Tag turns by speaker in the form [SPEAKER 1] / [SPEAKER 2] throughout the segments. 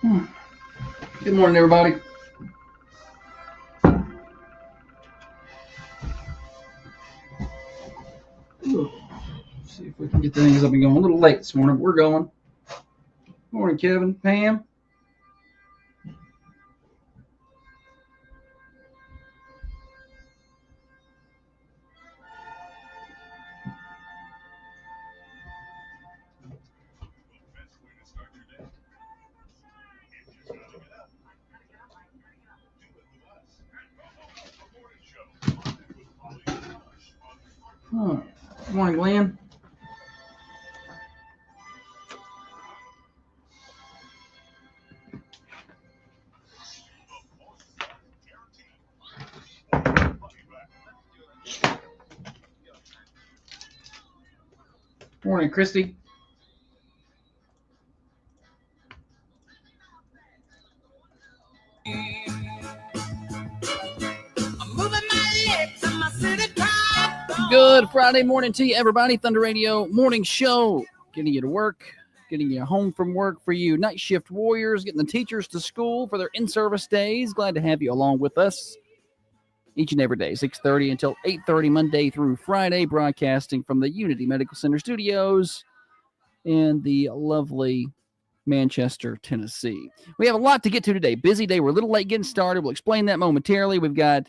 [SPEAKER 1] Good morning, everybody. See if we can get things up and going. A little late this morning, but we're going. Morning, Kevin, Pam. Good morning, Glenn. Morning, Christy. Good Friday morning to you, everybody. Thunder Radio Morning Show. Getting you to work, getting you home from work for you night shift warriors, getting the teachers to school for their in-service days. Glad to have you along with us each and every day, 6:30 until 8:30, Monday through Friday, broadcasting from the Unity Medical Center studios in the lovely Manchester, Tennessee. We have a lot to get to today. Busy day. We're a little late getting started. We'll explain that momentarily. We've got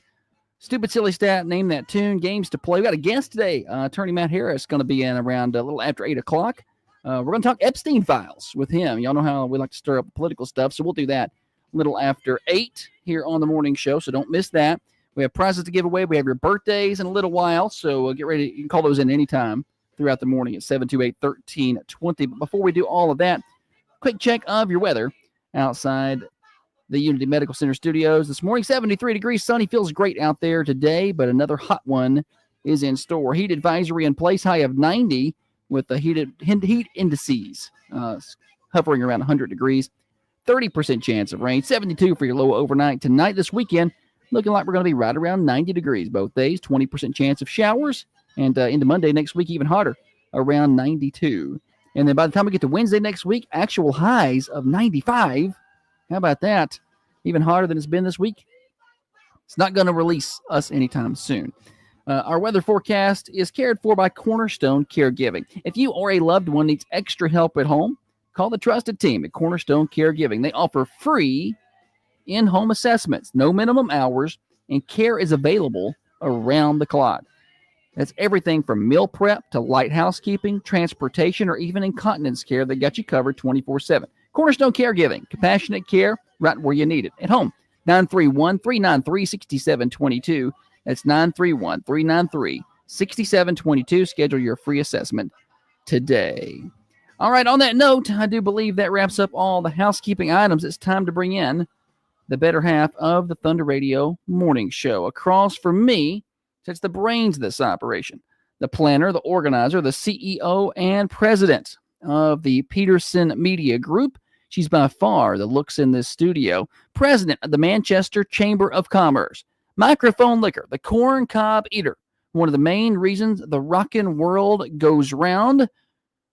[SPEAKER 1] Stupid Silly Stat, Name That Tune, games to play. We've got a guest today. Attorney Matt Harris going to be in around a little after 8 o'clock. We're going to talk Epstein files with him. Y'all know how we like to stir up political stuff, so we'll do that a little after 8 here on the morning show, so don't miss that. We have prizes to give away. We have your birthdays in a little while, so get ready. You can call those in anytime throughout the morning at 728-1320. But before we do all of that, quick check of your weather outside the Unity Medical Center studios. This morning, 73 degrees, sunny, feels great out there today, but another hot one is in store. Heat advisory in place, high of 90 with the heat indices hovering around 100 degrees. 30% chance of rain, 72 for your low overnight. Tonight, this weekend, looking like we're going to be right around 90 degrees both days, 20% chance of showers, and into Monday next week, even hotter, around 92. And then by the time we get to Wednesday next week, actual highs of 95. How about that? Even hotter than it's been this week. It's not going to release us anytime soon. Our weather forecast is cared for by Cornerstone Caregiving. If you or a loved one needs extra help at home, call the trusted team at Cornerstone Caregiving. They offer free in-home assessments, no minimum hours, and care is available around the clock. That's everything from meal prep to light housekeeping, transportation, or even incontinence care. They got you covered 24/7. Cornerstone Caregiving, compassionate care right where you need it. At home, 931-393-6722. That's 931-393-6722. Schedule your free assessment today. All right, on that note, I do believe that wraps up all the housekeeping items. It's time to bring in the better half of the Thunder Radio Morning Show. Across from me, it's the brains of this operation, the planner, the organizer, the CEO, and president of the Peterson Media Group. She's by far the looks in this studio. President of the Manchester Chamber of Commerce. Microphone licker, the corn cob eater. One of the main reasons the rockin' world goes round.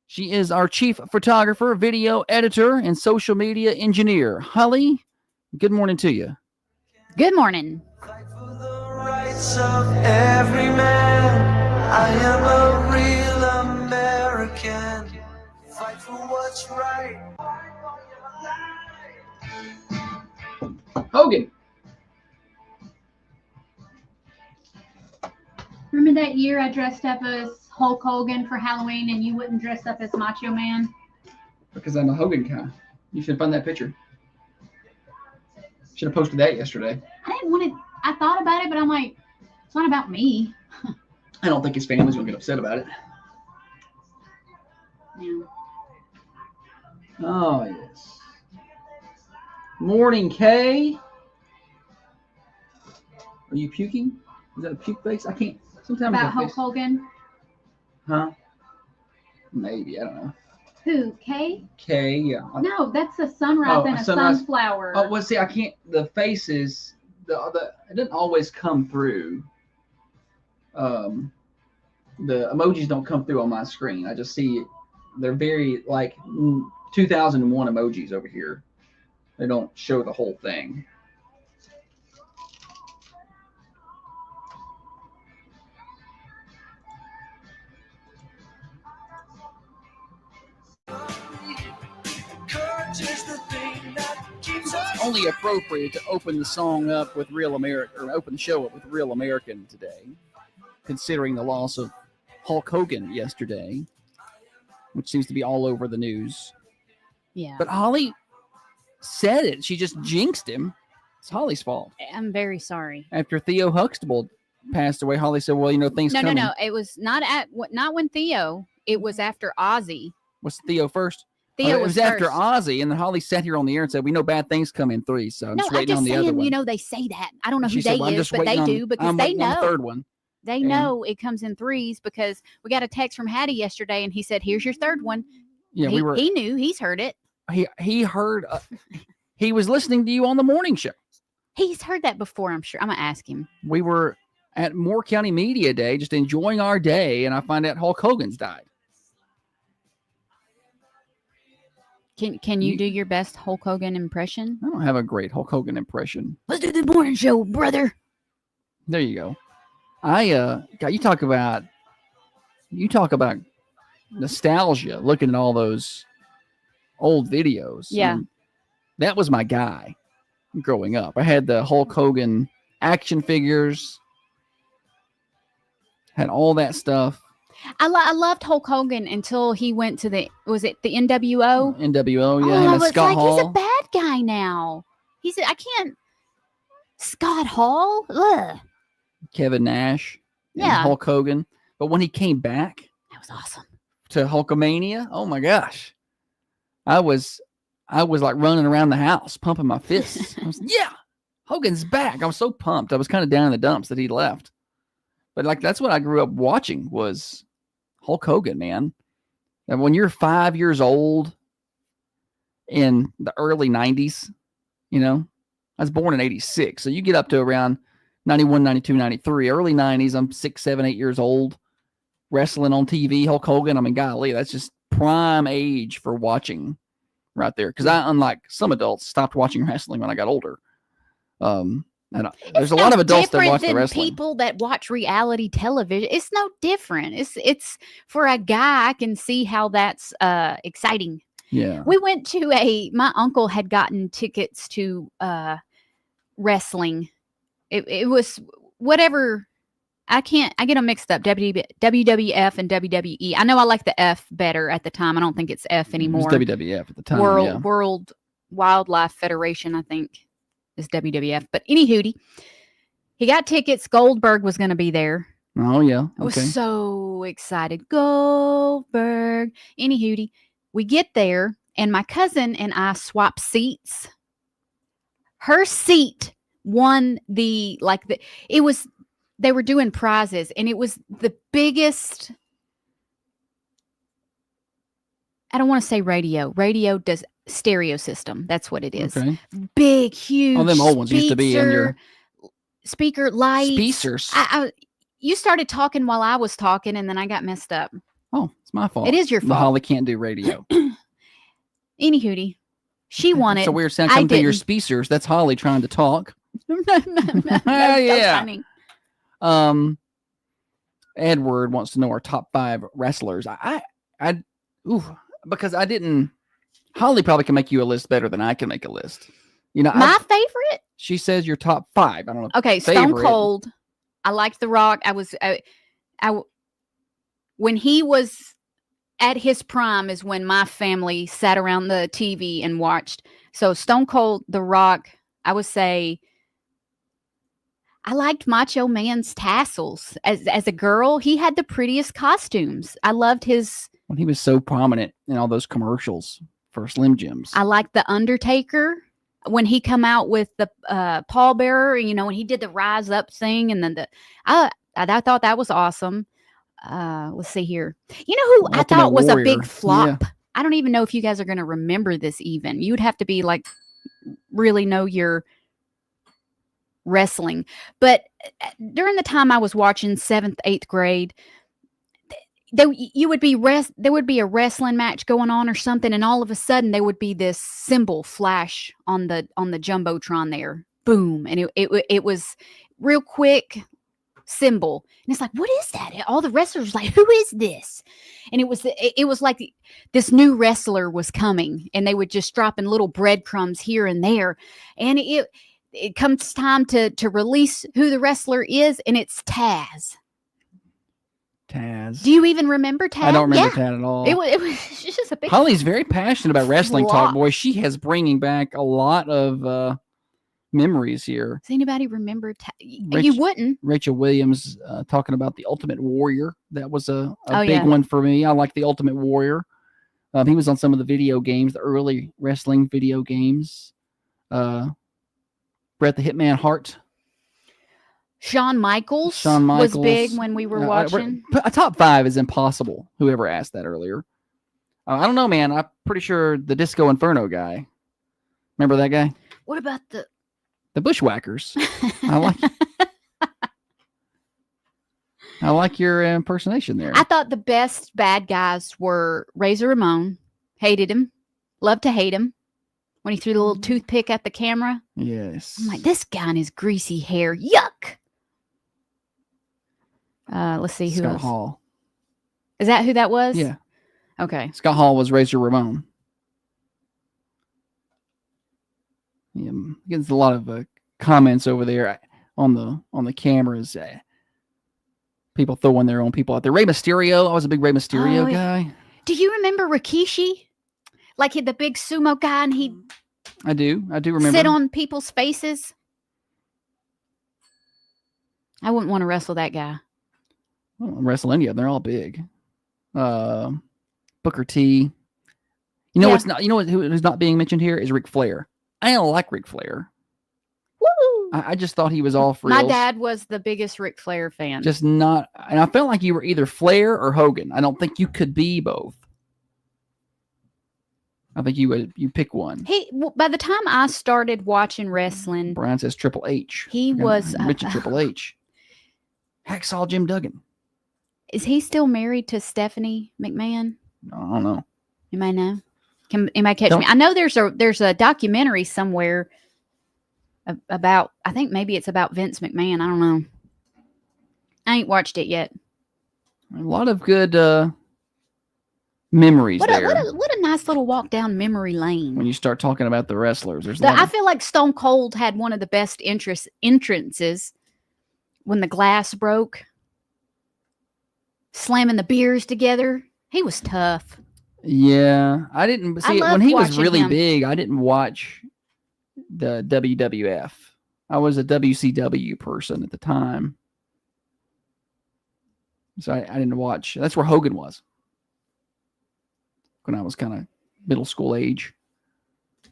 [SPEAKER 1] She is our chief photographer, video editor, and social media engineer. Holly, good morning to you.
[SPEAKER 2] Good morning.
[SPEAKER 3] Fight for the rights of every man. I am a real American. Fight for what's right.
[SPEAKER 1] Hogan.
[SPEAKER 2] Remember that year I dressed up as Hulk Hogan for Halloween and you wouldn't dress up as Macho Man?
[SPEAKER 1] Because I'm a Hogan guy. You should find that picture. Should have posted that yesterday.
[SPEAKER 2] I didn't want to. I thought about it, but I'm like, it's not about me.
[SPEAKER 1] I don't think his family's going to get upset about it.
[SPEAKER 2] Yeah.
[SPEAKER 1] Oh, yes. Morning, Kay. Are you puking? Is that a puke face? I can't. Sometimes
[SPEAKER 2] About Hulk Hogan?
[SPEAKER 1] Huh? Maybe. I don't know.
[SPEAKER 2] Who? Kay?
[SPEAKER 1] Kay, yeah.
[SPEAKER 2] No, that's a sunrise and a
[SPEAKER 1] sunrise.
[SPEAKER 2] sunflower.
[SPEAKER 1] Oh, well, see, I can't. The faces, it doesn't always come through. The emojis don't come through on my screen. I just see they're very like 2001 emojis over here. They don't show the whole thing.
[SPEAKER 3] Courage is the thing that keeps us.
[SPEAKER 1] Only appropriate to open the song up with Real American, or open the show up with Real American today, considering the loss of Hulk Hogan yesterday, which seems to be all over the news.
[SPEAKER 4] Yeah.
[SPEAKER 1] But Holly said it. She just jinxed him. It's Holly's fault.
[SPEAKER 4] I'm very sorry.
[SPEAKER 1] After Theo Huxtable passed away, Holly said, well, you know, things
[SPEAKER 4] No,
[SPEAKER 1] coming.
[SPEAKER 4] no. It was not when Theo. It was after Ozzy.
[SPEAKER 1] Was Theo first?
[SPEAKER 4] Theo
[SPEAKER 1] it was after
[SPEAKER 4] first.
[SPEAKER 1] Ozzy, and then Holly sat here on the air and said, we know bad things come in threes, so I'm
[SPEAKER 4] No,
[SPEAKER 1] just
[SPEAKER 4] I'm
[SPEAKER 1] waiting
[SPEAKER 4] just
[SPEAKER 1] on the other
[SPEAKER 4] saying,
[SPEAKER 1] one.
[SPEAKER 4] you know, they say that. I don't know
[SPEAKER 1] She
[SPEAKER 4] who
[SPEAKER 1] said,
[SPEAKER 4] they
[SPEAKER 1] well, I'm
[SPEAKER 4] is,
[SPEAKER 1] just
[SPEAKER 4] but they
[SPEAKER 1] waiting
[SPEAKER 4] do
[SPEAKER 1] on-
[SPEAKER 4] because
[SPEAKER 1] I'm
[SPEAKER 4] they
[SPEAKER 1] waiting on the
[SPEAKER 4] know.
[SPEAKER 1] third one.
[SPEAKER 4] They
[SPEAKER 1] And-
[SPEAKER 4] know it comes in threes because we got a text from Hattie yesterday and he said, here's your third one.
[SPEAKER 1] Yeah,
[SPEAKER 4] he,
[SPEAKER 1] we were.
[SPEAKER 4] he knew. He's heard it.
[SPEAKER 1] He heard. He was listening to you on the morning show.
[SPEAKER 4] He's heard that before, I'm sure. I'm going to ask him.
[SPEAKER 1] We were at Moore County Media Day, just enjoying our day, and I find out Hulk Hogan's died.
[SPEAKER 4] Can you do your best Hulk Hogan impression?
[SPEAKER 1] I don't have a great Hulk Hogan impression.
[SPEAKER 4] Let's do the morning show, brother.
[SPEAKER 1] There you go. God, you talk about nostalgia, looking at all those old videos.
[SPEAKER 4] Yeah.
[SPEAKER 1] That was my guy growing up. I had the Hulk Hogan action figures, had all that stuff.
[SPEAKER 4] I loved Hulk Hogan until he went to the NWO?
[SPEAKER 1] NWO, yeah,
[SPEAKER 4] Oh,
[SPEAKER 1] him and
[SPEAKER 4] it's
[SPEAKER 1] Scott
[SPEAKER 4] like
[SPEAKER 1] Hall.
[SPEAKER 4] he's a bad guy now. I can't. Scott Hall? Ugh.
[SPEAKER 1] Kevin Nash, and
[SPEAKER 4] Yeah.
[SPEAKER 1] Hulk Hogan. But when he came back
[SPEAKER 4] That was awesome.
[SPEAKER 1] to Hulkamania, oh my gosh, I was like running around the house, pumping my fists. Yeah, Hogan's back. I was so pumped. I was kind of down in the dumps that he left. But like that's what I grew up watching was Hulk Hogan, man. And when you're 5 years old in the early 90s, you know, I was born in 86. So you get up to around 91, 92, 93, early 90s. I'm 6, 7, 8 years old, wrestling on TV, Hulk Hogan. I mean, golly, that's just prime age for watching right there. Because I, unlike some adults, stopped watching wrestling when I got older. And there's a lot of adults that watch the wrestling.
[SPEAKER 4] People that watch reality television. It's no different. It's for a guy. I can see how that's exciting.
[SPEAKER 1] Yeah.
[SPEAKER 4] We went to my uncle had gotten tickets to wrestling. It was whatever. I get them mixed up. WWF and WWE. I know I like the F better at the time. I don't think it's F anymore.
[SPEAKER 1] It was WWF at the time.
[SPEAKER 4] World Wildlife Federation, I think, is WWF. But any hootie, he got tickets. Goldberg was going to be there.
[SPEAKER 1] Oh, yeah.
[SPEAKER 4] I was so excited. Goldberg. Any hootie. We get there, and my cousin and I swap seats. Her seat won they were doing prizes, and it was the biggest. I don't want to say radio. Radio does stereo system. That's what it is.
[SPEAKER 1] Okay.
[SPEAKER 4] Big, huge.
[SPEAKER 1] All them old ones used to be in your
[SPEAKER 4] speaker lights.
[SPEAKER 1] speakers.
[SPEAKER 4] You started talking while I was talking, and then I got messed up.
[SPEAKER 1] Oh, it's my fault.
[SPEAKER 4] It is your
[SPEAKER 1] The
[SPEAKER 4] fault.
[SPEAKER 1] Holly can't do radio.
[SPEAKER 4] Any hootie. She won it.
[SPEAKER 1] It's a weird sound
[SPEAKER 4] I
[SPEAKER 1] coming through your
[SPEAKER 4] didn't.
[SPEAKER 1] speakers. That's Holly trying to talk.
[SPEAKER 4] That's
[SPEAKER 1] Yeah.
[SPEAKER 4] so funny.
[SPEAKER 1] Edward wants to know our top 5 wrestlers. Because I didn't. Holly probably can make you a list better than I can make a list. You know,
[SPEAKER 4] My favorite?
[SPEAKER 1] she says your top 5. I don't know.
[SPEAKER 4] Okay, Stone
[SPEAKER 1] favorite.
[SPEAKER 4] Cold. I liked The Rock. When he was at his prime is when my family sat around the TV and watched. So Stone Cold, The Rock, I would say I liked Macho Man's tassels. As a girl, he had the prettiest costumes. I loved his.
[SPEAKER 1] When he was so prominent in all those commercials for Slim Jims.
[SPEAKER 4] I liked The Undertaker when he come out with the pallbearer, you know, when he did the rise up thing. And then I thought that was awesome. Let's see here. You know who I
[SPEAKER 1] Ultimate
[SPEAKER 4] thought was a
[SPEAKER 1] Warrior.
[SPEAKER 4] big flop? I don't even know if you guys are going to remember this even. You'd have to be like, really know your wrestling. But during the time I was watching 7th, 8th grade, you would be there would be a wrestling match going on or something, and all of a sudden there would be this symbol flash on the jumbotron there, boom, and it was real quick symbol, and it's like, what is that? And all the wrestlers were like, who is this? And it was like this new wrestler was coming, and they would just drop in little breadcrumbs here and there, and it comes time to release who the wrestler is, and it's Taz.
[SPEAKER 1] Taz.
[SPEAKER 4] Do you even remember Taz?
[SPEAKER 1] I don't remember Taz at all.
[SPEAKER 4] It was just a big
[SPEAKER 1] Holly's very passionate about wrestling talk,
[SPEAKER 4] flop.
[SPEAKER 1] boy. She has bringing back a lot of memories here.
[SPEAKER 4] Does anybody remember? You
[SPEAKER 1] Rich-
[SPEAKER 4] wouldn't.
[SPEAKER 1] Rachel Williams talking about the Ultimate Warrior. That was a
[SPEAKER 4] Oh,
[SPEAKER 1] big
[SPEAKER 4] yeah.
[SPEAKER 1] one for me. I like the Ultimate Warrior. He was on some of the video games, the early wrestling video games. Bret the Hitman Hart.
[SPEAKER 4] Shawn Michaels,
[SPEAKER 1] Shawn
[SPEAKER 4] was
[SPEAKER 1] Michaels.
[SPEAKER 4] big when we were watching.
[SPEAKER 1] A top 5 is impossible. Whoever asked that earlier. I don't know, man. I'm pretty sure the Disco Inferno guy. Remember that guy?
[SPEAKER 4] What about
[SPEAKER 1] The Bushwhackers. I like your impersonation there.
[SPEAKER 4] I thought the best bad guys were Razor Ramon. Hated him. Loved to hate him. When he threw the little toothpick at the camera.
[SPEAKER 1] Yes.
[SPEAKER 4] I'm like, this guy and his greasy hair. Yuck. Let's see who
[SPEAKER 1] Scott
[SPEAKER 4] else.
[SPEAKER 1] Hall.
[SPEAKER 4] Is that who that was?
[SPEAKER 1] Yeah.
[SPEAKER 4] Okay.
[SPEAKER 1] Scott Hall was Razor Ramon. Yeah, gets a lot of comments over there on the cameras. People throwing their own people out there. Rey Mysterio. I was a big Rey Mysterio
[SPEAKER 4] Oh,
[SPEAKER 1] guy.
[SPEAKER 4] Do you remember Rikishi? Like the big sumo guy, and he'd
[SPEAKER 1] I do remember.
[SPEAKER 4] sit on people's faces. I wouldn't want to wrestle that guy.
[SPEAKER 1] Well, wrestle any of them. They're all big. Booker T. You know
[SPEAKER 4] Yeah.
[SPEAKER 1] what's not? You know who's not being mentioned here is Ric Flair. I don't like Ric Flair.
[SPEAKER 4] Woo!
[SPEAKER 1] I just thought he was all for
[SPEAKER 4] My dad was the biggest Ric Flair fan.
[SPEAKER 1] just not. And I felt like you were either Flair or Hogan. I don't think you could be both. I think you pick one.
[SPEAKER 4] By the time I started watching wrestling,
[SPEAKER 1] Brian says Triple H.
[SPEAKER 4] he
[SPEAKER 1] Forgot
[SPEAKER 4] was.
[SPEAKER 1] to mention Triple H. Hacksaw Jim Duggan.
[SPEAKER 4] Is he still married to Stephanie McMahon?
[SPEAKER 1] I don't know.
[SPEAKER 4] You may know. Can anybody catch
[SPEAKER 1] Don't-
[SPEAKER 4] me? I know there's a documentary somewhere about. I think maybe it's about Vince McMahon. I don't know. I ain't watched it yet.
[SPEAKER 1] A lot of good memories
[SPEAKER 4] What
[SPEAKER 1] there.
[SPEAKER 4] a nice little walk down memory lane.
[SPEAKER 1] When you start talking about the wrestlers, there's a lot
[SPEAKER 4] I
[SPEAKER 1] of-
[SPEAKER 4] feel like Stone Cold had one of the best entrances when the glass broke, slamming the beers together. He was tough.
[SPEAKER 1] Yeah, I didn't see it when
[SPEAKER 4] loved
[SPEAKER 1] he was
[SPEAKER 4] watching
[SPEAKER 1] really
[SPEAKER 4] him.
[SPEAKER 1] big. I didn't watch the WWF. I was a WCW person at the time, so I didn't watch. That's where Hogan was when I was kind of middle school age.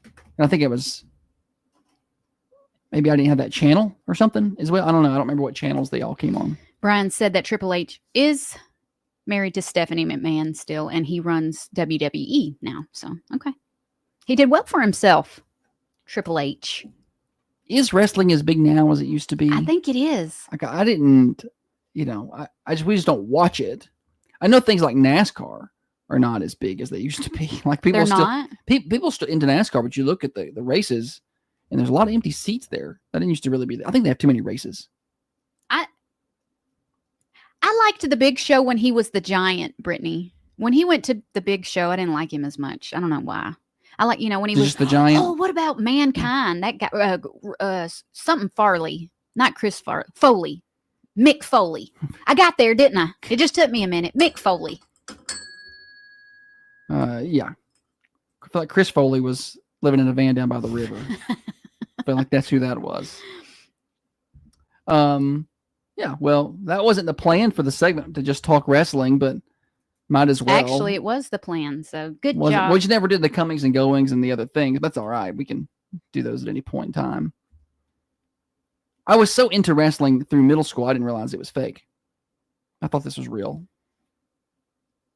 [SPEAKER 1] And I think it was maybe I didn't have that channel or something as well. I don't know. I don't remember what channels they all came on.
[SPEAKER 4] Brian said that Triple H is married to Stephanie McMahon still, and he runs WWE now. So, okay. He did well for himself, Triple H.
[SPEAKER 1] Is wrestling as big now as it used to be?
[SPEAKER 4] I think it is.
[SPEAKER 1] Like I didn't, we just don't watch it. I know things like NASCAR are not as big as they used to be. Like people
[SPEAKER 4] They're
[SPEAKER 1] still,
[SPEAKER 4] not.
[SPEAKER 1] people still into NASCAR, but you look at the races, and there's a lot of empty seats there. That didn't used to really be there. I think they have too many races.
[SPEAKER 4] I liked the Big Show when he was the Giant, Brittany. When he went to the Big Show, I didn't like him as much. I don't know why. I like, when he was
[SPEAKER 1] Just the Giant.
[SPEAKER 4] Oh, what about Mankind? That guy, something Farley, not Chris Foley, Mick Foley. I got there, didn't I? It just took me a minute. Mick Foley.
[SPEAKER 1] Yeah. I feel like Chris Foley was living in a van down by the river. I feel like that's who that was. Yeah, well, that wasn't the plan for the segment to just talk wrestling, but might as well.
[SPEAKER 4] Actually, it was the plan. So good
[SPEAKER 1] Wasn't,
[SPEAKER 4] job.
[SPEAKER 1] we just never did the comings and goings and the other things. But that's all right. We can do those at any point in time. I was so into wrestling through middle school, I didn't realize it was fake. I thought this was real.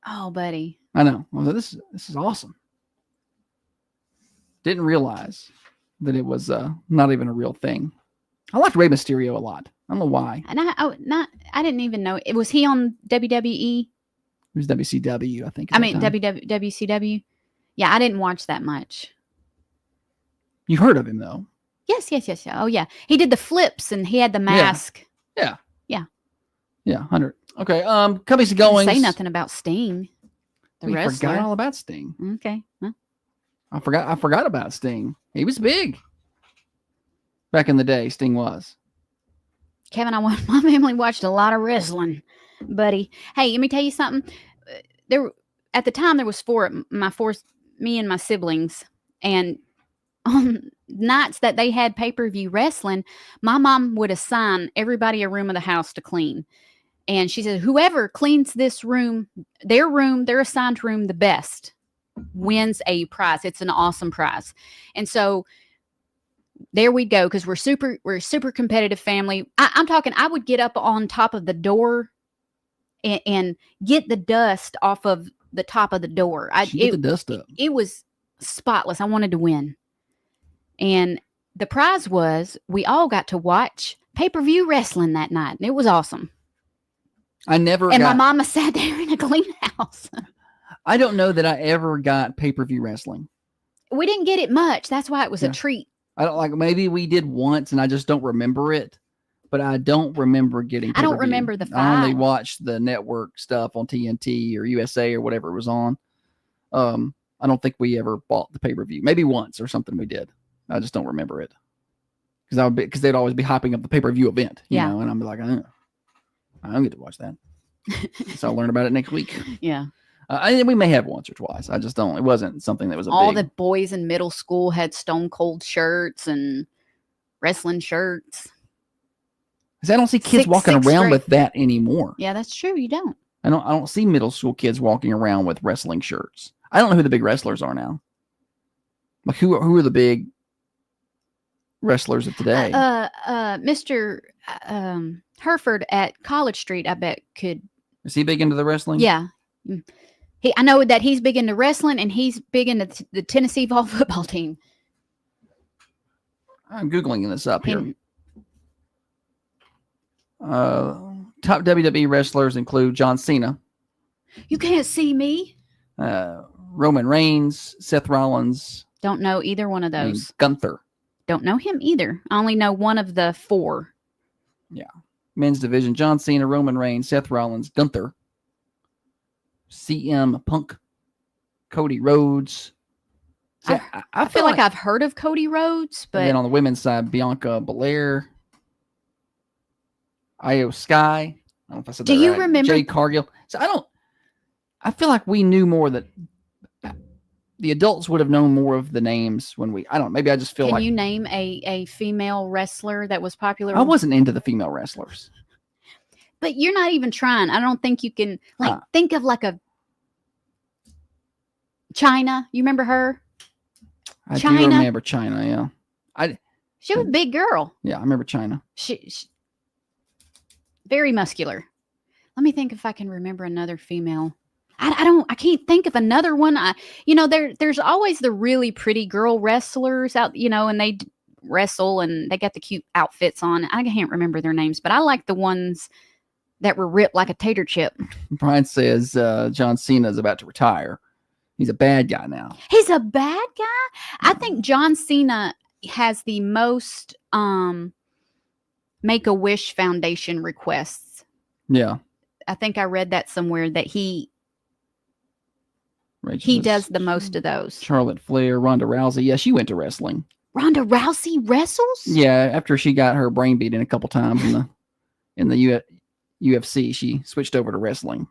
[SPEAKER 4] Oh, buddy.
[SPEAKER 1] I know. I was like, this is awesome. Didn't realize that it was not even a real thing. I liked Rey Mysterio a lot. I don't know why.
[SPEAKER 4] And I didn't even know. Was he on WWE?
[SPEAKER 1] It was WCW, I think.
[SPEAKER 4] I mean, WCW. Yeah, I didn't watch that much.
[SPEAKER 1] You heard of him though.
[SPEAKER 4] Yes. Oh, yeah. He did the flips and he had the mask.
[SPEAKER 1] Yeah.
[SPEAKER 4] Yeah.
[SPEAKER 1] Yeah, 100. Okay. Comings and goings.
[SPEAKER 4] Say nothing about Sting, the
[SPEAKER 1] We
[SPEAKER 4] wrestler.
[SPEAKER 1] forgot all about Sting.
[SPEAKER 4] Okay. Huh?
[SPEAKER 1] I forgot about Sting. He was big back in the day. Sting was.
[SPEAKER 4] Kevin, my family watched a lot of wrestling, buddy. Hey, let me tell you something. At the time there was me and my siblings, and on nights that they had pay-per-view wrestling, my mom would assign everybody a room of the house to clean. And she said, whoever cleans this room, their assigned room the best, wins a prize. It's an awesome prize. And so there we go, because we're a super competitive family. I'm talking, I would get up on top of the door and get the dust off of the top of the door.
[SPEAKER 1] Get the dust up.
[SPEAKER 4] It was spotless. I wanted to win. And the prize was we all got to watch pay-per-view wrestling that night. And it was awesome.
[SPEAKER 1] I never
[SPEAKER 4] And my mama sat there in a clean house.
[SPEAKER 1] I don't know that I ever got pay-per-view wrestling.
[SPEAKER 4] We didn't get it much. That's why it was a treat.
[SPEAKER 1] I don't maybe we did once and I just don't remember it. But I don't remember getting
[SPEAKER 4] I don't
[SPEAKER 1] pay-per-view.
[SPEAKER 4] remember the
[SPEAKER 1] I only
[SPEAKER 4] fight.
[SPEAKER 1] watched the network stuff on TNT or USA or whatever it was on. I don't think we ever bought the pay-per-view. Maybe once or something we did. I just don't remember it. Because they'd always be hyping up the pay-per-view event, you know, and I'm like, I don't get to watch that. So I'll learn about it next week.
[SPEAKER 4] Yeah.
[SPEAKER 1] We may have once or twice. I just don't. It wasn't something that was
[SPEAKER 4] All the boys in middle school had Stone Cold shirts and wrestling shirts.
[SPEAKER 1] Because I don't see kids walking
[SPEAKER 4] sixth
[SPEAKER 1] around
[SPEAKER 4] grade.
[SPEAKER 1] with that anymore.
[SPEAKER 4] Yeah, that's true. You don't.
[SPEAKER 1] I don't see middle school kids walking around with wrestling shirts. I don't know who the big wrestlers are now. Like who are the big wrestlers of today?
[SPEAKER 4] Mr. Hereford at College Street, I bet could.
[SPEAKER 1] Is he big into the wrestling?
[SPEAKER 4] Yeah. I know that he's big into wrestling and he's big into the Tennessee Vol football team.
[SPEAKER 1] I'm Googling this up here. Top WWE wrestlers include John Cena.
[SPEAKER 4] You can't see me.
[SPEAKER 1] Roman Reigns, Seth Rollins.
[SPEAKER 4] Don't know either one of
[SPEAKER 1] and
[SPEAKER 4] those.
[SPEAKER 1] Gunther.
[SPEAKER 4] Don't know him either. I only know one of the four.
[SPEAKER 1] Yeah. Men's division, John Cena, Roman Reigns, Seth Rollins, Gunther, CM Punk, Cody Rhodes. So
[SPEAKER 4] I feel like I've heard of Cody Rhodes, but
[SPEAKER 1] and then on the women's side, Bianca Belair, Io Sky. I don't know if I said that
[SPEAKER 4] Do you
[SPEAKER 1] right.
[SPEAKER 4] remember-
[SPEAKER 1] Jade Cargill? So I feel like we knew more that the adults would have known more of the names when maybe I just feel
[SPEAKER 4] can
[SPEAKER 1] like
[SPEAKER 4] you name a female wrestler that was popular?
[SPEAKER 1] I wasn't into the female wrestlers.
[SPEAKER 4] But you're not even trying. I don't think you can think of like a China. You remember her?
[SPEAKER 1] I do
[SPEAKER 4] China?
[SPEAKER 1] remember China, yeah.
[SPEAKER 4] She was a big girl.
[SPEAKER 1] Yeah, I remember China.
[SPEAKER 4] She very muscular. Let me think if I can remember another female. I can't think of another one. There's always the really pretty girl wrestlers out, and they wrestle and they got the cute outfits on. I can't remember their names, but I like the ones that were ripped like a tater chip.
[SPEAKER 1] Brian says John Cena is about to retire. He's a bad guy now.
[SPEAKER 4] He's a bad guy? I think John Cena has the most Make-A-Wish Foundation requests.
[SPEAKER 1] Yeah.
[SPEAKER 4] I think I read that somewhere that he
[SPEAKER 1] Rachel
[SPEAKER 4] does the most of those.
[SPEAKER 1] Charlotte Flair, Ronda Rousey. Yeah, she went to wrestling.
[SPEAKER 4] Ronda Rousey wrestles?
[SPEAKER 1] Yeah, after she got her brain beaten a couple times in the UFC, she switched over to wrestling.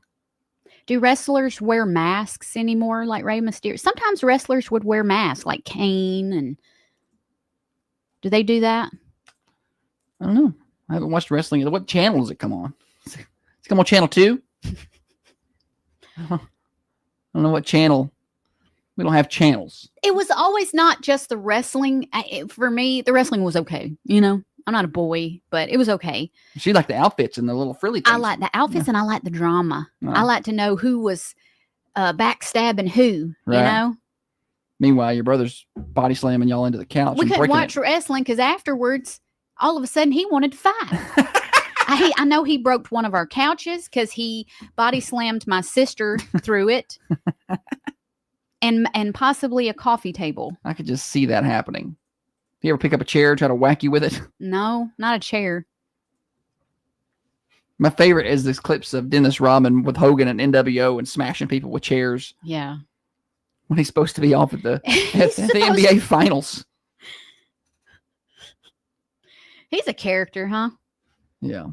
[SPEAKER 4] Do wrestlers wear masks anymore like Rey Mysterio? Sometimes wrestlers would wear masks like Kane, and do they do that?
[SPEAKER 1] I don't know. I haven't watched wrestling. What channel does it come on? Does it come on channel 2? I don't know what channel. We don't have channels.
[SPEAKER 4] It was always not just the wrestling. For me, the wrestling was okay. I'm not a boy, but it was okay.
[SPEAKER 1] She liked the outfits and the little frilly things.
[SPEAKER 4] I like the outfits and I like the drama.
[SPEAKER 1] No.
[SPEAKER 4] I like to know who was backstabbing who,
[SPEAKER 1] Right. Meanwhile, your brother's body slamming y'all into the couch.
[SPEAKER 4] We
[SPEAKER 1] and
[SPEAKER 4] couldn't
[SPEAKER 1] breaking
[SPEAKER 4] watch wrestling because afterwards, all of a sudden, he wanted to fight. I know he broke one of our couches because he body slammed my sister through it, and possibly a coffee table.
[SPEAKER 1] I could just see that happening. You ever pick up a chair, try to whack you with it?
[SPEAKER 4] No, not a chair.
[SPEAKER 1] My favorite is this clips of Dennis Rodman with Hogan and NWO and smashing people with chairs
[SPEAKER 4] Yeah.
[SPEAKER 1] when he's supposed to be off at the
[SPEAKER 4] He's
[SPEAKER 1] the
[SPEAKER 4] supposed-
[SPEAKER 1] NBA Finals.
[SPEAKER 4] He's a character, huh?
[SPEAKER 1] Yeah.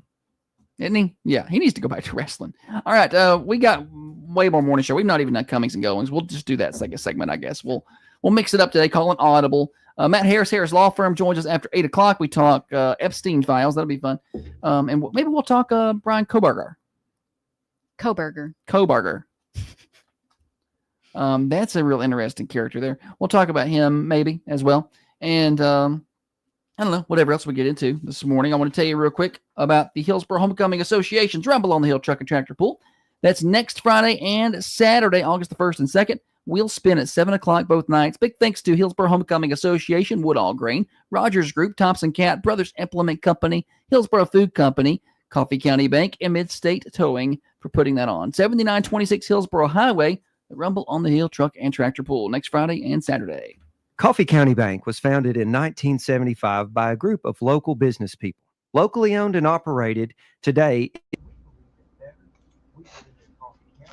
[SPEAKER 1] Isn't he? Yeah, he needs to go back to wrestling. All right, we got way more morning show. We've not even done comings and goings. We'll just do that second segment, I guess. We'll mix it up today. Call it audible. Matt Harris Law Firm joins us after 8 o'clock. We talk Epstein files. That'll be fun. And maybe we'll talk Brian Koberger.
[SPEAKER 4] Koberger.
[SPEAKER 1] That's a real interesting character there. We'll talk about him maybe as well. And I don't know, whatever else we get into this morning. I want to tell you real quick about the Hillsborough Homecoming Association's Rumble on the Hill Truck and Tractor Pool. That's next Friday and Saturday, August the 1st and 2nd. We'll spin at 7 o'clock both nights. Big thanks to Hillsborough Homecoming Association, Woodall Grain, Rogers Group, Thompson Cat, Brothers Implement Company, Hillsborough Food Company, Coffee County Bank, and Midstate Towing for putting that on. 7926 Hillsborough Highway, the Rumble on the Hill Truck and Tractor Pool, next Friday and Saturday.
[SPEAKER 5] Coffee County Bank was founded in 1975 by a group of local business people. Locally owned and operated, today.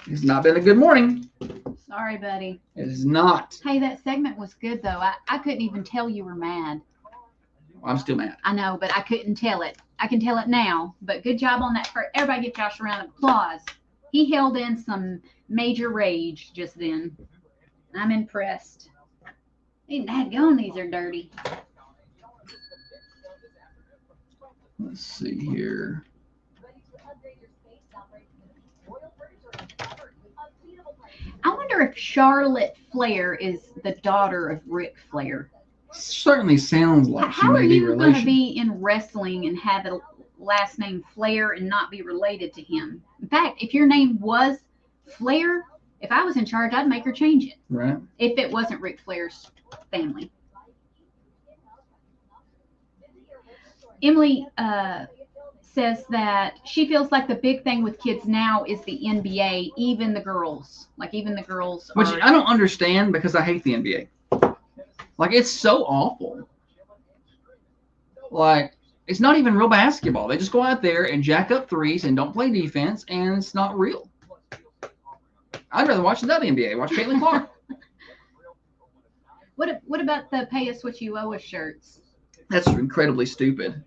[SPEAKER 1] It's not been a good morning.
[SPEAKER 2] Sorry, buddy.
[SPEAKER 1] It is not.
[SPEAKER 2] Hey, that segment was good, though. I couldn't even tell you were mad.
[SPEAKER 1] I'm still mad.
[SPEAKER 2] I know, but I couldn't tell it. I can tell it now, but good job on that. Everybody give Josh a round of applause. He held in some major rage just then. I'm impressed. Dadgone, these are dirty.
[SPEAKER 1] Let's see here.
[SPEAKER 2] I wonder if Charlotte Flair is the daughter of Ric Flair.
[SPEAKER 1] Certainly sounds like she
[SPEAKER 2] How are
[SPEAKER 1] may be
[SPEAKER 2] you going to
[SPEAKER 1] relation.
[SPEAKER 2] be in wrestling and have a last name Flair and not be related to him? In fact, if your name was Flair, if I was in charge, I'd make her change it.
[SPEAKER 1] Right.
[SPEAKER 2] If it wasn't Ric Flair's family. Emily says that she feels like the big thing with kids now is the NBA, even the girls. Like even the girls
[SPEAKER 1] Which
[SPEAKER 2] are.
[SPEAKER 1] I don't understand because I hate the NBA. Like, it's so awful. Like, it's not even real basketball. They just go out there and jack up threes and don't play defense, and it's not real. I'd rather watch the WNBA. Watch Caitlin Clark.
[SPEAKER 2] What about the pay us what you owe us shirts?
[SPEAKER 1] That's incredibly stupid.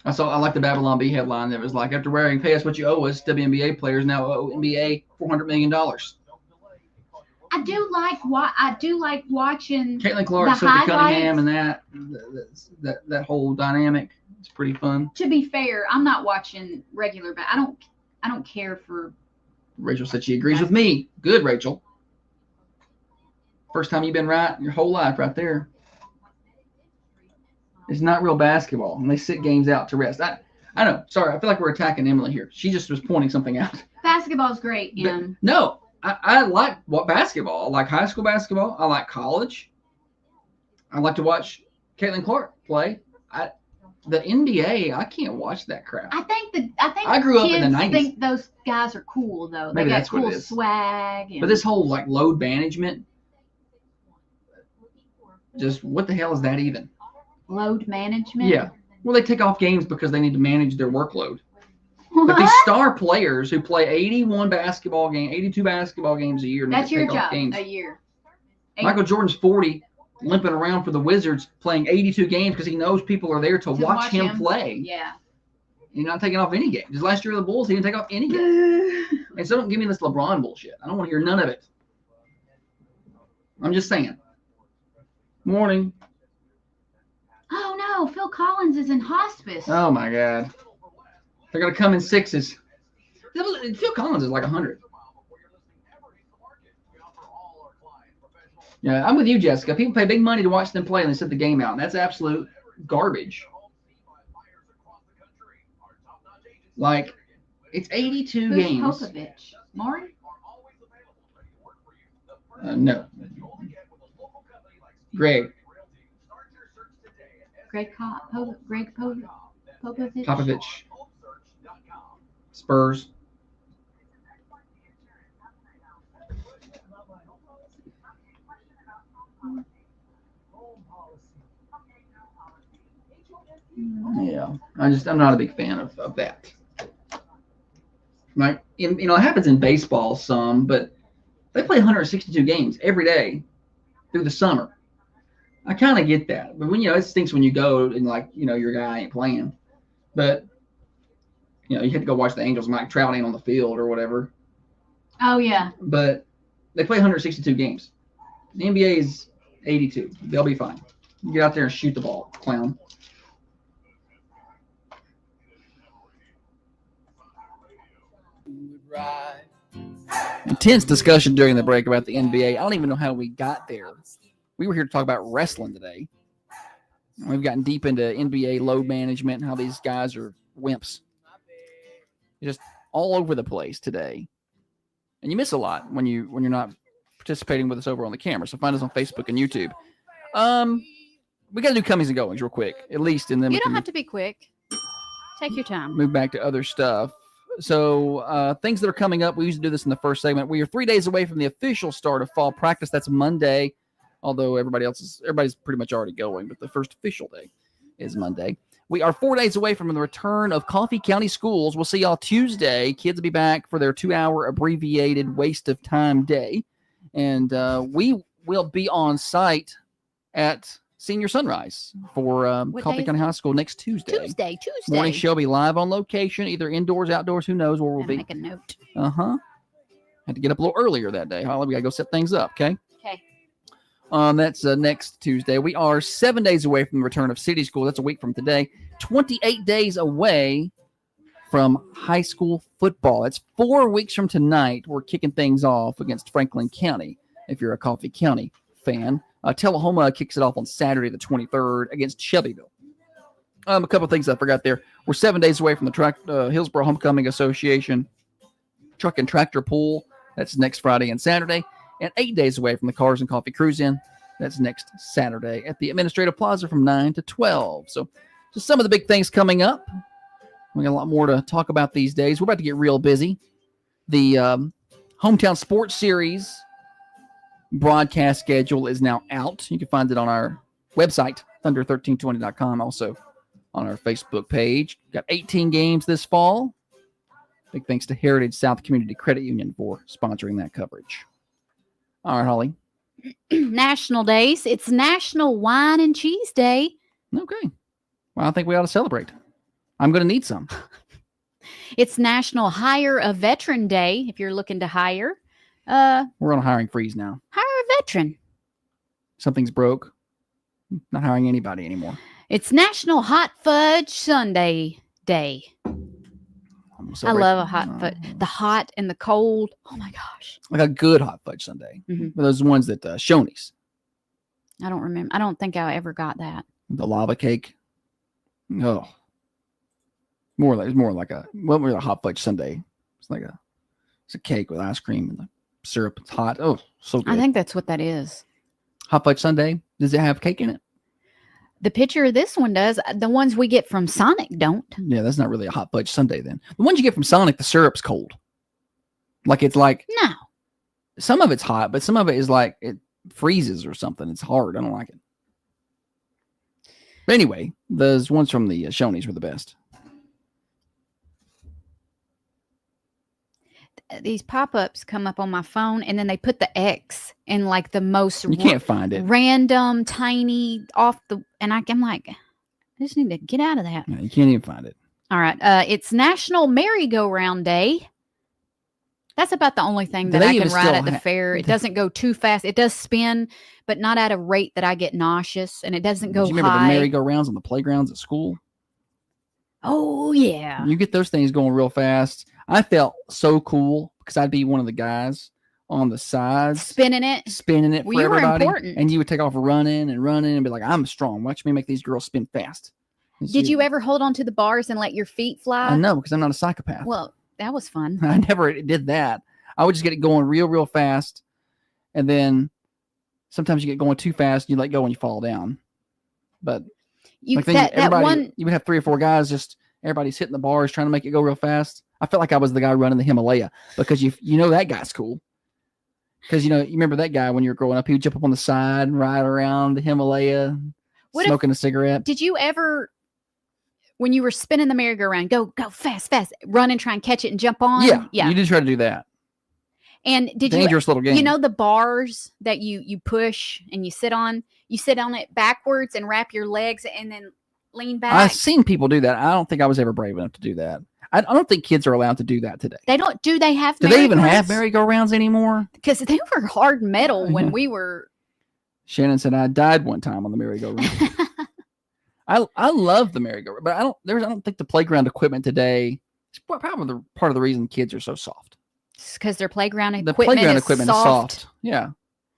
[SPEAKER 1] I like the Babylon Bee headline that was like, after wearing pay us what you owe us, WNBA players now owe NBA $400 million.
[SPEAKER 2] I do like watching.
[SPEAKER 1] Caitlin Clark,
[SPEAKER 2] The
[SPEAKER 1] Sophie Cunningham,
[SPEAKER 2] highlights.
[SPEAKER 1] and that whole dynamic. It's pretty fun.
[SPEAKER 2] To be fair, I'm not watching regular, but I don't care for.
[SPEAKER 1] Rachel said she agrees with me. Good, Rachel. First time you've been right your whole life right there. It's not real basketball, and they sit games out to rest. I know. Sorry, I feel like we're attacking Emily here. She just was pointing something out.
[SPEAKER 2] Basketball's great,
[SPEAKER 1] But
[SPEAKER 2] Em.
[SPEAKER 1] no, I like basketball. I like high school basketball. I like college. I like to watch Caitlin Clark play. The NBA, I can't watch that crap.
[SPEAKER 2] I
[SPEAKER 1] grew up in the
[SPEAKER 2] kids
[SPEAKER 1] 90s.
[SPEAKER 2] think those guys are cool though.
[SPEAKER 1] Maybe
[SPEAKER 2] They got
[SPEAKER 1] that's what it
[SPEAKER 2] cool
[SPEAKER 1] is.
[SPEAKER 2] swag. And
[SPEAKER 1] But this whole like load management, just what the hell is that even?
[SPEAKER 2] load management.
[SPEAKER 1] Yeah. Well, they take off games because they need to manage their workload. But
[SPEAKER 2] What?
[SPEAKER 1] these star players who play 82 basketball games a year, and they
[SPEAKER 2] That's your
[SPEAKER 1] take off
[SPEAKER 2] job
[SPEAKER 1] games.
[SPEAKER 2] a year.
[SPEAKER 1] Michael Jordan's 40, limping around for the Wizards, playing 82 games because he knows people are there to watch him play.
[SPEAKER 2] Yeah.
[SPEAKER 1] He's not taking off any games. His last year of the Bulls, he didn't take off any games. And so don't give me this LeBron bullshit. I don't want to hear none of it. I'm just saying. Morning.
[SPEAKER 2] Oh no, Phil Collins is in hospice.
[SPEAKER 1] Oh my God. They're gonna come in sixes. Phil Collins is like 100. Yeah, I'm with you, Jessica. People pay big money to watch them play and they sit the game out. And that's absolute garbage. Like, it's 82
[SPEAKER 2] Who's
[SPEAKER 1] games.
[SPEAKER 2] Popovich? Maury?
[SPEAKER 1] No. Greg
[SPEAKER 2] Greg Popovich?
[SPEAKER 1] Popovich. Spurs. Yeah, I'm not a big fan of that. Like, it happens in baseball some, but they play 162 games every day through the summer. I kind of get that, but when it stinks when you go and your guy ain't playing. But you had to go watch the Angels. Mike Trout ain't on the field or whatever.
[SPEAKER 2] Oh yeah.
[SPEAKER 1] But they play 162 games. The NBA is 82. They'll be fine. You get out there and shoot the ball, clown. Intense discussion during the break about the NBA. I don't even know how we got there. We were here to talk about wrestling today. We've gotten deep into NBA load management and how these guys are wimps. Just all over the place today. And you miss a lot when you're not participating with us over on the camera. So find us on Facebook and YouTube. We got to do comings and goings real quick, at least, and then
[SPEAKER 4] You
[SPEAKER 1] we
[SPEAKER 4] don't
[SPEAKER 1] can
[SPEAKER 4] have to be quick. Take your time.
[SPEAKER 1] move back to other stuff. So things that are coming up, we usually do this in the first segment. We are 3 days away from the official start of fall practice. That's Monday, although everybody's pretty much already going, but the first official day is Monday. We are 4 days away from the return of Coffee County schools. We'll see y'all Tuesday. Kids will be back for their 2-hour abbreviated waste of time day. And we will be on site at Senior Sunrise for Coffee County High School next Tuesday.
[SPEAKER 4] Tuesday.
[SPEAKER 1] Morning show will be live on location, either indoors, outdoors, who knows where we'll be.
[SPEAKER 4] Make a note.
[SPEAKER 1] Had to get up a little earlier that day. Holly, we got to go set things up, okay?
[SPEAKER 4] Okay.
[SPEAKER 1] That's next Tuesday. We are 7 days away from the return of City School. That's a week from today. 28 days away from high school football. It's 4 weeks from tonight. We're kicking things off against Franklin County, if you're a Coffee County fan. Tullahoma kicks it off on Saturday the 23rd against Shelbyville. A couple things I forgot there. We're 7 days away from the Hillsborough Homecoming Association Truck and Tractor Pool. That's next Friday and Saturday. And 8 days away from the Cars and Coffee Cruise-In. That's next Saturday at the Administrative Plaza from 9 to 12. So just some of the big things coming up. We got a lot more to talk about these days. We're about to get real busy. The Hometown Sports Series broadcast schedule is now out. You can find it on our website, thunder1320.com, also on our Facebook page. Got 18 games this fall. Big thanks to Heritage South Community Credit Union for sponsoring that coverage. All right, Holly.
[SPEAKER 4] National days. It's National Wine and Cheese Day.
[SPEAKER 1] Okay. Well, I think we ought to celebrate. I'm going to need some.
[SPEAKER 4] It's National Hire a Veteran Day. If you're looking to hire,
[SPEAKER 1] We're on a hiring freeze now.
[SPEAKER 4] hire a veteran.
[SPEAKER 1] Something's broke. Not hiring anybody anymore.
[SPEAKER 4] It's National Hot Fudge Sundae Day. I love a hot fudge. The hot and the cold. Oh my gosh.
[SPEAKER 1] Like a good hot fudge sundae.
[SPEAKER 4] Mhm.
[SPEAKER 1] Those ones that Shoney's.
[SPEAKER 4] I don't remember. I don't think I ever got that.
[SPEAKER 1] The lava cake. Oh. It's more like a hot fudge sundae. It's a cake with ice cream and the syrup. It's hot. Oh, so good.
[SPEAKER 4] I think that's what that is.
[SPEAKER 1] Hot fudge sundae. Does it have cake in it?
[SPEAKER 4] The picture of this one does. The ones we get from Sonic don't.
[SPEAKER 1] Yeah, that's not really a hot fudge sundae then. The ones you get from Sonic, the syrup's cold. It's like
[SPEAKER 4] No.
[SPEAKER 1] some of it's hot, but some of it is like it freezes or something. It's hard. I don't like it. But anyway, those ones from the Shoney's were the best.
[SPEAKER 4] These pop-ups come up on my phone and then they put the X in like the most
[SPEAKER 1] You can't find it.
[SPEAKER 4] random, tiny, and I'm like, I just need to get out of that.
[SPEAKER 1] Yeah, you can't even find it.
[SPEAKER 4] All right. It's National Merry-Go-Round Day. That's about the only thing
[SPEAKER 1] Do
[SPEAKER 4] that
[SPEAKER 1] they
[SPEAKER 4] I can
[SPEAKER 1] even
[SPEAKER 4] ride
[SPEAKER 1] still
[SPEAKER 4] at the fair. It doesn't go too fast. It does spin, but not at a rate that I get nauseous, and it doesn't go
[SPEAKER 1] Do you remember
[SPEAKER 4] high.
[SPEAKER 1] the merry-go-rounds on the playgrounds at school?
[SPEAKER 4] Oh, yeah.
[SPEAKER 1] You get those things going real fast. I felt so cool because I'd be one of the guys on the sides
[SPEAKER 4] Spinning it.
[SPEAKER 1] spinning it
[SPEAKER 4] Well,
[SPEAKER 1] for
[SPEAKER 4] you were
[SPEAKER 1] everybody.
[SPEAKER 4] important.
[SPEAKER 1] And you would take off running and be like, I'm strong. Watch me make these girls spin fast. And
[SPEAKER 4] Did
[SPEAKER 1] so-
[SPEAKER 4] you ever hold on to the bars and let your feet fly?
[SPEAKER 1] I know because I'm not a psychopath.
[SPEAKER 4] Well, that was fun.
[SPEAKER 1] I never did that. I would just get it going real fast. And then sometimes you get going too fast and you let go and you fall down. But
[SPEAKER 4] You
[SPEAKER 1] then
[SPEAKER 4] that
[SPEAKER 1] everybody,
[SPEAKER 4] one
[SPEAKER 1] you would have 3 or 4 guys just everybody's hitting the bars trying to make it go real fast. I felt like I was the guy running the Himalaya because you know that guy's cool. Because you remember that guy when you were growing up, he would jump up on the side and ride around the Himalaya, smoking a cigarette.
[SPEAKER 4] Did you ever, when you were spinning the merry-go-round, go fast, run and try and catch it and jump on?
[SPEAKER 1] Yeah,
[SPEAKER 4] yeah.
[SPEAKER 1] You did try to do that.
[SPEAKER 4] And did
[SPEAKER 1] Dangerous little game.
[SPEAKER 4] You know the bars that you push and you sit on it backwards and wrap your legs and then lean back.
[SPEAKER 1] I've seen people do that. I don't think I was ever brave enough to do that. I don't think kids are allowed to do that today.
[SPEAKER 4] They don't. Do they have?
[SPEAKER 1] Do they even have merry-go-rounds anymore?
[SPEAKER 4] Because they were hard metal when we were.
[SPEAKER 1] Shannon said I died one time on the merry-go-round. I love the merry-go-round, but I don't think the playground equipment today is probably part of the reason kids are so soft.
[SPEAKER 4] Because their playground
[SPEAKER 1] The
[SPEAKER 4] equipment,
[SPEAKER 1] playground
[SPEAKER 4] is
[SPEAKER 1] equipment
[SPEAKER 4] soft.
[SPEAKER 1] is soft. Yeah,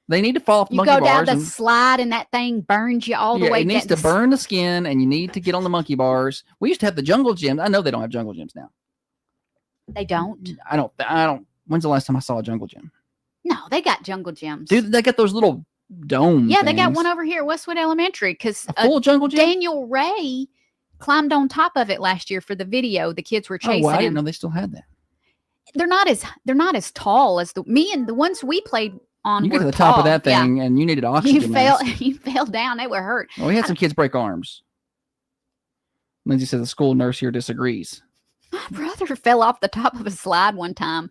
[SPEAKER 1] they need to fall off the
[SPEAKER 4] You
[SPEAKER 1] monkey
[SPEAKER 4] go
[SPEAKER 1] bars.
[SPEAKER 4] down the slide and that thing burns you all the way.
[SPEAKER 1] It needs to burn the skin, and you need to get on the monkey bars. We used to have the jungle gyms. I know they don't have jungle gyms now.
[SPEAKER 4] They don't.
[SPEAKER 1] I don't. When's the last time I saw a jungle gym?
[SPEAKER 4] No, they got jungle gyms.
[SPEAKER 1] Dude, they got those little dome.
[SPEAKER 4] Yeah, they got
[SPEAKER 1] things.
[SPEAKER 4] one over here at Westwood Elementary because
[SPEAKER 1] A full jungle gym.
[SPEAKER 4] Daniel Ray climbed on top of it last year for the video. The kids were chasing
[SPEAKER 1] I didn't
[SPEAKER 4] him.
[SPEAKER 1] know they still had that.
[SPEAKER 4] They're not as tall as the ones we played on.
[SPEAKER 1] You get
[SPEAKER 4] were
[SPEAKER 1] to the top of
[SPEAKER 4] tall.
[SPEAKER 1] that thing, and you needed oxygen.
[SPEAKER 4] You fell down. They were hurt.
[SPEAKER 1] Well, we had some kids break arms. Lindsay said the school nurse here disagrees.
[SPEAKER 4] My brother fell off the top of a slide one time,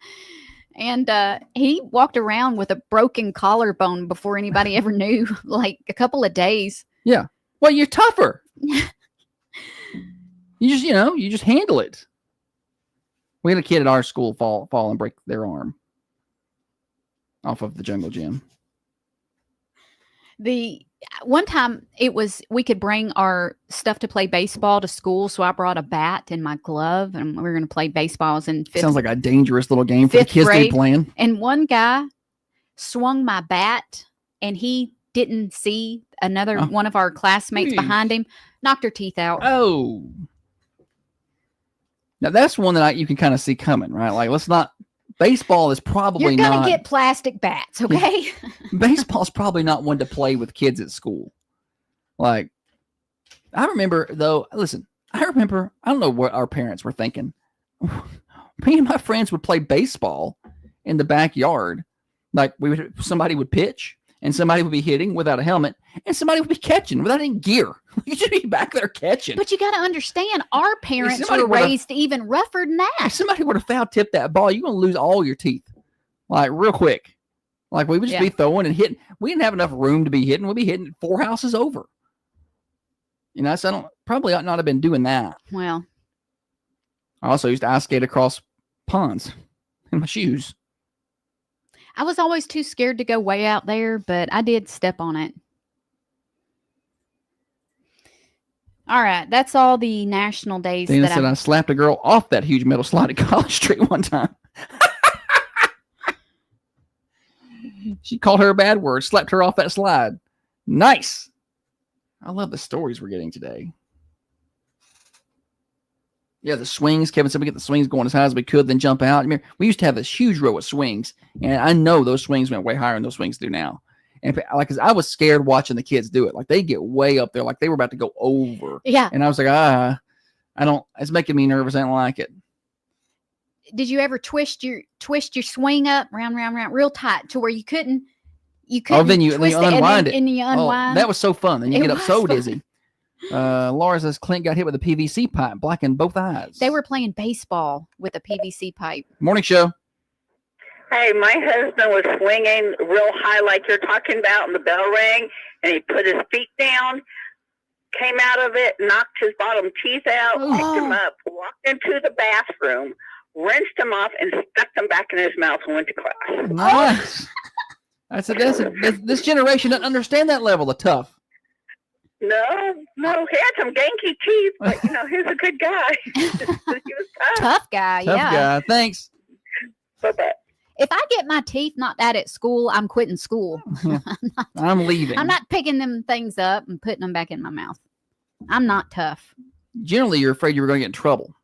[SPEAKER 4] and he walked around with a broken collarbone before anybody ever knew. Like a couple of days.
[SPEAKER 1] Yeah. Well, you're tougher. you just handle it. We had a kid at our school fall and break their arm off of the jungle gym.
[SPEAKER 4] The one time we could bring our stuff to play baseball to school, so I brought a bat and my glove, and we were going to play baseballs in fifth.
[SPEAKER 1] Sounds like a dangerous little game for the
[SPEAKER 4] fifth
[SPEAKER 1] kids to be
[SPEAKER 4] grade.
[SPEAKER 1] playing.
[SPEAKER 4] And one guy swung my bat, and he didn't see another one of our classmates
[SPEAKER 1] Jeez.
[SPEAKER 4] behind him, knocked her teeth out.
[SPEAKER 1] Oh. Now that's one that you can kind of see coming, right? Like, let's not. Baseball is probably
[SPEAKER 4] You're going
[SPEAKER 1] not.
[SPEAKER 4] to get plastic bats, okay?
[SPEAKER 1] Baseball's probably not one to play with kids at school. Like, I remember though. Listen, I don't know what our parents were thinking. Me and my friends would play baseball in the backyard. Like somebody would pitch and somebody would be hitting without a helmet and somebody would be catching without any gear. You should be back there catching.
[SPEAKER 4] But you got to understand, our parents
[SPEAKER 1] somebody
[SPEAKER 4] were
[SPEAKER 1] would've-
[SPEAKER 4] raised even rougher than
[SPEAKER 1] If
[SPEAKER 4] that.
[SPEAKER 1] somebody were to foul tip that ball, you're going to lose all your teeth. Like, real quick. Like, we would just be throwing and hitting. We didn't have enough room to be hitting. We'd be hitting 4 houses over. So I don't probably ought not have been doing that.
[SPEAKER 4] Well,
[SPEAKER 1] I also used to ice skate across ponds in my shoes.
[SPEAKER 4] I was always too scared to go way out there, but I did step on it. All right, that's all the national days
[SPEAKER 1] Dana
[SPEAKER 4] that
[SPEAKER 1] said I slapped a girl off that huge metal slide at College Street one time. She called her a bad word, slapped her off that slide. Nice. I love the stories we're getting today. Yeah, the swings. Kevin said we get the swings going as high as we could, then jump out. I mean, we used to have this huge row of swings, and I know those swings went way higher than those swings do now. And like, 'cause I was scared watching the kids do it. Like, they get way up there, like they were about to go over.
[SPEAKER 4] Yeah.
[SPEAKER 1] And I was like, I don't. It's making me nervous. I don't like it.
[SPEAKER 4] Did you ever twist your swing up round, real tight to where you couldn't
[SPEAKER 1] then you
[SPEAKER 4] twist
[SPEAKER 1] unwind it.
[SPEAKER 4] and you
[SPEAKER 1] Oh,
[SPEAKER 4] unwind?
[SPEAKER 1] that was so fun. Then you
[SPEAKER 4] It
[SPEAKER 1] get up
[SPEAKER 4] was
[SPEAKER 1] so
[SPEAKER 4] fun.
[SPEAKER 1] dizzy. Laura says Clint got hit with a PVC pipe, blackened both eyes.
[SPEAKER 4] They were playing baseball with a PVC pipe.
[SPEAKER 1] Morning show.
[SPEAKER 6] Hey, my husband was swinging real high like you're talking about, and the bell rang, and he put his feet down, came out of it, knocked his bottom teeth out, picked him up, walked into the bathroom, rinsed him off, and stuck them back in his mouth and went to class.
[SPEAKER 1] Nice. This generation doesn't understand that level of tough.
[SPEAKER 6] No, he had some ganky teeth, but, he's a good guy. He was tough.
[SPEAKER 4] Tough guy,
[SPEAKER 1] Tough
[SPEAKER 4] yeah.
[SPEAKER 1] guy. Thanks.
[SPEAKER 6] Bye-bye.
[SPEAKER 4] If I get my teeth knocked out at school, I'm quitting school.
[SPEAKER 1] I'm leaving.
[SPEAKER 4] I'm not picking them things up and putting them back in my mouth. I'm not tough.
[SPEAKER 1] Generally, you're afraid you're going to get in trouble.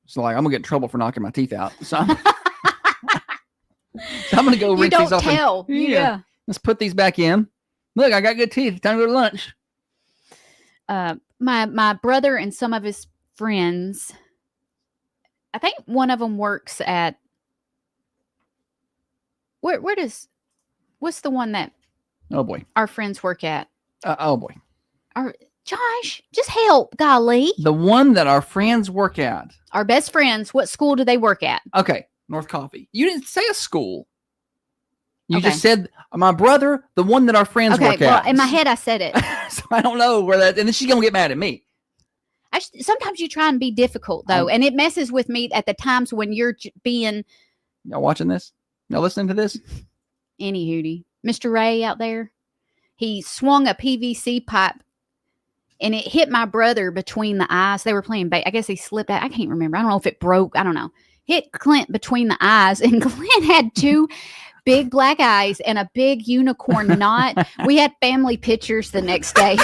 [SPEAKER 1] So, like, I'm going to get in trouble for knocking my teeth out. So I'm going to go
[SPEAKER 4] You
[SPEAKER 1] rinse these
[SPEAKER 4] don't
[SPEAKER 1] off.
[SPEAKER 4] tell. Yeah.
[SPEAKER 1] Let's put these back in. Look, I got good teeth. Time to go to lunch.
[SPEAKER 4] My brother and some of his friends I think one of them works at what's the one that
[SPEAKER 1] Oh boy.
[SPEAKER 4] our friends work at?
[SPEAKER 1] Oh boy.
[SPEAKER 4] Josh, just help, golly.
[SPEAKER 1] The one that our friends work at.
[SPEAKER 4] Our best friends, what school do they work at?
[SPEAKER 1] Okay, North Coffee. You didn't say a school. You
[SPEAKER 4] Okay.
[SPEAKER 1] just said my brother, the one that our friends
[SPEAKER 4] Okay,
[SPEAKER 1] work
[SPEAKER 4] well,
[SPEAKER 1] at.
[SPEAKER 4] in my head I said it.
[SPEAKER 1] So I don't know where that. And then she's gonna get mad at me.
[SPEAKER 4] Sometimes you try and be difficult though, and it messes with me at the times when you're being
[SPEAKER 1] Y'all watching this? Y'all listening to this?
[SPEAKER 4] any hootie. Mr. Ray out there, he swung a PVC pipe and it hit my brother between the eyes. They were playing I guess he slipped out. I can't remember. I don't know if it broke. I don't know. Hit Clint between the eyes, and Clint had two big black eyes and a big unicorn knot. We had family pictures the next day.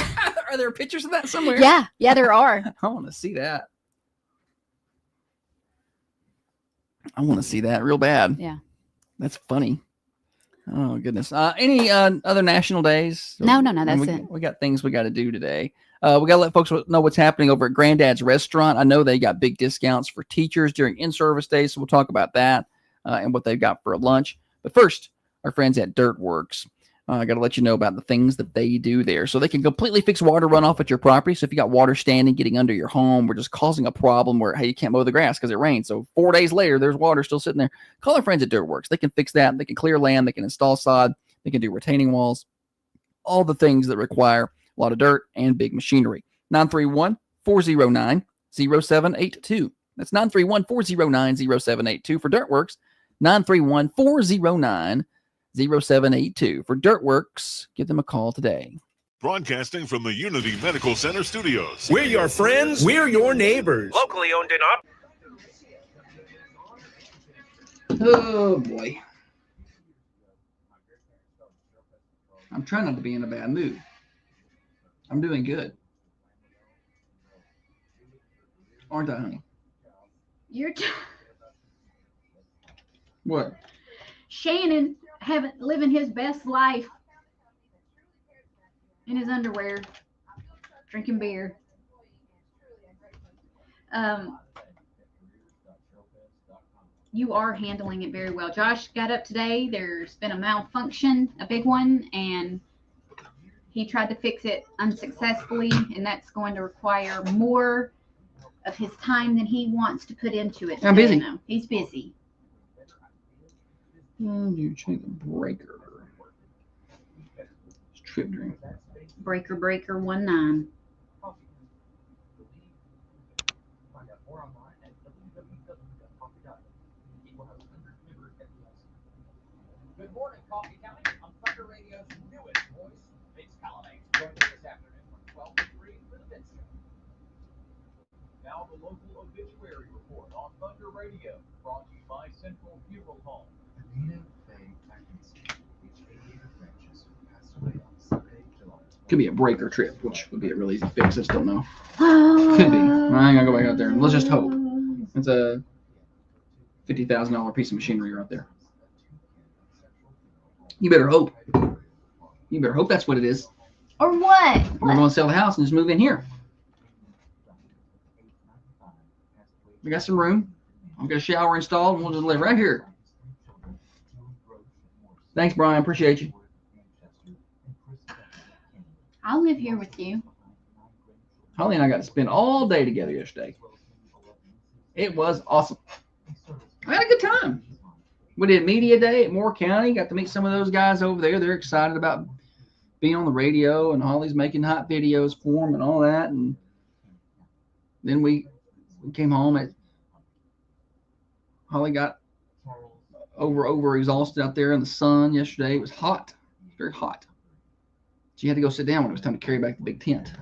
[SPEAKER 1] Are there pictures of that somewhere?
[SPEAKER 4] Yeah, there are.
[SPEAKER 1] I want to see that. I want to see that real bad.
[SPEAKER 4] Yeah.
[SPEAKER 1] That's funny. Oh goodness. Any other national days?
[SPEAKER 4] No, that's it.
[SPEAKER 1] We got things we got to do today. We got to let folks know what's happening over at Granddad's Restaurant. I know they got big discounts for teachers during in-service days, so we'll talk about that and what they've got for lunch. But first, our friends at Dirtworks. I got to let you know about the things that they do there. So they can completely fix water runoff at your property. So if you got water standing, getting under your home, or just causing a problem where, hey, you can't mow the grass because it rained. So 4 days later, there's water still sitting there. Call our friends at Dirtworks. They can fix that. They can clear land. They can install sod. They can do retaining walls. All the things that require a lot of dirt and big machinery. 931-409-0782. That's 931-409-0782 for Dirtworks. 931-409-0782 for Dirtworks. Give them a call today.
[SPEAKER 7] Broadcasting from the Unity Medical Center studios.
[SPEAKER 8] We're your friends. We're your neighbors.
[SPEAKER 9] Locally owned and
[SPEAKER 1] Oh boy. I'm trying not to be in a bad mood. I'm doing good. Aren't I, honey? What?
[SPEAKER 2] Shannon living his best life in his underwear, drinking beer. You are handling it very well. Josh got up today. There's been a malfunction, a big one, and he tried to fix it unsuccessfully, and that's going to require more of his time than he wants to put into it.
[SPEAKER 1] I'm busy.
[SPEAKER 2] Now. He's busy.
[SPEAKER 1] You change the breaker. It's trip drink.
[SPEAKER 2] Breaker 19.
[SPEAKER 10] Good morning, Coffee County. I'm Thunder Radio's newest voice, Vince Callahan, joining us this afternoon from 12 to 3 for the Vince Show. Now the local obituary report on Thunder Radio, brought to you by Central Funeral Home.
[SPEAKER 1] Could be a breaker trip, which would be a really easy fix. I just don't know. Could be. I ain't gonna go back out there. Let's just hope. It's a $50,000 piece of machinery right there. You better hope. You better hope that's what it is.
[SPEAKER 2] Or what?
[SPEAKER 1] We're going to sell the house and just move in here. We got some room. I've got a shower installed, and we'll just live right here. Thanks, Brian. Appreciate you.
[SPEAKER 2] I'll live here with you.
[SPEAKER 1] Holly and I got to spend all day together yesterday. It was awesome. I had a good time. We did media day at Moore County. Got to meet some of those guys over there. They're excited about being on the radio, and Holly's making hot videos for them and all that. And then we came home. Holly got over exhausted out there in the sun yesterday. It was hot. It was very hot. She had to go sit down when it was time to carry back the big tent.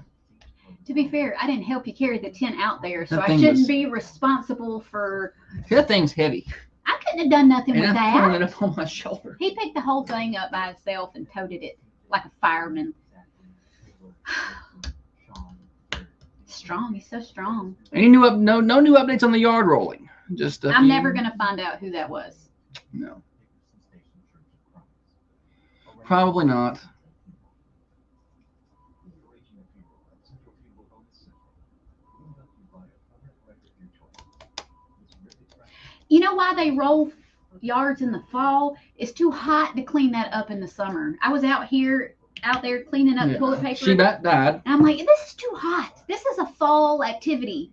[SPEAKER 2] To be fair, I didn't help you carry the tent out there, so
[SPEAKER 1] That
[SPEAKER 2] I
[SPEAKER 1] thing
[SPEAKER 2] shouldn't
[SPEAKER 1] was-
[SPEAKER 2] be responsible for.
[SPEAKER 1] That thing's heavy.
[SPEAKER 2] I couldn't have done nothing
[SPEAKER 1] And
[SPEAKER 2] with
[SPEAKER 1] I'm pulling it
[SPEAKER 2] that.
[SPEAKER 1] up on my shoulder.
[SPEAKER 2] He picked the whole thing up by himself and toted it like a fireman. Strong. He's so strong.
[SPEAKER 1] Any new no new updates on the yard rolling? Just
[SPEAKER 2] I'm never gonna find out who that was.
[SPEAKER 1] No. Probably not.
[SPEAKER 2] You know why they roll yards in the fall? It's too hot to clean that up in the summer. I was out there cleaning up
[SPEAKER 1] Yeah.
[SPEAKER 2] toilet paper.
[SPEAKER 1] She about died.
[SPEAKER 2] And I'm like, this is too hot. This is a fall activity.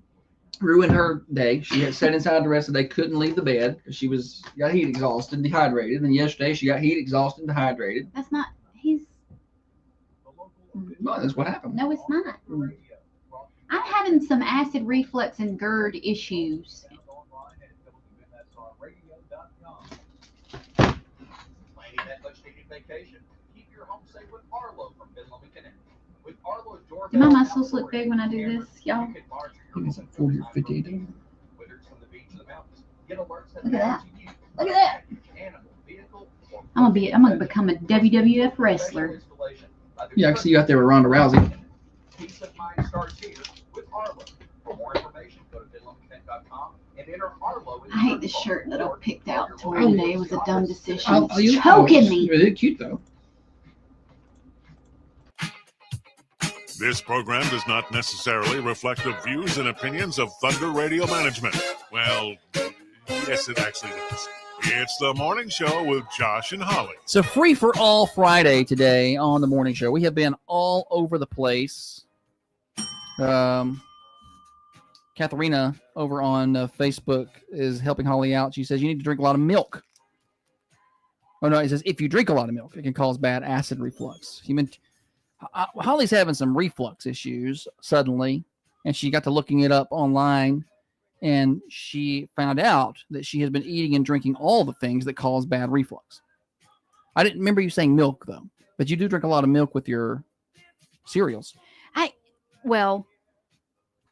[SPEAKER 1] Ruined her day. She had sat inside the rest of the day, couldn't leave the bed because she got heat exhausted, dehydrated. And yesterday she got heat exhausted, dehydrated.
[SPEAKER 2] That's not. He's.
[SPEAKER 1] Well, that's what happened.
[SPEAKER 2] No, it's not. I'm having some acid reflux and GERD issues.
[SPEAKER 10] Planning that much needed vacation? Keep your home safe with Arlo from Bedlam and Connect. With Arlo's
[SPEAKER 2] Do my muscles look big when I do this, y'all?
[SPEAKER 1] I think it's like 40 or 58 days.
[SPEAKER 10] Whether it's from the beach to the mountains, get alerts
[SPEAKER 2] Look at that.
[SPEAKER 10] to you.
[SPEAKER 2] Look at that.
[SPEAKER 10] Animal, vehicle, or
[SPEAKER 2] I'm gonna become a WWF wrestler.
[SPEAKER 10] installation.
[SPEAKER 1] Yeah, I can see you out there with Ronda Rousey.
[SPEAKER 10] Peace of mind starts here with Arlo. For more information, go to BedlamConnect.com and enter Arlo. in the
[SPEAKER 2] I hate this
[SPEAKER 10] search
[SPEAKER 2] shirt that I
[SPEAKER 10] bar
[SPEAKER 2] picked out to
[SPEAKER 10] or
[SPEAKER 2] wear
[SPEAKER 10] your
[SPEAKER 2] today. It was a dumb decision.
[SPEAKER 1] Oh,
[SPEAKER 2] It's choking me.
[SPEAKER 1] Really cute though.
[SPEAKER 7] This program does not necessarily reflect the views and opinions of Thunder Radio Management. Well, yes, it actually does. It's the morning show with Josh and Holly.
[SPEAKER 1] So free for all Friday today on the morning show. We have been all over the place. Katharina over on Facebook is helping Holly out. She says you need to drink a lot of milk. Oh no, it says if you drink a lot of milk, it can cause bad acid reflux. Holly's having some reflux issues suddenly, and she got to looking it up online, and she found out that she has been eating and drinking all the things that cause bad reflux. I didn't remember you saying milk though, but you do drink a lot of milk with your cereals.
[SPEAKER 4] Well,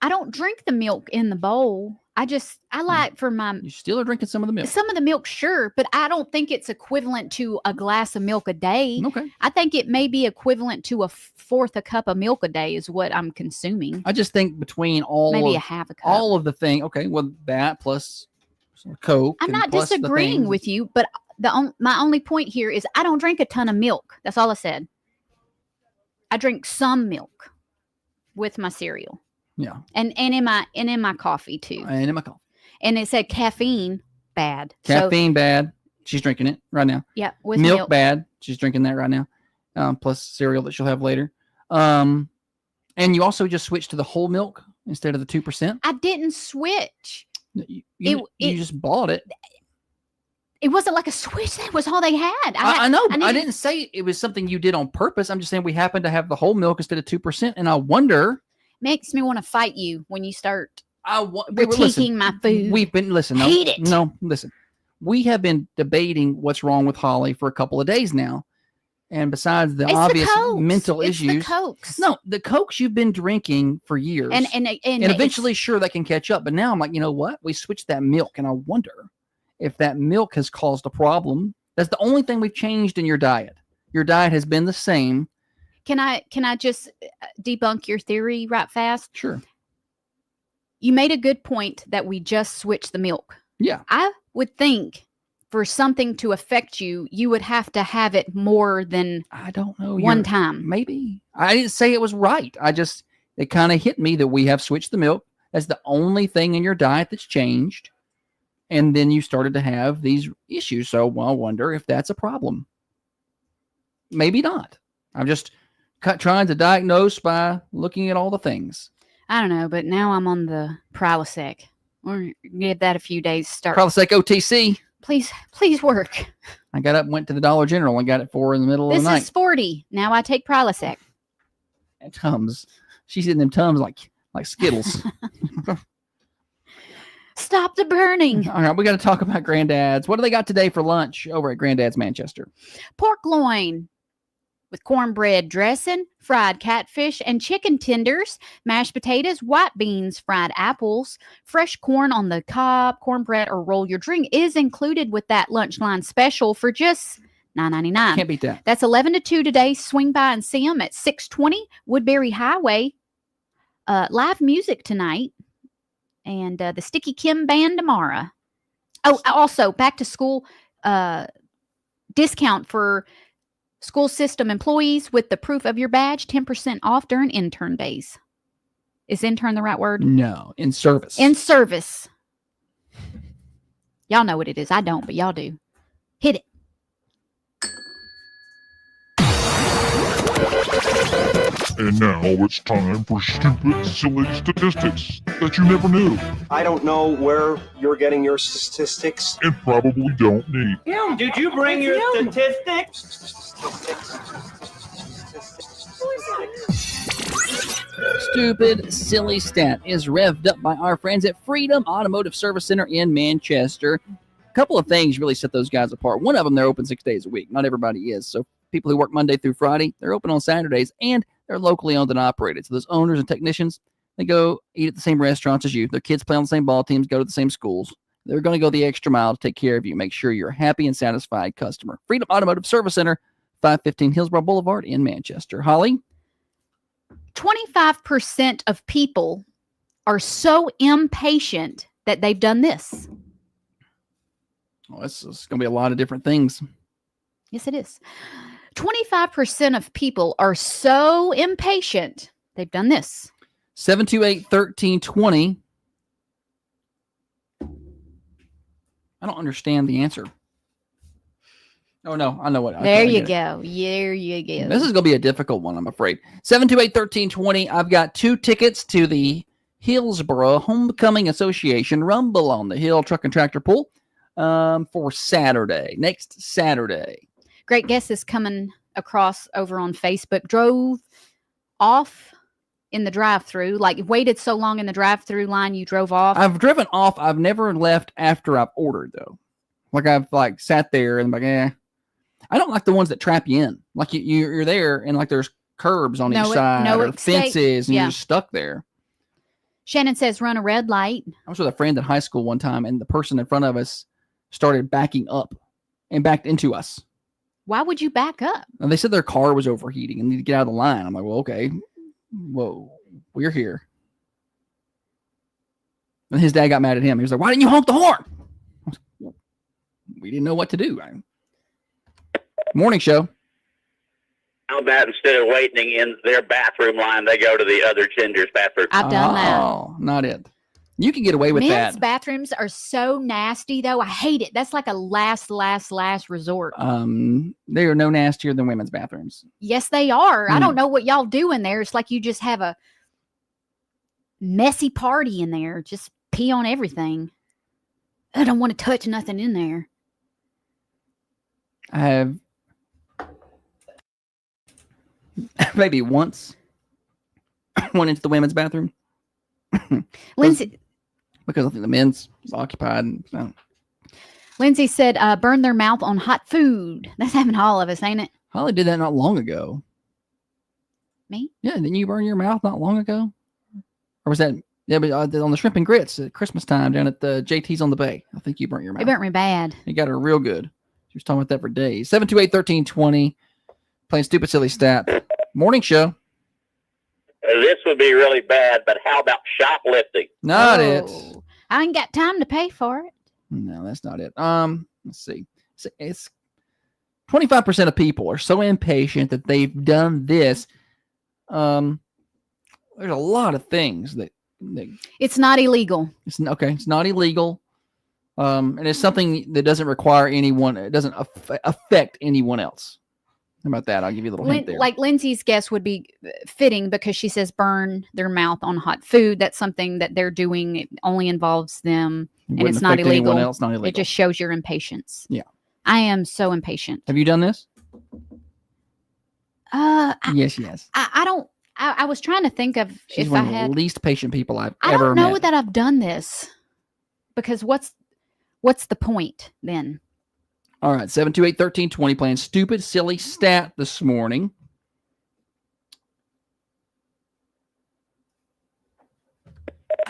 [SPEAKER 4] I don't drink the milk in the bowl. I like for my
[SPEAKER 1] You still are drinking some of the milk.
[SPEAKER 4] some of the milk, sure, but I don't think it's equivalent to a glass of milk a day.
[SPEAKER 1] Okay.
[SPEAKER 4] I think it may be equivalent to a fourth a cup of milk a day is what I'm consuming.
[SPEAKER 1] I just think between
[SPEAKER 4] Maybe a half a cup.
[SPEAKER 1] all of the thing. Okay, well that plus some Coke.
[SPEAKER 4] I'm
[SPEAKER 1] and
[SPEAKER 4] not
[SPEAKER 1] plus the
[SPEAKER 4] disagreeing
[SPEAKER 1] things-
[SPEAKER 4] with you, but my only point here is I don't drink a ton of milk. That's all I said. I drink some milk with my cereal.
[SPEAKER 1] Yeah,
[SPEAKER 4] And in my coffee too.
[SPEAKER 1] and in my coffee.
[SPEAKER 4] And it said caffeine bad.
[SPEAKER 1] Caffeine bad. She's drinking it right now.
[SPEAKER 4] Yeah, with
[SPEAKER 1] Milk bad. She's drinking that right now. Plus cereal that she'll have later. And you also just switched to the whole milk instead of the 2%.
[SPEAKER 4] I didn't switch.
[SPEAKER 1] You just bought it.
[SPEAKER 4] It wasn't like a switch. That was all they had.
[SPEAKER 1] I know.
[SPEAKER 4] I
[SPEAKER 1] I
[SPEAKER 4] needed-
[SPEAKER 1] didn't say it was something you did on purpose. I'm just saying we happen to have the whole milk instead of 2%. And I wonder.
[SPEAKER 4] Makes me want to fight you when you start
[SPEAKER 1] Listen,
[SPEAKER 4] critiquing my food.
[SPEAKER 1] We've been listen. No,
[SPEAKER 4] Hate it.
[SPEAKER 1] No, listen. We have been debating what's wrong with Holly for a couple of days now, and besides the
[SPEAKER 4] It's
[SPEAKER 1] obvious
[SPEAKER 4] the Cokes.
[SPEAKER 1] mental
[SPEAKER 4] It's
[SPEAKER 1] issues,
[SPEAKER 4] the Cokes.
[SPEAKER 1] no, the Cokes you've been drinking for years,
[SPEAKER 4] and
[SPEAKER 1] eventually, sure, that can catch up. But now I'm like, you know what? We switched that milk, and I wonder if that milk has caused a problem. That's the only thing we've changed in your diet. Your diet has been the same.
[SPEAKER 4] Can I just debunk your theory right fast?
[SPEAKER 1] Sure.
[SPEAKER 4] You made a good point that we just switched the milk.
[SPEAKER 1] Yeah.
[SPEAKER 4] I would think for something to affect you, you would have to have it more than
[SPEAKER 1] I don't know.
[SPEAKER 4] one time.
[SPEAKER 1] Maybe. I didn't say it was right. It kind of hit me that we have switched the milk. That's the only thing in your diet that's changed. And then you started to have these issues. So, well, I wonder if that's a problem. Maybe not. I'm just trying to diagnose by looking at all the things.
[SPEAKER 4] I don't know, but now I'm on the Prilosec. Or give that a few days. Start.
[SPEAKER 1] Prilosec OTC.
[SPEAKER 4] Please work.
[SPEAKER 1] I got up and went to the Dollar General and got it for her in the middle of
[SPEAKER 4] This
[SPEAKER 1] the night.
[SPEAKER 4] is 40. Now I take Prilosec.
[SPEAKER 1] And Tums. She's in them Tums like Skittles.
[SPEAKER 4] Stop the burning.
[SPEAKER 1] All right, we got to talk about Granddad's. What do they got today for lunch over at Granddad's Manchester?
[SPEAKER 4] Pork loin with cornbread dressing, fried catfish and chicken tenders, mashed potatoes, white beans, fried apples, fresh corn on the cob, cornbread, or roll your drink is included with that lunch line special for just $9.99.
[SPEAKER 1] Can't beat that.
[SPEAKER 4] That's 11 to 2 today. Swing by and see them at 620 Woodbury Highway. Live music tonight. And the Sticky Kim Band tomorrow. Oh, also back to school discount for school system employees with the proof of your badge, 10% off during intern days. Is intern the right word?
[SPEAKER 1] No, in service.
[SPEAKER 4] In service. Y'all know what it is. I don't, but y'all do. Hit it.
[SPEAKER 7] And now it's time for stupid, silly statistics that you never knew
[SPEAKER 8] I don't know where you're getting your statistics.
[SPEAKER 7] and probably don't need.
[SPEAKER 8] Did you bring your statistics?
[SPEAKER 1] Stupid, silly stat is revved up by our friends at Freedom Automotive Service Center in Manchester. A couple of things really set those guys apart. One of them, they're open 6 days a week. Not everybody is. So people who work Monday through Friday, they're open on Saturdays, and they're locally owned and operated. So those owners and technicians, they go eat at the same restaurants as you. Their kids play on the same ball teams, go to the same schools. They're going to go the extra mile to take care of you, make sure you're a happy and satisfied customer. Freedom Automotive Service Center, 515 Hillsborough Boulevard in Manchester. Holly?
[SPEAKER 4] 25% of people are so impatient that they've done this.
[SPEAKER 1] Oh, it's going to be a lot of different things.
[SPEAKER 4] Yes, it is. 25% of people are so impatient they've done this.
[SPEAKER 1] 728-1320. I don't understand the answer. Oh, no. I know what.
[SPEAKER 4] There
[SPEAKER 1] okay, I
[SPEAKER 4] you
[SPEAKER 1] get it.
[SPEAKER 4] go. There you go.
[SPEAKER 1] This is going to be a difficult one, I'm afraid. 728-1320. I've got 2 tickets to the Hillsborough Homecoming Association Rumble on the Hill Truck and Tractor Pull for Saturday. Next Saturday.
[SPEAKER 4] Great guest is coming across over on Facebook. Drove off in the drive-through, like waited so long in the drive-through line, you drove off.
[SPEAKER 1] I've driven off. I've never left after I've ordered, though. Like I've like sat there and like, I don't like the ones that trap you in. Like you're there and like there's curbs on each side or
[SPEAKER 4] escape.
[SPEAKER 1] fences and
[SPEAKER 4] Yeah.
[SPEAKER 1] you're just stuck there.
[SPEAKER 4] Shannon says, run a red light.
[SPEAKER 1] I was with a friend in high school one time and the person in front of us started backing up and backed into us.
[SPEAKER 4] Why would you back up?
[SPEAKER 1] And they said their car was overheating and need to get out of the line. I'm like, well, okay. Whoa, we're here. And his dad got mad at him. He was like, why didn't you honk the horn? I was like, well, we didn't know what to do. Morning show.
[SPEAKER 6] How about instead of waiting in their bathroom line, they go to the other gender's bathroom?
[SPEAKER 4] I've done that.
[SPEAKER 1] Oh, not it. You can get away with
[SPEAKER 4] Men's
[SPEAKER 1] that.
[SPEAKER 4] bathrooms are so nasty, though. I hate it. That's like a last resort.
[SPEAKER 1] They are no nastier than women's bathrooms.
[SPEAKER 4] Yes, they are. I don't know what y'all do in there. It's like you just have a messy party in there. Just pee on everything. I don't want to touch nothing in there.
[SPEAKER 1] I have maybe once went into the women's bathroom.
[SPEAKER 4] Lindsay
[SPEAKER 1] Because I think the men's was occupied. And, so.
[SPEAKER 4] Lindsay said, burn their mouth on hot food. That's happened to all of us, ain't it?
[SPEAKER 1] Holly did that not long ago.
[SPEAKER 4] Me?
[SPEAKER 1] Yeah, didn't you burn your mouth not long ago? Or was that but on the shrimp and grits at Christmas time down at the JT's on the Bay? I think you burnt your mouth.
[SPEAKER 4] It burnt me bad.
[SPEAKER 1] You got her real good. She was talking about that for days. 728-1320. Playing stupid silly stat. Morning show.
[SPEAKER 6] This would be really bad, but how about shoplifting?
[SPEAKER 1] Not it.
[SPEAKER 4] I ain't got time to pay for it.
[SPEAKER 1] No, that's not it. Let's see. It's 25% of people are so impatient that they've done this. There's a lot of things that
[SPEAKER 4] It's not illegal.
[SPEAKER 1] it's not illegal. And it's something that doesn't require anyone. It doesn't affect anyone else. How about that? I'll give you a little hint there.
[SPEAKER 4] Like Lindsay's guess would be fitting because she says burn their mouth on hot food. That's something that they're doing. It only involves them, and
[SPEAKER 1] Wouldn't
[SPEAKER 4] it's not
[SPEAKER 1] affect anyone
[SPEAKER 4] illegal.
[SPEAKER 1] else, not illegal.
[SPEAKER 4] It just shows your impatience.
[SPEAKER 1] Yeah.
[SPEAKER 4] I am so impatient.
[SPEAKER 1] Have you done this? Yes.
[SPEAKER 4] I don't. I was trying to think of
[SPEAKER 1] She's
[SPEAKER 4] if
[SPEAKER 1] one
[SPEAKER 4] I
[SPEAKER 1] of the
[SPEAKER 4] had.
[SPEAKER 1] least patient people I've
[SPEAKER 4] I
[SPEAKER 1] ever
[SPEAKER 4] don't know
[SPEAKER 1] met.
[SPEAKER 4] that I've done this because what's the point then?
[SPEAKER 1] All right, 728-1320 playing stupid, silly stat this morning.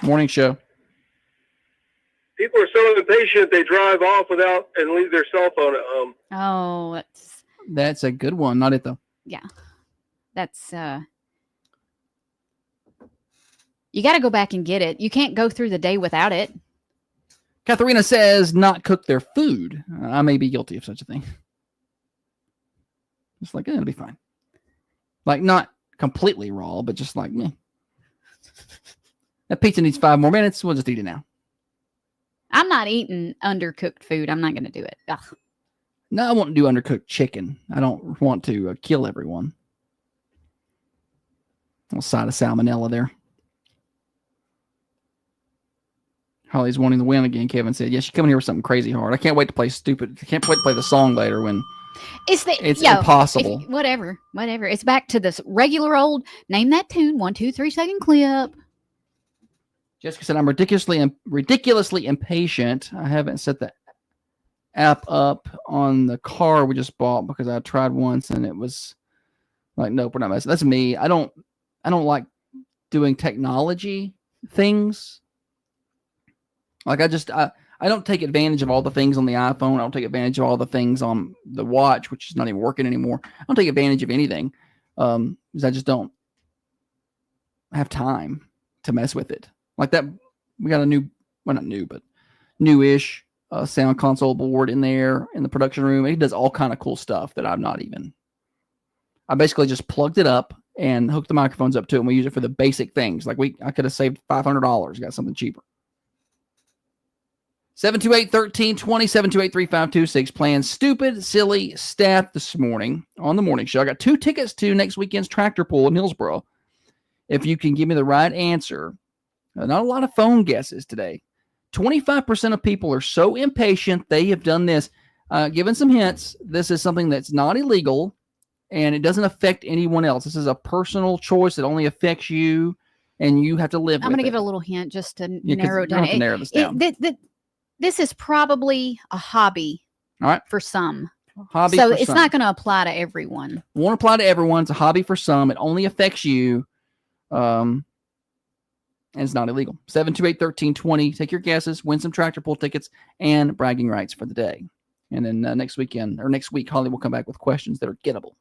[SPEAKER 1] Morning show.
[SPEAKER 8] People are so impatient they drive off without and leave their cell phone at home.
[SPEAKER 4] Oh,
[SPEAKER 1] That's a good one. Not it, though.
[SPEAKER 4] that's you got to go back and get it. You can't go through the day without it.
[SPEAKER 1] Katharina says not cook their food. I may be guilty of such a thing. Just like, it'll be fine. Like, not completely raw, but just like, meh. That pizza needs 5 more minutes. We'll just eat it now.
[SPEAKER 4] I'm not eating undercooked food. I'm not going to do it. Ugh.
[SPEAKER 1] No, I won't do undercooked chicken. I don't want to kill everyone. A little side of salmonella there. Holly's wanting to win again, Kevin said. Yeah, she's coming here with something crazy hard. I can't wait to play stupid. I can't wait to play the song later when it's impossible.
[SPEAKER 4] Whatever. It's back to this regular old name that tune 1, 2, 3 second clip.
[SPEAKER 1] Jessica said, I'm ridiculously impatient. I haven't set the app up on the car we just bought because I tried once and it was like, nope, we're not messing. That's me. I don't like doing technology things. Like I don't take advantage of all the things on the iPhone. I don't take advantage of all the things on the watch, which is not even working anymore. I don't take advantage of anything because I just don't have time to mess with it. Like that, we got a new, well, not new, but newish sound console board in there in the production room. It does all kind of cool stuff that I basically just plugged it up and hooked the microphones up to it, and we use it for the basic things. Like I could have saved $500, got something cheaper. 728-1320, 728-3526, playing stupid, silly stat this morning on the morning show. I got 2 tickets to next weekend's tractor pull in Hillsboro. If you can give me the right answer, not a lot of phone guesses today. 25% of people are so impatient they have done this. Given some hints, this is something that's not illegal and it doesn't affect anyone else. This is a personal choice that only affects you and you have to live with it.
[SPEAKER 4] I'm going to give it a little hint just to narrow it down.
[SPEAKER 1] To narrow this down.
[SPEAKER 4] This is probably a hobby for some.
[SPEAKER 1] Hobby
[SPEAKER 4] so
[SPEAKER 1] for
[SPEAKER 4] it's
[SPEAKER 1] some.
[SPEAKER 4] not going to apply to everyone.
[SPEAKER 1] Won't apply to everyone. It's a hobby for some. It only affects you. And it's not illegal. 728-1320. Take your guesses. Win some tractor pull tickets and bragging rights for the day. And then next week, Holly will come back with questions that are gettable.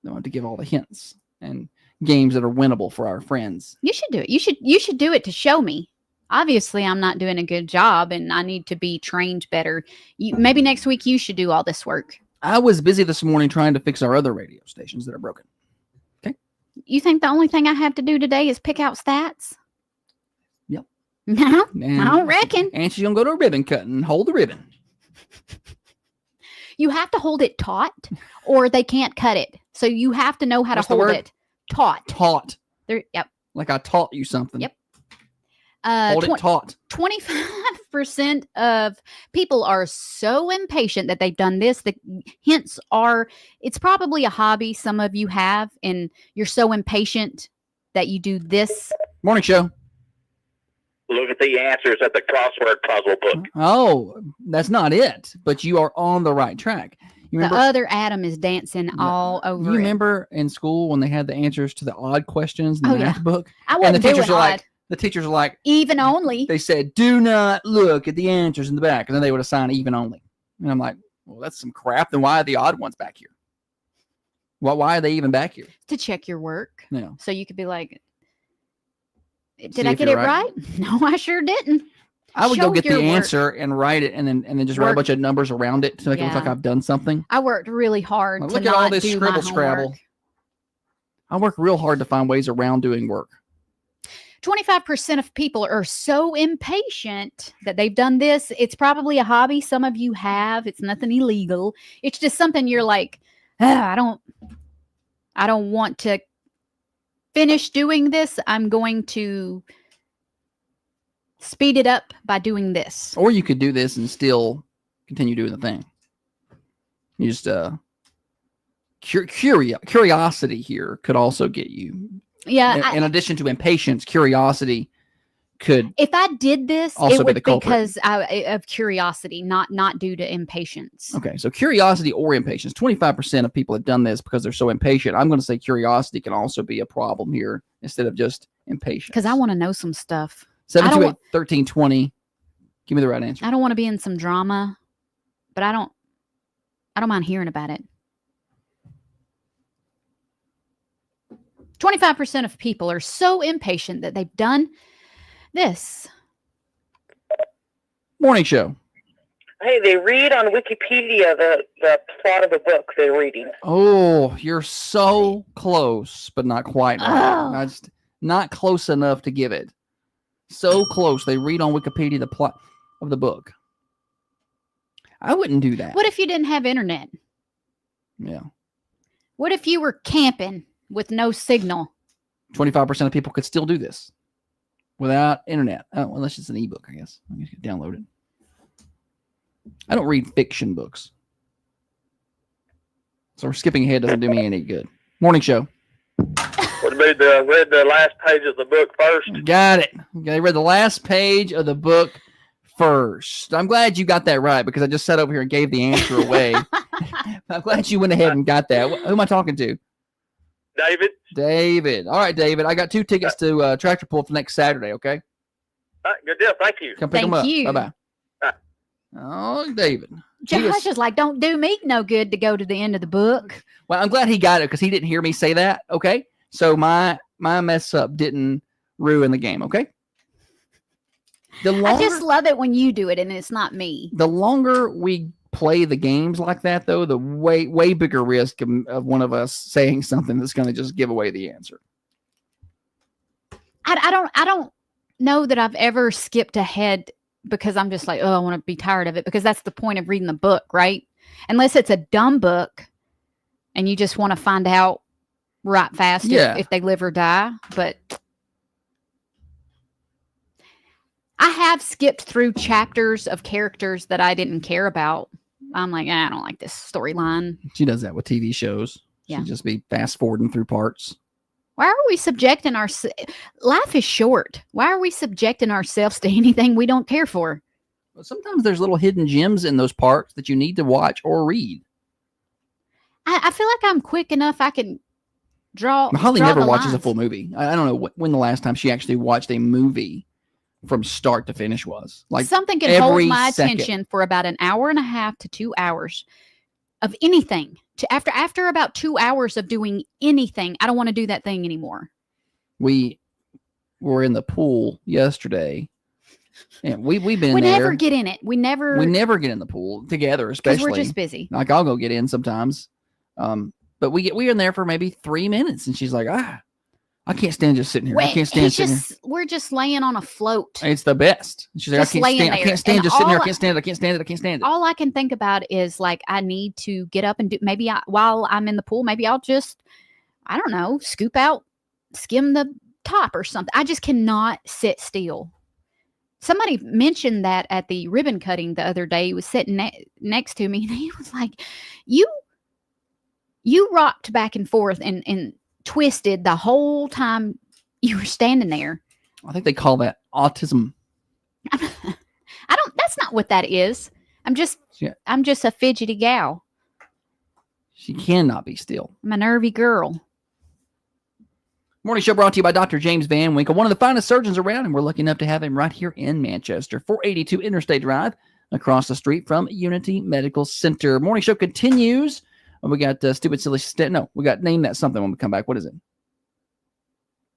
[SPEAKER 1] I want to give all the hints and games that are winnable for our friends.
[SPEAKER 4] You should do it. You should do it to show me. Obviously, I'm not doing a good job and I need to be trained better. Maybe next week you should do all this work.
[SPEAKER 1] I was busy this morning trying to fix our other radio stations that are broken. Okay.
[SPEAKER 4] You think the only thing I have to do today is pick out stats?
[SPEAKER 1] Yep.
[SPEAKER 4] No,
[SPEAKER 1] And
[SPEAKER 4] I don't reckon.
[SPEAKER 1] And she's going to go to a ribbon cut and hold the ribbon.
[SPEAKER 4] You have to hold it taut or they can't cut it. So you have to know how
[SPEAKER 1] What's
[SPEAKER 4] to
[SPEAKER 1] the
[SPEAKER 4] hold
[SPEAKER 1] word?
[SPEAKER 4] it taut.
[SPEAKER 1] Taut.
[SPEAKER 4] Yep.
[SPEAKER 1] Like I taught you something.
[SPEAKER 4] Yep.
[SPEAKER 1] Hold it taut.
[SPEAKER 4] 25% of people are so impatient that they've done this. The hints are it's probably a hobby some of you have, and you're so impatient that you do this.
[SPEAKER 1] Morning show.
[SPEAKER 6] Look at the answers at the crossword puzzle book.
[SPEAKER 1] Oh, that's not it. But you are on the right track. You
[SPEAKER 4] The
[SPEAKER 1] remember,
[SPEAKER 4] other Adam is dancing all over
[SPEAKER 1] you
[SPEAKER 4] it.
[SPEAKER 1] remember in school when they had the answers to the odd questions in the math book?
[SPEAKER 4] I
[SPEAKER 1] And
[SPEAKER 4] wasn't
[SPEAKER 1] the teachers
[SPEAKER 4] doing
[SPEAKER 1] are
[SPEAKER 4] odd.
[SPEAKER 1] like, the teachers are like,
[SPEAKER 4] Even only.
[SPEAKER 1] they said, do not look at the answers in the back. And then they would assign even only. And I'm like, well, that's some crap. Then why are the odd ones back here? Why are they even back here?
[SPEAKER 4] To check your work.
[SPEAKER 1] Yeah.
[SPEAKER 4] So you could be like,
[SPEAKER 1] See
[SPEAKER 4] did I
[SPEAKER 1] if
[SPEAKER 4] get
[SPEAKER 1] you're
[SPEAKER 4] it right? No, I sure didn't.
[SPEAKER 1] I would
[SPEAKER 4] Show
[SPEAKER 1] go get the
[SPEAKER 4] your work.
[SPEAKER 1] answer and write it and then just write a
[SPEAKER 4] Work.
[SPEAKER 1] bunch of numbers around it to make it look like
[SPEAKER 4] Yeah.
[SPEAKER 1] I've done something.
[SPEAKER 4] I worked really hard
[SPEAKER 1] Like,
[SPEAKER 4] to
[SPEAKER 1] look at all
[SPEAKER 4] not
[SPEAKER 1] this
[SPEAKER 4] do my
[SPEAKER 1] scribble scrabble.
[SPEAKER 4] homework.
[SPEAKER 1] I work real hard to find ways around doing work.
[SPEAKER 4] 25% of people are so impatient that they've done this. It's probably a hobby some of you have. It's nothing illegal. It's just something you're like, I don't want to finish doing this. I'm going to speed it up by doing this.
[SPEAKER 1] Or you could do this and still continue doing the thing. You just curiosity here could also get you.
[SPEAKER 4] Yeah.
[SPEAKER 1] In addition to impatience, curiosity could.
[SPEAKER 4] If I did this,
[SPEAKER 1] Also
[SPEAKER 4] it
[SPEAKER 1] be
[SPEAKER 4] would
[SPEAKER 1] the culprit.
[SPEAKER 4] because of curiosity, not due to impatience.
[SPEAKER 1] Okay, so curiosity or impatience. 25% of people have done this because they're so impatient. I'm going to say curiosity can also be a problem here instead of just impatience.
[SPEAKER 4] Because I want to know some stuff.
[SPEAKER 1] 728-1320. Give me the right answer.
[SPEAKER 4] I don't want to be in some drama, but I don't mind hearing about it. 25% of people are so impatient that they've done this.
[SPEAKER 1] Morning show.
[SPEAKER 6] Hey, they read on Wikipedia the plot of the book they're reading.
[SPEAKER 1] Oh, you're so close, but not quite right.
[SPEAKER 4] Oh.
[SPEAKER 1] Not, just, not close enough to give it. So close. They read on Wikipedia the plot. of the book. I wouldn't do that.
[SPEAKER 4] What if you didn't have internet?
[SPEAKER 1] Yeah.
[SPEAKER 4] What if you were camping with no signal?
[SPEAKER 1] 25% of people could still do this without internet. Oh, unless it's an ebook, I guess. I guess you can download it. I don't read fiction books. So skipping ahead doesn't do me any good. Morning show.
[SPEAKER 8] Would have read the last page of the book first.
[SPEAKER 1] Got it. Okay, read the last page of the book first. I'm glad you got that right because I just sat over here and gave the answer away. I'm glad you went ahead and got that. Who am I talking to?
[SPEAKER 8] David.
[SPEAKER 1] David. All right, David. I got 2 tickets to Tractor Pull for next Saturday, okay?
[SPEAKER 8] Good deal. Thank you.
[SPEAKER 1] Come pick them
[SPEAKER 4] Thank
[SPEAKER 1] up.
[SPEAKER 4] you.
[SPEAKER 1] Bye-bye. Oh, David.
[SPEAKER 4] Josh is like, don't do me no good to go to the end of the book.
[SPEAKER 1] Well, I'm glad he got it because he didn't hear me say that, okay? So my mess up didn't ruin the game, okay?
[SPEAKER 4] I just love it when you do it and it's not me.
[SPEAKER 1] The longer we play the games like that, though, the way bigger risk of one of us saying something that's going to just give away the answer.
[SPEAKER 4] I don't know that I've ever skipped ahead because I'm just like, oh, I want to be tired of it, because that's the point of reading the book, right? Unless it's a dumb book and you just want to find out right fast if they live or die. But I have skipped through chapters of characters that I didn't care about. I'm like, I don't like this storyline.
[SPEAKER 1] She does that with TV shows.
[SPEAKER 4] Yeah.
[SPEAKER 1] She'd just be fast forwarding through parts.
[SPEAKER 4] Why are we subjecting our life is short? Why are we subjecting ourselves to anything we don't care for?
[SPEAKER 1] Well, sometimes there's little hidden gems in those parts that you need to watch or read.
[SPEAKER 4] I feel like I'm quick enough. I can draw.
[SPEAKER 1] Holly
[SPEAKER 4] draw
[SPEAKER 1] never
[SPEAKER 4] the
[SPEAKER 1] watches a
[SPEAKER 4] lines.
[SPEAKER 1] full movie. I don't know when the last time she actually watched a movie from start to finish was. Like
[SPEAKER 4] something can hold
[SPEAKER 1] every
[SPEAKER 4] my
[SPEAKER 1] second.
[SPEAKER 4] attention for about an hour and a half to 2 hours of anything. After about 2 hours of doing anything, I don't want to do that thing anymore.
[SPEAKER 1] We were in the pool yesterday, and we've been
[SPEAKER 4] We
[SPEAKER 1] there.
[SPEAKER 4] never get in it. We never
[SPEAKER 1] get in the pool together,
[SPEAKER 4] because
[SPEAKER 1] especially.
[SPEAKER 4] we're just busy.
[SPEAKER 1] Like I'll go get in sometimes, but we're in there for maybe 3 minutes, and she's like, I can't stand just sitting here. I can't stand sitting here.
[SPEAKER 4] We're just laying on a float.
[SPEAKER 1] It's the best. And she's like,
[SPEAKER 4] Just
[SPEAKER 1] I
[SPEAKER 4] laying
[SPEAKER 1] can't
[SPEAKER 4] there.
[SPEAKER 1] just sitting here. I
[SPEAKER 4] all
[SPEAKER 1] can't stand it. I can't stand it. I can't stand it.
[SPEAKER 4] All I can think about is like I need to get up and do. Maybe while I'm in the pool, maybe I'll just, I don't know, scoop out, skim the top or something. I just cannot sit still. Somebody mentioned that at the ribbon cutting the other day. He was sitting next to me, and he was like, "You rocked back and forth and twisted the whole time you were standing there."
[SPEAKER 1] I think they call that autism.
[SPEAKER 4] That's not what that is. I'm just a fidgety gal.
[SPEAKER 1] She cannot be still.
[SPEAKER 4] I'm a nervy girl.
[SPEAKER 1] Morning show brought to you by Dr. James Van Winkle, one of the finest surgeons around, and we're lucky enough to have him right here in Manchester, 482 Interstate Drive, across the street from Unity Medical Center. Morning show continues. We got stupid, silly. We got name that something when we come back. What is it?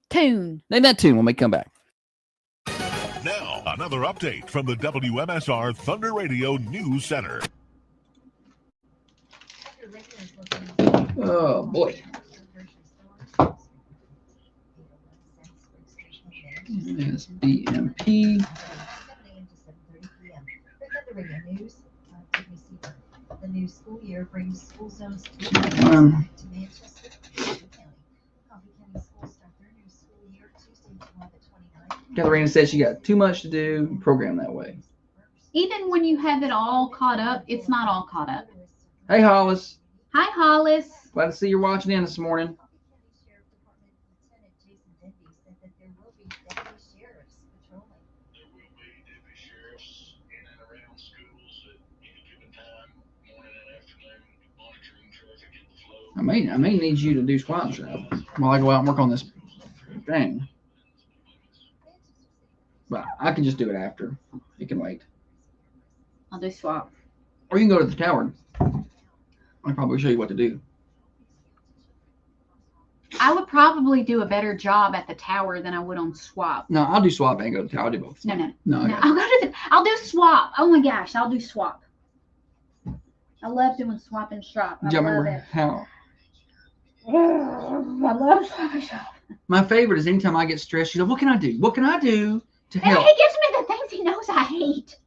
[SPEAKER 4] Tune.
[SPEAKER 1] Name that tune when we come back.
[SPEAKER 7] Now, another update from the WMSR Thunder Radio News Center.
[SPEAKER 1] Oh, boy. Yes, BMP.
[SPEAKER 9] The new school year brings school zones to Manchester, County. Coffee County schools start their new school year Tuesday, July the 29th.
[SPEAKER 1] Katharina says she got too much to do. Program that way.
[SPEAKER 2] Even when you have it all caught up, it's not all caught up.
[SPEAKER 1] Hey, Hollis.
[SPEAKER 2] Hi, Hollis.
[SPEAKER 1] Glad to see you're watching in this morning. I may need you to do squat job while I go out and work on this thing. But I can just do it after. It can wait.
[SPEAKER 2] I'll do swap.
[SPEAKER 1] Or you can go to the tower. I'll probably show you what to do.
[SPEAKER 2] I would probably do a better job at the tower than I would on swap.
[SPEAKER 1] No, I'll do swap and go to the tower. I'll do both.
[SPEAKER 2] No.
[SPEAKER 1] No.
[SPEAKER 2] I'll do swap. Oh my gosh, I'll do swap. I love doing swap and shop.
[SPEAKER 1] Do you remember how?
[SPEAKER 2] I love swap and shop.
[SPEAKER 1] My favorite is anytime I get stressed, she's like, what can I do? What can I do to
[SPEAKER 2] And
[SPEAKER 1] help?
[SPEAKER 2] he gives me the things he knows I hate.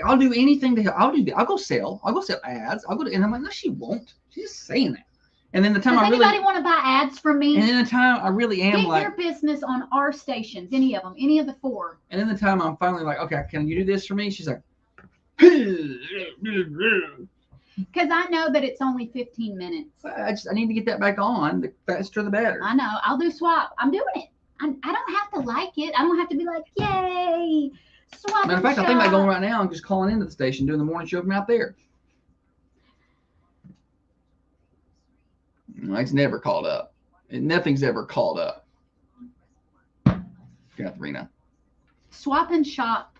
[SPEAKER 11] I'll do anything to. I'll go sell. I'll go sell ads. I'll go to. And I'm like, no, she won't. She's just saying that. And then the time
[SPEAKER 2] Does
[SPEAKER 11] I
[SPEAKER 2] anybody
[SPEAKER 11] really.
[SPEAKER 2] want to buy ads from me?
[SPEAKER 11] And then the time I really am
[SPEAKER 2] Get
[SPEAKER 11] like.
[SPEAKER 2] your business on our stations, any of them, any of the 4.
[SPEAKER 11] And then the time I'm finally like, okay, can you do this for me? She's like. Because
[SPEAKER 2] I know that it's only 15 minutes.
[SPEAKER 11] I need to get that back on. The faster the better.
[SPEAKER 2] I know. I'll do swap. I'm doing it. I don't have to like it. I don't have to be like, yay, swap.
[SPEAKER 11] Matter of fact, I think about going right now and just calling into the station, doing the morning show from out there. It's never called up. Nothing's ever called up. Katharina.
[SPEAKER 2] Swap and shop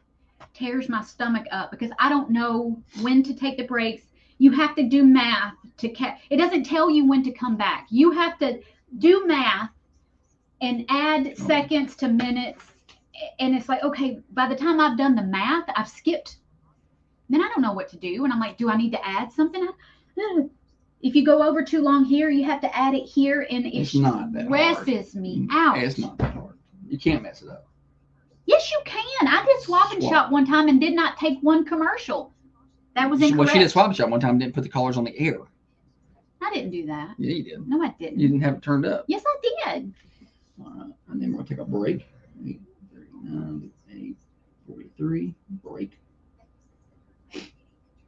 [SPEAKER 2] tears my stomach up because I don't know when to take the breaks. You have to do math to it doesn't tell you when to come back. You have to do math and add seconds to minutes. And it's like, okay, by the time I've done the math, I've skipped. Then I don't know what to do. And I'm like, do I need to add something? If you go over too long here, you have to add it here. And it stresses me out.
[SPEAKER 11] It's not that hard. You can't mess it up.
[SPEAKER 2] Yes, you can. I did swap and shop one time and did not take one commercial. That was incorrect.
[SPEAKER 11] Well, she did swap and shop one time and didn't put the callers on the air.
[SPEAKER 2] I didn't do that.
[SPEAKER 11] Yeah, you did.
[SPEAKER 2] No, I didn't.
[SPEAKER 11] You didn't have it turned up.
[SPEAKER 2] Yes, I did.
[SPEAKER 11] And then we're going to take a break. 8:39, 8:43, break.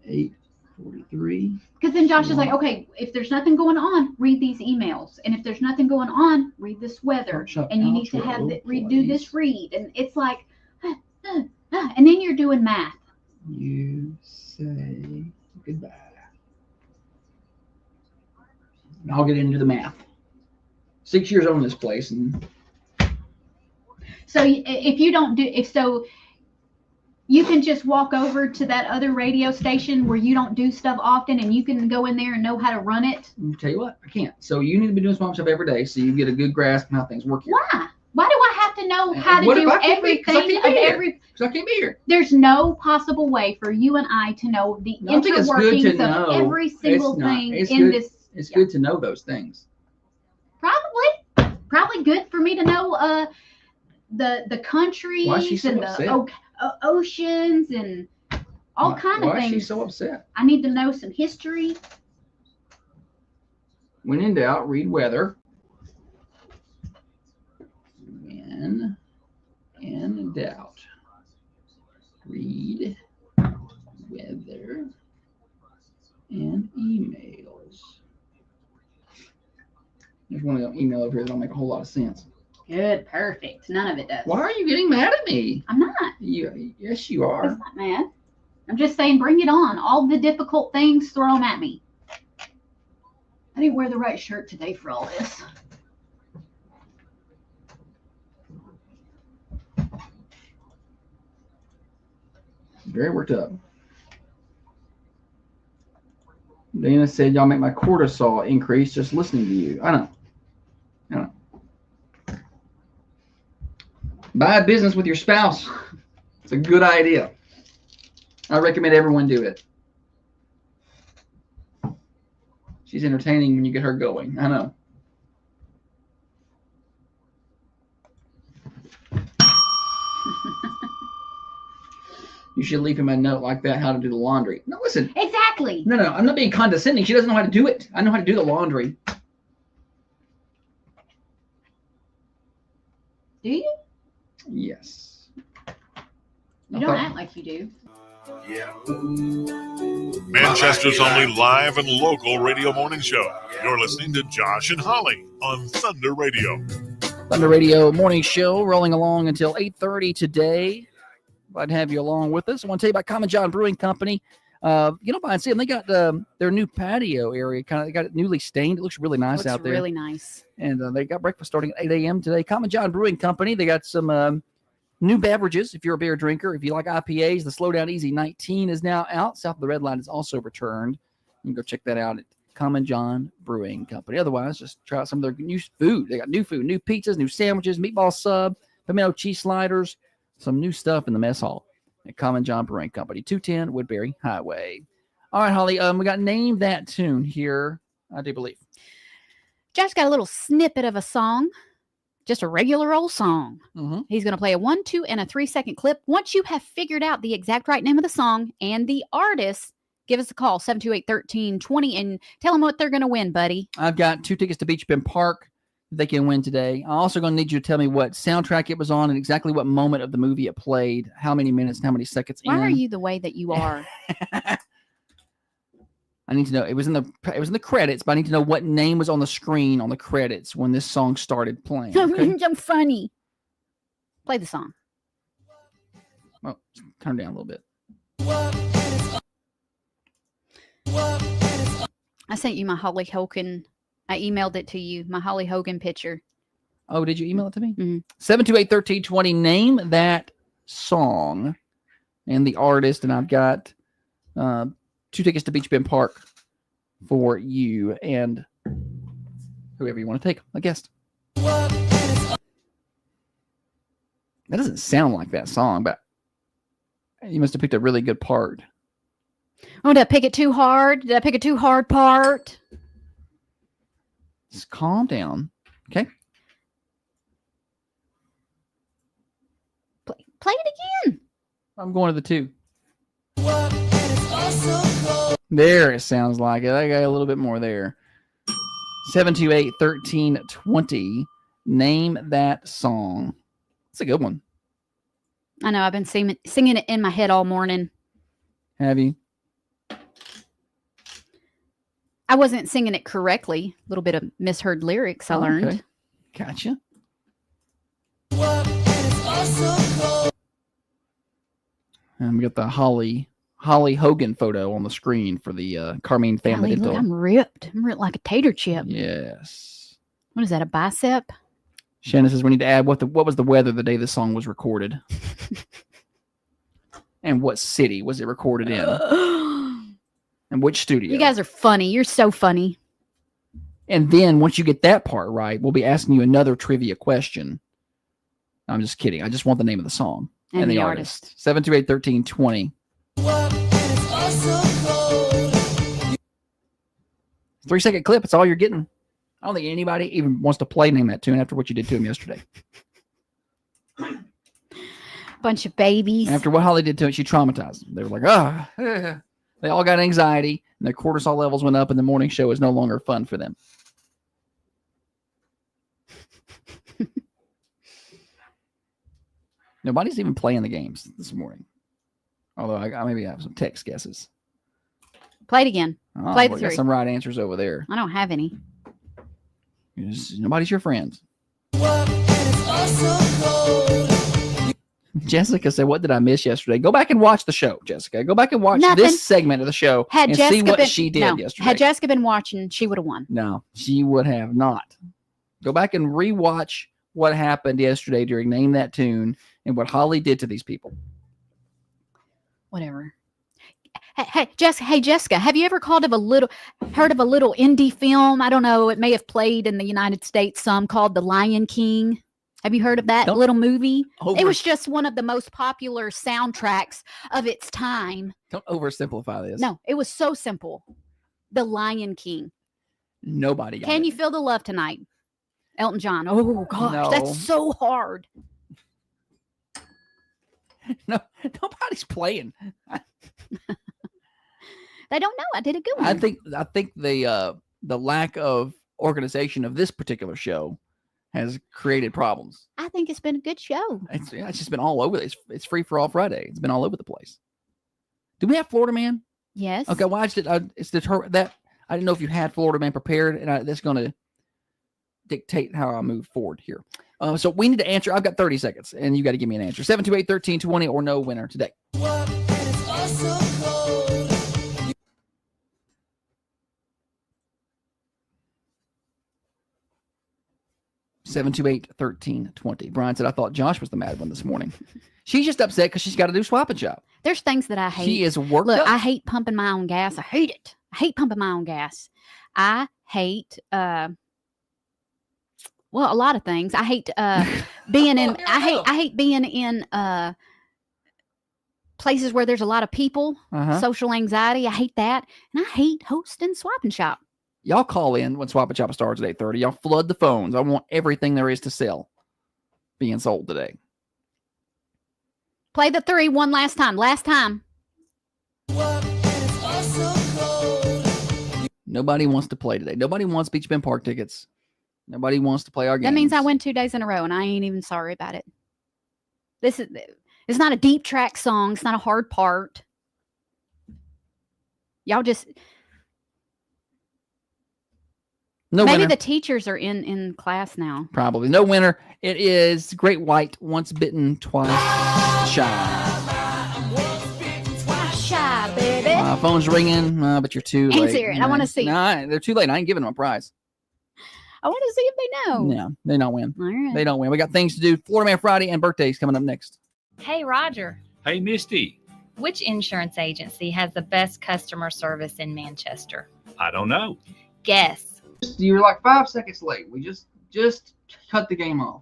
[SPEAKER 11] 8:43.
[SPEAKER 2] Because then Josh is like, okay, if there's nothing going on, read these emails. And if there's nothing going on, read this weather. And you need to have redo this read. And it's like, and then you're doing math.
[SPEAKER 11] You say goodbye. And I'll get into the math. 6 years old in this place. And
[SPEAKER 2] so if you don't you can just walk over to that other radio station where you don't do stuff often and you can go in there and know how to run it.
[SPEAKER 11] I'll tell you what, I can't. So you need to be doing small stuff every day so you get a good grasp of how things work here.
[SPEAKER 2] Why? Why do I have to know how to do everything of every?
[SPEAKER 11] Because I can't be here.
[SPEAKER 2] There's no possible way for you and I to know the interworkings of every single thing in this.
[SPEAKER 11] It's good to know those things.
[SPEAKER 2] Probably good for me to know the countries and the oceans and all kind of things.
[SPEAKER 11] Why is she so upset?
[SPEAKER 2] I need to know some history.
[SPEAKER 11] When in doubt, read weather. When in doubt, read weather and emails. There's one email over here that don't make a whole lot of sense.
[SPEAKER 2] Good, perfect. None of it does.
[SPEAKER 11] Why are you getting mad at me?
[SPEAKER 2] I'm not.
[SPEAKER 11] Yes, you are.
[SPEAKER 2] I'm not mad. I'm just saying, bring it on. All the difficult things, throw them at me. I didn't wear the right shirt today for all this.
[SPEAKER 11] Very worked up. Dana said, y'all make my cortisol increase just listening to you. I know. Buy a business with your spouse. It's a good idea. I recommend everyone do it. She's entertaining when you get her going. I know. You should leave him a note like that, how to do the laundry. No, listen.
[SPEAKER 2] Exactly.
[SPEAKER 11] No, I'm not being condescending. She doesn't know how to do it. I know how to do the laundry.
[SPEAKER 2] Do you?
[SPEAKER 11] Yes.
[SPEAKER 2] You don't act like you do.
[SPEAKER 7] Yeah. Manchester's only live and local radio morning show. You're listening to Josh and Holly on Thunder Radio.
[SPEAKER 1] Thunder Radio morning show rolling along until 8:30 today. Glad to have you along with us. I want to tell you about Common John Brewing Company. By and see them. They got their new patio area. They got it newly stained. It looks really nice out there.
[SPEAKER 4] Really nice.
[SPEAKER 1] And they got breakfast starting at 8 a.m. today. Common John Brewing Company. They got some new beverages. If you're a beer drinker, if you like IPAs, the Slow Down Easy 19 is now out. South of the Red Line is also returned. You can go check that out at Common John Brewing Company. Otherwise, just try out some of their new food. They got new food, new pizzas, new sandwiches, meatball sub, pimento cheese sliders, some new stuff in the mess hall at Common John Brewing Company, 210 Woodbury Highway. All right, Holly, we got Name That Tune here, I do believe.
[SPEAKER 4] Josh got a little snippet of a song just a regular old song.
[SPEAKER 1] Mm-hmm.
[SPEAKER 4] He's going to play a 1, 2, and a 3-second clip. Once you have figured out the exact right name of the song and the artist, give us a call, 728-1320, and tell them what they're going to win, buddy.
[SPEAKER 1] I've got 2 tickets to Beach Bend Park that they can win today. I'm also going to need you to tell me what soundtrack it was on and exactly what moment of the movie it played, how many minutes and how many seconds
[SPEAKER 4] Why
[SPEAKER 1] in.
[SPEAKER 4] are you the way that you are?
[SPEAKER 1] I need to know. It was in the credits, but I need to know what name was on the screen on the credits when this song started playing. Okay?
[SPEAKER 4] I'm funny. Play the song.
[SPEAKER 1] Well, turn it down a little bit.
[SPEAKER 4] I sent you my Holly Hogan. I emailed it to you, my Holly Hogan picture.
[SPEAKER 1] Oh, did you email it to me?
[SPEAKER 4] Mhm.
[SPEAKER 1] 728-1320. Name that song and the artist, and I've got 2 tickets to Beach Bend Park for you and whoever you want to take a guest. That doesn't sound like that song, but you must have picked a really good part.
[SPEAKER 4] Oh, did I pick it too hard? Did I pick a too hard part?
[SPEAKER 1] Just calm down. Okay.
[SPEAKER 4] Play it again.
[SPEAKER 1] I'm going to the 2. There it sounds like it. I got a little bit more there. 728-1320. Name that song. It's a good one.
[SPEAKER 4] I know. I've been singing it in my head all morning.
[SPEAKER 1] Have you?
[SPEAKER 4] I wasn't singing it correctly. A little bit of misheard lyrics I learned.
[SPEAKER 1] Okay. Gotcha. And we got the Holly Hogan photo on the screen for the Carmine family.
[SPEAKER 4] Golly, look, I'm ripped. I'm ripped like a tater chip.
[SPEAKER 1] Yes.
[SPEAKER 4] What is that, a bicep?
[SPEAKER 1] Shannon says we need to add what was the weather the day the song was recorded. And what city was it recorded in? And which studio?
[SPEAKER 4] You guys are funny. You're so funny.
[SPEAKER 1] And then once you get that part right, we'll be asking you another trivia question. I'm just kidding. I just want the name of the song
[SPEAKER 4] And the artist.
[SPEAKER 1] 728-1320. 3-second clip. It's all you're getting. I don't think anybody even wants to play Name That Tune after what you did to him yesterday.
[SPEAKER 4] Bunch of babies.
[SPEAKER 1] After what Holly did to him, she traumatized them. They were like, They all got anxiety, and their cortisol levels went up, and the morning show is no longer fun for them. Nobody's even playing the games this morning. Although I maybe have some text guesses.
[SPEAKER 4] Play it again.
[SPEAKER 1] Oh,
[SPEAKER 4] Play the
[SPEAKER 1] we got
[SPEAKER 4] 3.
[SPEAKER 1] some right answers over there.
[SPEAKER 4] I don't have any.
[SPEAKER 1] Nobody's your friend. Jessica said, "What did I miss yesterday?" Go back and watch the show, Jessica. Go back and watch this segment of the show and see what she did yesterday.
[SPEAKER 4] Had Jessica been watching, she would have won.
[SPEAKER 1] No, she would have not. Go back and rewatch what happened yesterday during Name That Tune and what Holly did to these people.
[SPEAKER 4] Whatever. Hey, Jessica, have you ever heard of a little indie film? I don't know. It may have played in the United States some called The Lion King. Have you heard of that little movie? It was just one of the most popular soundtracks of its time.
[SPEAKER 1] Don't oversimplify this.
[SPEAKER 4] No, it was so simple. The Lion King.
[SPEAKER 1] Nobody got
[SPEAKER 4] Can
[SPEAKER 1] it.
[SPEAKER 4] you feel the love tonight? Elton John. Oh, gosh,
[SPEAKER 1] No.
[SPEAKER 4] that's so hard.
[SPEAKER 1] No, nobody's playing.
[SPEAKER 4] They don't know. I did a good one.
[SPEAKER 1] I think the lack of organization of this particular show has created problems.
[SPEAKER 4] I think it's been a good show.
[SPEAKER 1] It's just been all over. It's Free for All Friday. It's been all over the place. Do we have Florida Man?
[SPEAKER 4] Yes.
[SPEAKER 1] Okay, well, it's determined that I didn't know if you had Florida Man prepared, and that's going to dictate how I move forward here. So we need to answer. I've got 30 seconds, and you got to give me an answer. 728-1320 or no winner today. 728-1320. Brian said, I thought Josh was the mad one this morning. She's just upset because she's got to do Swap and Shop.
[SPEAKER 4] There's things that I hate.
[SPEAKER 1] She is worked
[SPEAKER 4] Look,
[SPEAKER 1] up.
[SPEAKER 4] I hate pumping my own gas. I hate it. I hate pumping my own gas. I hate a lot of things. I hate being in I hate being in places where there's a lot of people, social anxiety. I hate that. And I hate hosting Swap and Shop.
[SPEAKER 1] Y'all call in when Swap and Shop starts at 8:30. Y'all flood the phones. I want everything there is to sell. being sold today.
[SPEAKER 4] Play the 3 one last time. Last time.
[SPEAKER 1] Nobody wants to play today. Nobody wants Beach Bend Park tickets. Nobody wants to play our games.
[SPEAKER 4] That means I win 2 days in a row, and I ain't even sorry about it. It's not a deep track song. It's not a hard part. Y'all just maybe
[SPEAKER 1] winner.
[SPEAKER 4] the teachers are in class now.
[SPEAKER 1] Probably no winner. It is Great White, Once Bitten, Twice Shy.
[SPEAKER 4] Shy, baby.
[SPEAKER 1] Phone's ringing, but you're too late.
[SPEAKER 4] Answer it. I wanna see.
[SPEAKER 1] Nah, they're too late. I ain't giving them a prize.
[SPEAKER 4] I want to see if they know.
[SPEAKER 1] No, they don't win.
[SPEAKER 4] All right.
[SPEAKER 1] They don't win. We got things to do. Florida Man Friday and birthdays coming up next.
[SPEAKER 12] Hey, Roger.
[SPEAKER 13] Hey, Misty.
[SPEAKER 12] Which insurance agency has the best customer service in Manchester?
[SPEAKER 13] I don't know.
[SPEAKER 12] Guess.
[SPEAKER 11] You're like 5 seconds late. We just cut the game off.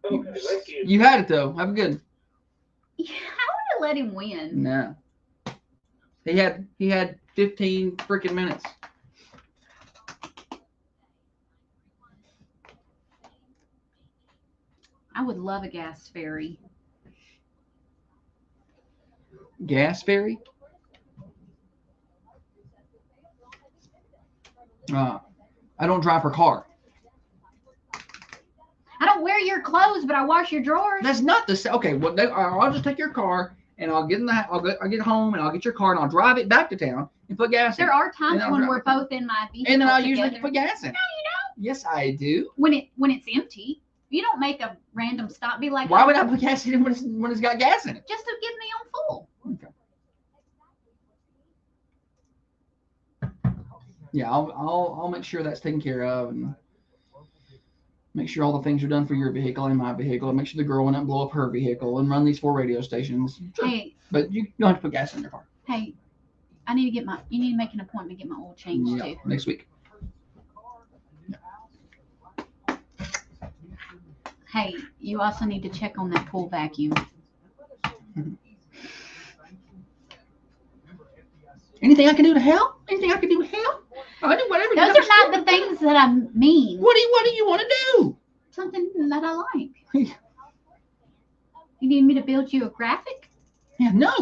[SPEAKER 8] Okay, thank you.
[SPEAKER 11] You had it though. Have a good.
[SPEAKER 2] Yeah, I would have let him win.
[SPEAKER 11] No. He had 15 freaking minutes.
[SPEAKER 2] I would love a gas ferry.
[SPEAKER 11] Gas ferry? I don't drive her car.
[SPEAKER 2] I don't wear your clothes, but I wash your drawers.
[SPEAKER 11] That's not the same. Okay, well, I'll just take your car and I'll get home and I'll get your car and I'll drive it back to town and put gas in it.
[SPEAKER 2] There are times
[SPEAKER 11] And I'll
[SPEAKER 2] when
[SPEAKER 11] drive
[SPEAKER 2] we're
[SPEAKER 11] it.
[SPEAKER 2] both in my vehicle
[SPEAKER 11] And then I'll
[SPEAKER 2] together.
[SPEAKER 11] usually put gas in it.
[SPEAKER 2] No, you don't.
[SPEAKER 11] Yes, I do.
[SPEAKER 2] When it's empty, you don't make a random stop. Be like,
[SPEAKER 11] Why would I put gas in it when it's got gas in it?
[SPEAKER 2] just to get me on full?
[SPEAKER 11] Okay. Yeah, I'll make sure that's taken care of and make sure all the things are done for your vehicle and my vehicle, and make sure the girl won't blow up her vehicle and run these 4 radio stations. Sure.
[SPEAKER 2] Hey,
[SPEAKER 11] But you don't have to put gas in your car.
[SPEAKER 2] hey, you need to make an appointment to get my oil changed
[SPEAKER 11] Yeah,
[SPEAKER 2] too.
[SPEAKER 11] next week.
[SPEAKER 2] Hey, you also need to check on that pool vacuum.
[SPEAKER 11] Anything I can do to help? Anything I can do to help? I do whatever.
[SPEAKER 2] Those are not the things that I mean.
[SPEAKER 11] What do you want to do?
[SPEAKER 2] Something that I like. You need me to build you a graphic?
[SPEAKER 11] Yeah, no.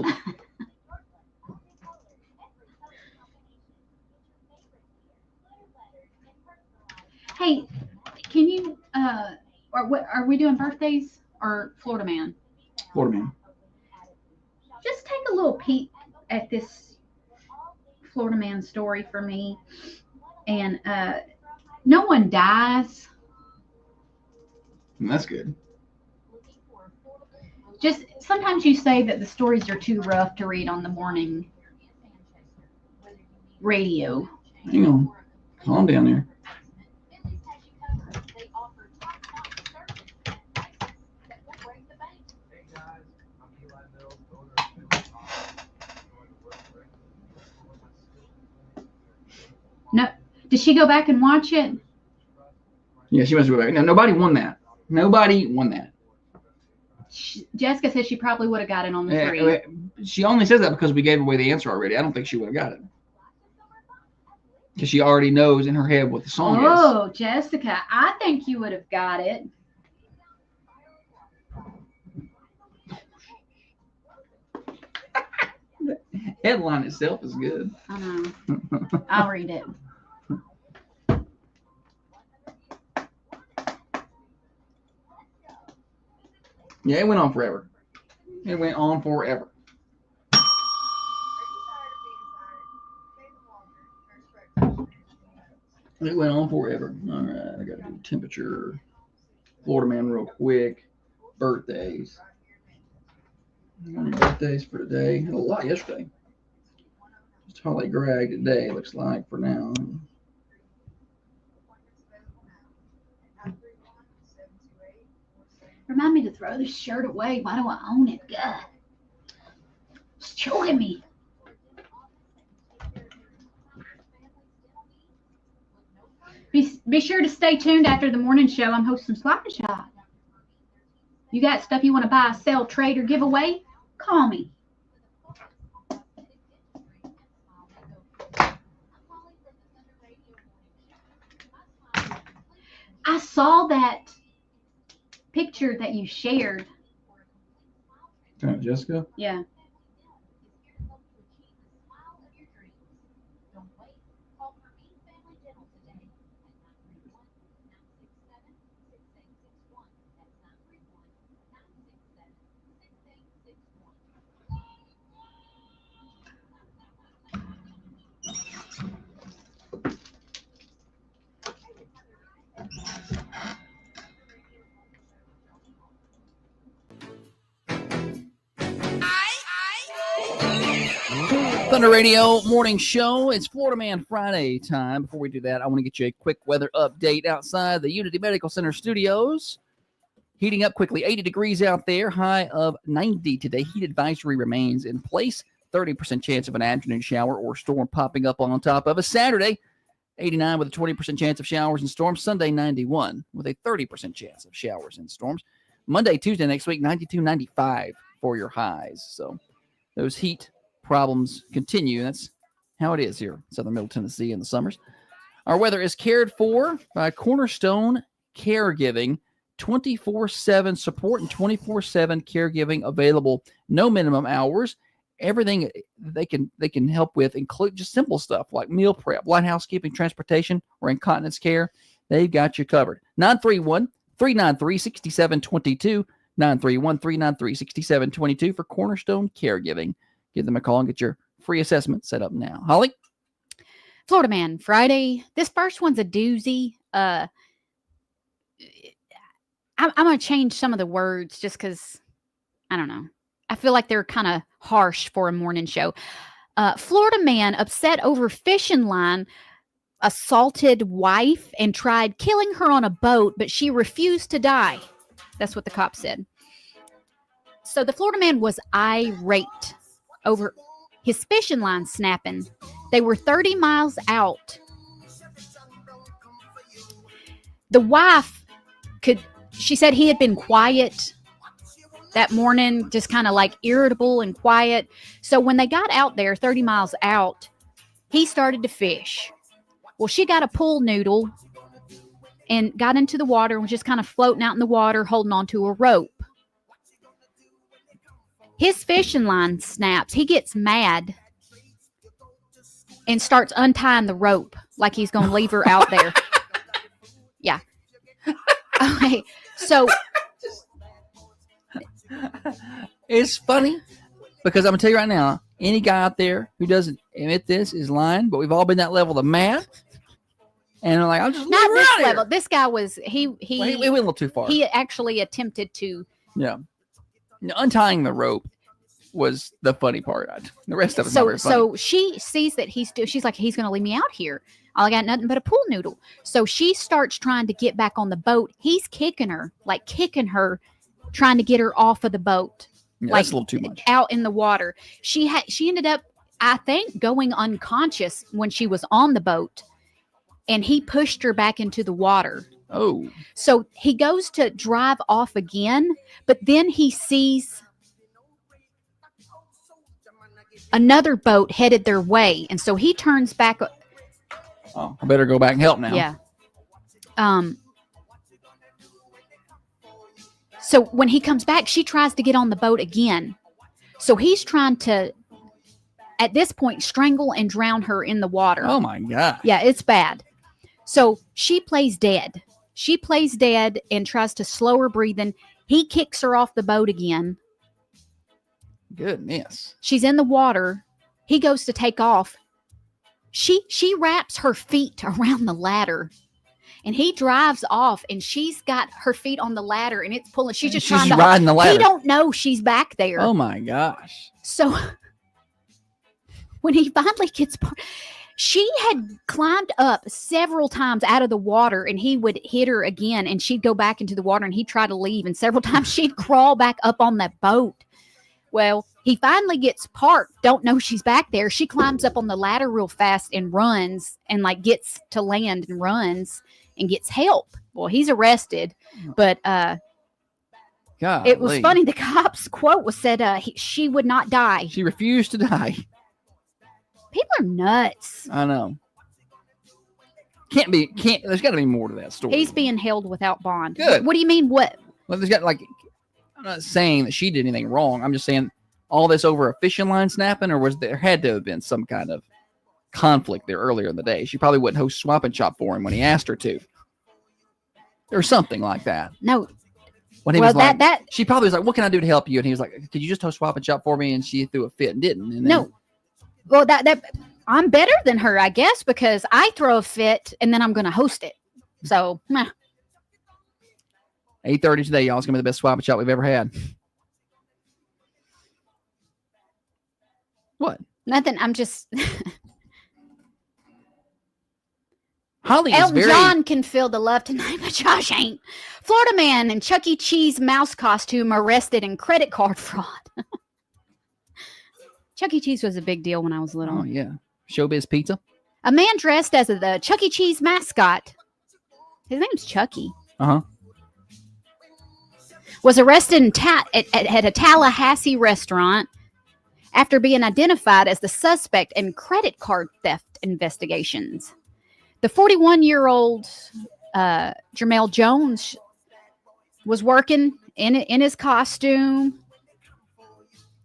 [SPEAKER 2] Hey, can you are we doing birthdays or Florida Man?
[SPEAKER 11] Florida Man.
[SPEAKER 2] Just take a little peek at this Florida Man story for me. And no one dies.
[SPEAKER 11] That's good.
[SPEAKER 2] Just sometimes you say that the stories are too rough to read on the morning radio.
[SPEAKER 11] Hang on. Calm down there.
[SPEAKER 2] No, did she go back and watch it?
[SPEAKER 11] Yeah, she must go back. No, nobody won that. Nobody won that.
[SPEAKER 2] Jessica said she probably would have got it on the 3.
[SPEAKER 11] She only says that because we gave away the answer already. I don't think she would have got it. Because she already knows in her head what the song is.
[SPEAKER 2] Oh, Jessica, I think you would have got it.
[SPEAKER 11] The headline itself is good.
[SPEAKER 2] I know. I'll read it.
[SPEAKER 11] Yeah, it went on forever. It went on forever. It went on forever. All right, I got to do temperature. Florida Man real quick. Birthdays. How many birthdays for today? Had a lot yesterday. Just Holly Gregg today, looks like, for now.
[SPEAKER 2] Remind me to throw this shirt away. Why do I own it? God. It's killing me. Be sure to stay tuned after the morning show. I'm hosting Swap and Shop. You got stuff you want to buy, sell, trade, or give away? Call me. I saw that picture that you shared.
[SPEAKER 11] Jessica?
[SPEAKER 2] Yeah.
[SPEAKER 1] Thunder Radio Morning Show. It's Florida Man Friday time. Before we do that, I want to get you a quick weather update outside the Unity Medical Center studios. Heating up quickly, 80 degrees out there, high of 90 today. Heat advisory remains in place. 30% chance of an afternoon shower or storm popping up on top of us. Saturday, 89 with a 20% chance of showers and storms. Sunday, 91 with a 30% chance of showers and storms. Monday, Tuesday next week, 92, 95 for your highs. So those heat problems continue. That's how it is here in southern Middle Tennessee in the summers. Our weather is cared for by Cornerstone Caregiving. 24/7 support and 24/7 caregiving available. No minimum hours. Everything they can help with include just simple stuff like meal prep, light housekeeping, transportation, or incontinence care. They've got you covered. 931-393-6722. 931-393-6722 for Cornerstone Caregiving. Give them a call and get your free assessment set up now. Holly?
[SPEAKER 4] Florida Man Friday. This first one's a doozy. I'm going to change some of the words just because, I don't know. I feel like they're kind of harsh for a morning show. Florida man upset over fishing line assaulted wife and tried killing her on a boat, but she refused to die. That's what the cop said. So the Florida man was irate over his fishing line snapping. They were 30 miles out. The wife she said he had been quiet that morning, just kind of like irritable and quiet. So when they got out there 30 miles out, he started to fish. Well, she got a pool noodle and got into the water and was just kind of floating out in the water, holding onto a rope. His fishing line snaps. He gets mad and starts untying the rope like he's going to leave her out there. Yeah. Okay. So
[SPEAKER 1] it's funny because I'm going to tell you right now, any guy out there who doesn't admit this is lying, but we've all been that level of mad. And I'm like, I'll just leave
[SPEAKER 4] not
[SPEAKER 1] her
[SPEAKER 4] this
[SPEAKER 1] out
[SPEAKER 4] level.
[SPEAKER 1] Here.
[SPEAKER 4] This guy was, he
[SPEAKER 1] went a little too far.
[SPEAKER 4] He actually attempted to.
[SPEAKER 1] Yeah. Untying the rope was the funny part. The rest of it's not very funny.
[SPEAKER 4] So she sees that she's like, he's going to leave me out here. I got nothing but a pool noodle. So she starts trying to get back on the boat. He's kicking her, trying to get her off of the boat.
[SPEAKER 1] Yeah, that's a little too much.
[SPEAKER 4] Out in the water. She ended up, I think, going unconscious when she was on the boat, and he pushed her back into the water.
[SPEAKER 1] Oh.
[SPEAKER 4] So he goes to drive off again, but then he sees another boat headed their way, and so he turns back.
[SPEAKER 1] Oh, I better go back and help now.
[SPEAKER 4] Yeah. So when he comes back, she tries to get on the boat again. So he's trying to, at this point, strangle and drown her in the water.
[SPEAKER 1] Oh my God.
[SPEAKER 4] Yeah, it's bad. So she plays dead. She plays dead and tries to slow her breathing. He kicks her off the boat again.
[SPEAKER 1] Goodness.
[SPEAKER 4] She's in the water. He goes to take off. She wraps her feet around the ladder, and he drives off, and she's got her feet on the ladder, and it's pulling. She's just trying to
[SPEAKER 1] riding the ladder.
[SPEAKER 4] He don't know she's back there.
[SPEAKER 1] Oh my gosh.
[SPEAKER 4] So when he finally gets, she had climbed up several times out of the water, and he would hit her again, and she'd go back into the water, and he'd try to leave, and several times she'd crawl back up on that boat. Well, he finally gets parked, don't know she's back there. She climbs up on the ladder real fast and runs and gets to land and runs and gets help. Well, he's arrested, but it was funny. The cop's quote was said, she would not die.
[SPEAKER 1] She refused to die.
[SPEAKER 4] People are nuts.
[SPEAKER 1] I know. There's got to be more to that story.
[SPEAKER 4] He's being held without bond.
[SPEAKER 1] Good.
[SPEAKER 4] What do you mean? What
[SPEAKER 1] Well, there's got like, I'm not saying that she did anything wrong. I'm just saying all this over a fishing line snapping, or was there had to have been some kind of conflict there earlier in the day? She probably wouldn't host Swap and Shop for him when he asked her to, or something like that.
[SPEAKER 4] No.
[SPEAKER 1] When he
[SPEAKER 4] Well,
[SPEAKER 1] was like,
[SPEAKER 4] that
[SPEAKER 1] she probably was like, "What can I do to help you?" And he was like, "Could you just host Swap and Shop for me?" And she threw a fit and didn't. And then,
[SPEAKER 4] no. Well, that I'm better than her, I guess, because I throw a fit and then I'm going to host it. So, meh.
[SPEAKER 1] 8:30 today, y'all. It's gonna be the best Swap and Shop we've ever had. What?
[SPEAKER 4] Nothing. I'm just.
[SPEAKER 1] Holly is
[SPEAKER 4] Elton
[SPEAKER 1] very.
[SPEAKER 4] John can feel the love tonight, but Josh ain't. Florida man in Chuck E. Cheese mouse costume arrested in credit card fraud. Chuck E. Cheese was a big deal when I was little.
[SPEAKER 1] Oh yeah, Showbiz Pizza.
[SPEAKER 4] A man dressed as the Chuck E. Cheese mascot, his name's Chucky, was arrested at a Tallahassee restaurant after being identified as the suspect in credit card theft investigations. The 41-year-old Jermel Jones was working in his costume.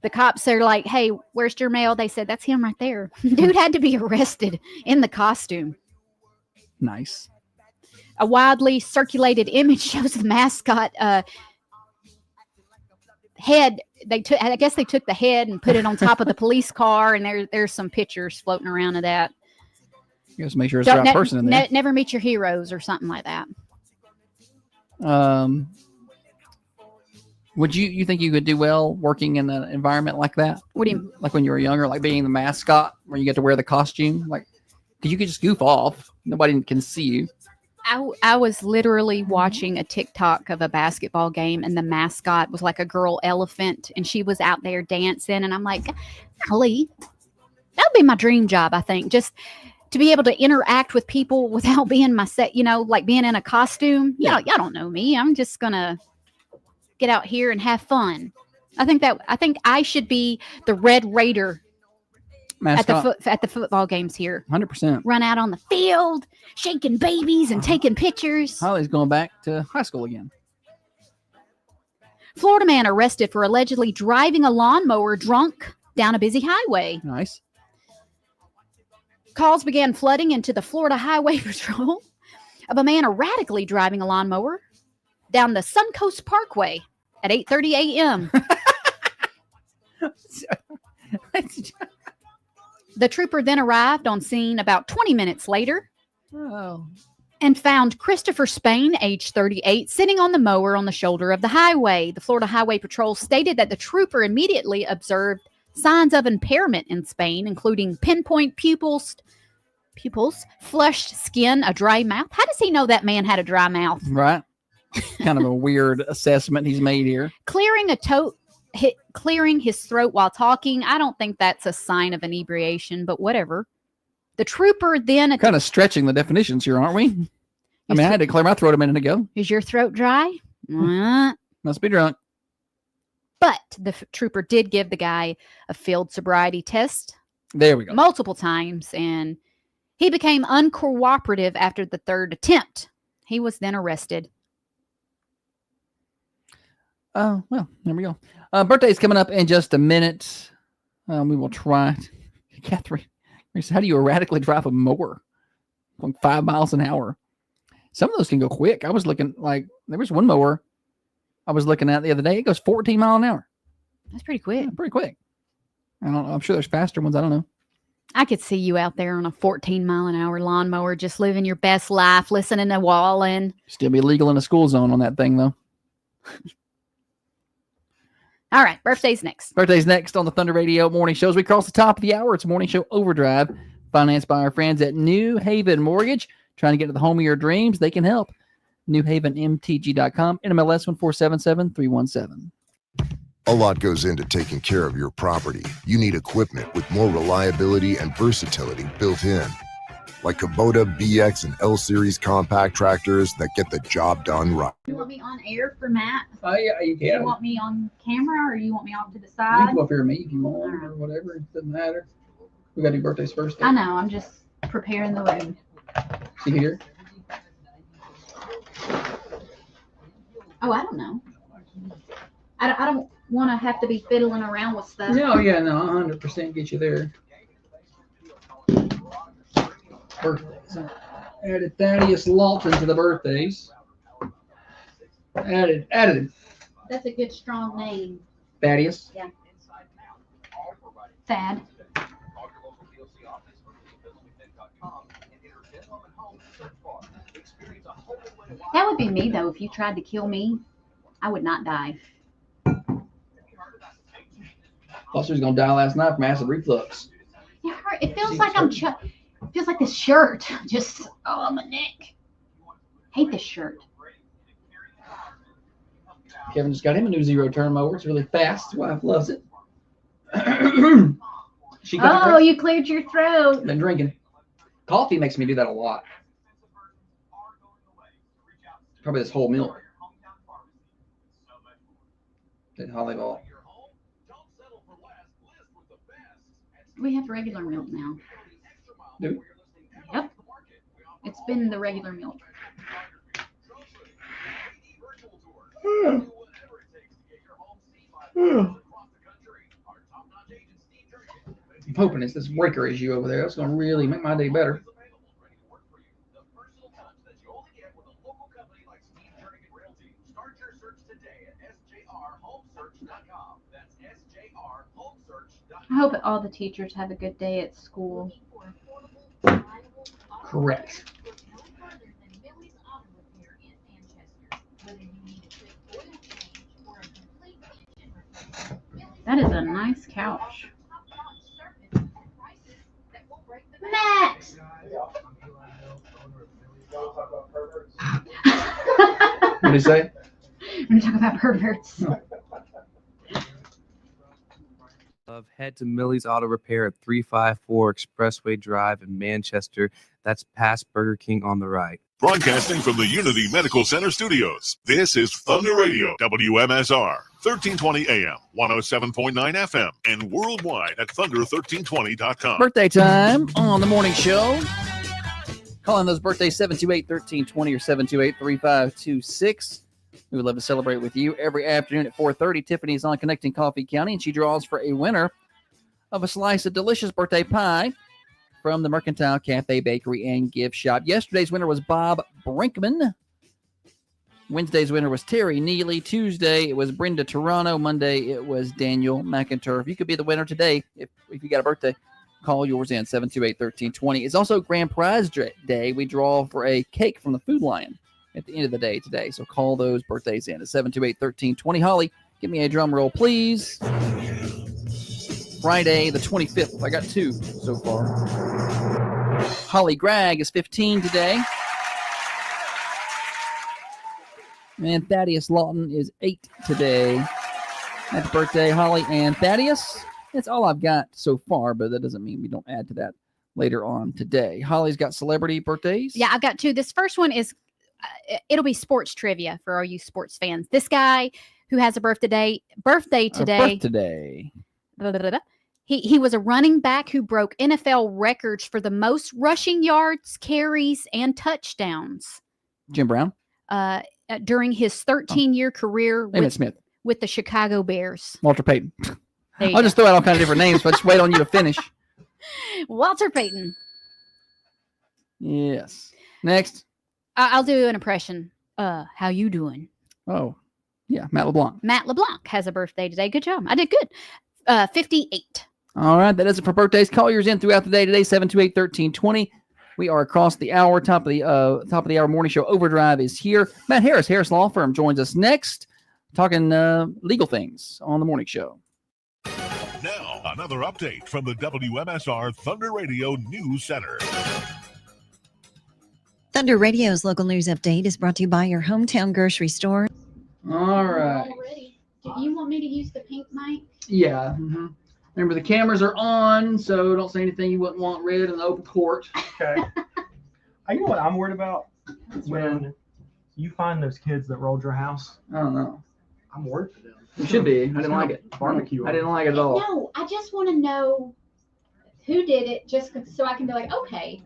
[SPEAKER 4] The cops are like, "Hey, where's Jermel?" They said, "That's him right there." Dude had to be arrested in the costume.
[SPEAKER 1] Nice.
[SPEAKER 4] A widely circulated image shows the mascot head. I guess they took the head and put it on top of the police car, and there's some pictures floating around of that.
[SPEAKER 1] You just make sure it's the right person in there.
[SPEAKER 4] Never meet your heroes or something like that.
[SPEAKER 1] Would you think you could do well working in an environment like that?
[SPEAKER 4] What do you
[SPEAKER 1] like when you were younger, like being the mascot where you get to wear the costume? Like, because you could just goof off. Nobody can see you.
[SPEAKER 4] I was literally watching a TikTok of a basketball game, and the mascot was like a girl elephant, and she was out there dancing. And I'm like, golly, that would be my dream job, I think. Just to be able to interact with people without being like being in a costume. Y'all don't know me. I'm just going to get out here and have fun. I think I should be the Red Raider
[SPEAKER 1] mascot
[SPEAKER 4] at the football games here.
[SPEAKER 1] 100%.
[SPEAKER 4] Run out on the field, shaking babies and taking pictures.
[SPEAKER 1] Holly's going back to high school again.
[SPEAKER 4] Florida man arrested for allegedly driving a lawnmower drunk down a busy highway.
[SPEAKER 1] Nice.
[SPEAKER 4] Calls began flooding into the Florida Highway Patrol of a man erratically driving a lawnmower down the Suncoast Parkway at 8:30 a.m. The trooper then arrived on scene about 20 minutes later and found Christopher Spain, age 38, sitting on the mower on the shoulder of the highway. The Florida Highway Patrol stated that the trooper immediately observed signs of impairment in Spain, including pinpoint pupils, flushed skin, a dry mouth. How does he know that man had a dry mouth?
[SPEAKER 1] Right. Kind of a weird assessment he's made here.
[SPEAKER 4] Clearing his throat while talking. I don't think that's a sign of inebriation, but whatever. The trooper then...
[SPEAKER 1] Kind of stretching the definitions here, aren't we? I mean, I had to clear my throat a minute ago.
[SPEAKER 4] Is your throat dry?
[SPEAKER 1] Must be drunk.
[SPEAKER 4] But the trooper did give the guy a field sobriety test.
[SPEAKER 1] There we go.
[SPEAKER 4] Multiple times, and he became uncooperative after the third attempt. He was then arrested.
[SPEAKER 1] Oh, well, there we go. Birthday's coming up in just a minute. We will try. Catherine, how do you erratically drive a mower? Going 5 miles an hour. Some of those can go quick. I was looking, there was one mower I was looking at the other day. It goes 14 miles an hour.
[SPEAKER 4] That's pretty quick.
[SPEAKER 1] Yeah, pretty quick. I don't know. I'm sure there's faster ones. I don't know.
[SPEAKER 4] I could see you out there on a 14-mile-an-hour lawnmower, just living your best life, listening to Wallen.
[SPEAKER 1] Still be legal in a school zone on that thing, though.
[SPEAKER 4] All right, birthday's next.
[SPEAKER 1] Birthday's next on the Thunder Radio Morning Show. As we cross the top of the hour, it's Morning Show Overdrive, financed by our friends at New Haven Mortgage. Trying to get to the home of your dreams, they can help. NewHavenMTG.com, NMLS 1477317.
[SPEAKER 13] A lot goes into taking care of your property. You need equipment with more reliability and versatility built in. Like Kubota BX and L Series compact tractors that get the job done right.
[SPEAKER 2] You want me on air for Matt?
[SPEAKER 11] Oh, yeah, you can.
[SPEAKER 2] You want me on camera, or you want me off to the
[SPEAKER 11] You
[SPEAKER 2] side?
[SPEAKER 11] can go up here and meet if you want or whatever. It doesn't matter. We got to do birthdays first.
[SPEAKER 2] I know. I'm just preparing the room.
[SPEAKER 11] See here?
[SPEAKER 2] Oh, I don't know. I don't want to have to be fiddling around with stuff.
[SPEAKER 11] No, yeah, no, 100% get you there. Birthdays. Added Thaddeus Lawton to the birthdays. Added him.
[SPEAKER 2] That's a good strong name.
[SPEAKER 11] Thaddeus.
[SPEAKER 2] Yeah. Thad. That would be me though. If you tried to kill me, I would not die.
[SPEAKER 11] Thought she was gonna die last night from acid reflux.
[SPEAKER 2] It hurt. It feels like I'm. It feels like this shirt just on my neck. Hate this shirt.
[SPEAKER 11] Kevin just got him a new zero turn mower. It's really fast. His wife loves it.
[SPEAKER 2] Oh, you cleared your throat.
[SPEAKER 11] Been drinking. Coffee makes me do that a lot. Probably this whole milk. That Holly bought.
[SPEAKER 2] We have regular milk now.
[SPEAKER 11] Do we?
[SPEAKER 2] Yep. It's been the regular milk.
[SPEAKER 11] I'm hoping it's this breaker issue over there. That's going to really make my day better.
[SPEAKER 2] I hope all the teachers have a good day at school.
[SPEAKER 11] Correct.
[SPEAKER 2] That is a nice couch. Matt!
[SPEAKER 11] What did he say?
[SPEAKER 2] We're going to talk about perverts.
[SPEAKER 14] Head to Millie's Auto Repair at 354 Expressway Drive in Manchester. That's past Burger King on the right.
[SPEAKER 7] Broadcasting from the Unity Medical Center studios, this is Thunder Radio, WMSR, 1320 AM, 107.9 FM, and worldwide at thunder1320.com.
[SPEAKER 1] Birthday time on the morning show. Calling those birthdays 728-1320 or 728-3526. We would love to celebrate with you every afternoon at 4:30. Tiffany's on Connecting Coffee County, and she draws for a winner of a slice of delicious birthday pie from the Mercantile Cafe Bakery and Gift Shop. Yesterday's winner was Bob Brinkman. Wednesday's winner was Terry Neely. Tuesday, it was Brenda Toronto. Monday, it was Daniel McIntyre. If you could be the winner today, if you got a birthday, call yours in, 728-1320. It's also Grand Prize Day. We draw for a cake from the Food Lion at the end of the day today. So call those birthdays in at 728-1320. Holly, give me a drum roll, please. Friday, the 25th. I got 2 so far. Holly Gregg is 15 today. And Thaddeus Lawton is 8 today. Happy birthday, Holly and Thaddeus. That's all I've got so far, but that doesn't mean we don't add to that later on today. Holly's got celebrity birthdays.
[SPEAKER 4] Yeah, I've got 2. This first one is, it'll be sports trivia for all you sports fans. This guy who has a birthday today. Blah, blah, blah, blah. He was a running back who broke NFL records for the most rushing yards, carries, and touchdowns.
[SPEAKER 1] Jim Brown?
[SPEAKER 4] During his 13-year career with the Chicago Bears.
[SPEAKER 1] Walter Payton. I'll just throw out all kinds of different names, but just wait on you to finish.
[SPEAKER 4] Walter Payton.
[SPEAKER 1] Yes. Next.
[SPEAKER 4] I'll do an impression. How you doing?
[SPEAKER 1] Oh, yeah. Matt LeBlanc.
[SPEAKER 4] Matt LeBlanc has a birthday today. Good job. I did good. 58.
[SPEAKER 1] All right. That is it for birthdays. Call yours in throughout the day today, 728-1320. We are across the hour. Top of the hour morning show. Overdrive is here. Matt Harris, Harris Law Firm, joins us next, talking legal things on the morning show.
[SPEAKER 7] Now, another update from the WMSR Thunder Radio News Center.
[SPEAKER 15] Thunder Radio's local news update is brought to you by your hometown grocery store.
[SPEAKER 11] All right.
[SPEAKER 2] Do you want me to use the pink mic?
[SPEAKER 11] Yeah. Mm-hmm. Remember, the cameras are on, so don't say anything you wouldn't want read in the open court.
[SPEAKER 16] Okay. You know what I'm worried about? When you find those kids that rolled your house.
[SPEAKER 11] I don't know.
[SPEAKER 16] I'm worried for them.
[SPEAKER 11] You should be. I didn't like it.
[SPEAKER 16] Barbecue.
[SPEAKER 11] I didn't like it at all.
[SPEAKER 2] No, I just want to know who did it, just so I can be like, okay,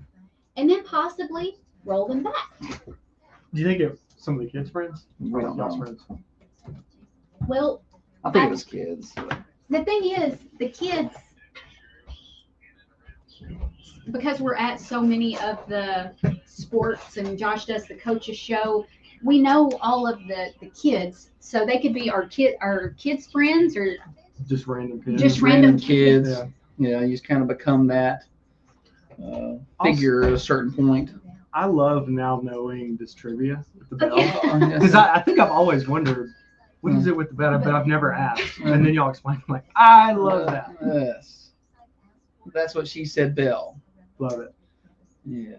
[SPEAKER 2] and then possibly roll them back.
[SPEAKER 16] Do you think it's some of the kids' friends?
[SPEAKER 11] We don't
[SPEAKER 16] Y'all's
[SPEAKER 11] know.
[SPEAKER 16] friends?
[SPEAKER 2] Well,
[SPEAKER 11] I think it was kids.
[SPEAKER 2] the thing is, the kids, because we're at so many of the sports and Josh does the coaches show, we know all of the kids. So they could be our kids' friends or
[SPEAKER 16] Just random kids.
[SPEAKER 2] Just random
[SPEAKER 11] kids.
[SPEAKER 16] Yeah.
[SPEAKER 11] Yeah, you just kind of become that figure at a certain point.
[SPEAKER 16] I love now knowing this trivia with the bell.
[SPEAKER 11] Yeah.
[SPEAKER 16] Because I think I've always wondered, what is it with the bell? But I've never asked. And then y'all explain, I'm like, I love that.
[SPEAKER 11] Yes. That's what she said, Bell.
[SPEAKER 16] Love it.
[SPEAKER 11] Yes.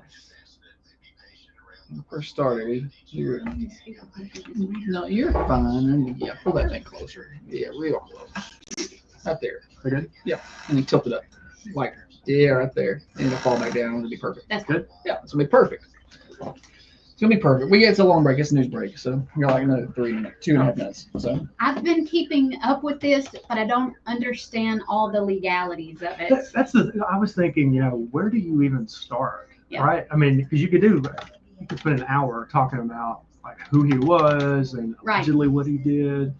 [SPEAKER 11] When we first started, no, you're fine. Yeah, pull that thing closer. Yeah, real close. Right there.
[SPEAKER 16] Okay.
[SPEAKER 11] Yeah, and then tilt it up. Like, yeah, right there. And it'll fall back down. It'll be perfect.
[SPEAKER 2] That's
[SPEAKER 16] good.
[SPEAKER 11] Yeah, it's going to be perfect. It's going to be perfect. It's a long break. It's a news break. So we're like another 2.5 minutes. So
[SPEAKER 2] I've been keeping up with this, but I don't understand all the legalities of it.
[SPEAKER 16] I was thinking, where do you even start?
[SPEAKER 2] Yeah.
[SPEAKER 16] Right? I mean, because you could spend an hour talking about like who he was and
[SPEAKER 2] Right.
[SPEAKER 16] allegedly what he did.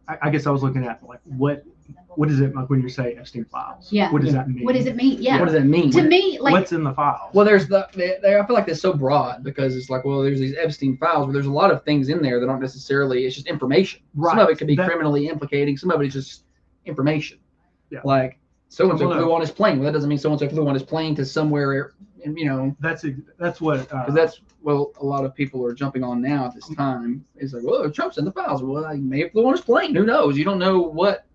[SPEAKER 16] I guess I was looking at like what is it like when you say Epstein files?
[SPEAKER 2] Yeah.
[SPEAKER 16] What does that mean?
[SPEAKER 2] What does it mean? Yeah.
[SPEAKER 11] what does that mean?
[SPEAKER 2] To me, like,
[SPEAKER 16] What's in the file?
[SPEAKER 11] Well, there's I feel like that's so broad because it's like, well, there's these Epstein files, but there's a lot of things in there that aren't necessarily, it's just information. Some of
[SPEAKER 16] Right.
[SPEAKER 11] it could be
[SPEAKER 16] That-
[SPEAKER 11] criminally implicating. Some of it is just information.
[SPEAKER 16] Yeah.
[SPEAKER 11] Like, so-and-so
[SPEAKER 16] Well, no.
[SPEAKER 11] flew on his plane. Well, that doesn't mean so-and-so flew on his plane to somewhere, and
[SPEAKER 16] That's what.
[SPEAKER 11] because that's, well, a lot of people are jumping on now at this time. It's like, well, Trump's in the files. Well, he may have flew on his plane. Who knows? You don't know what.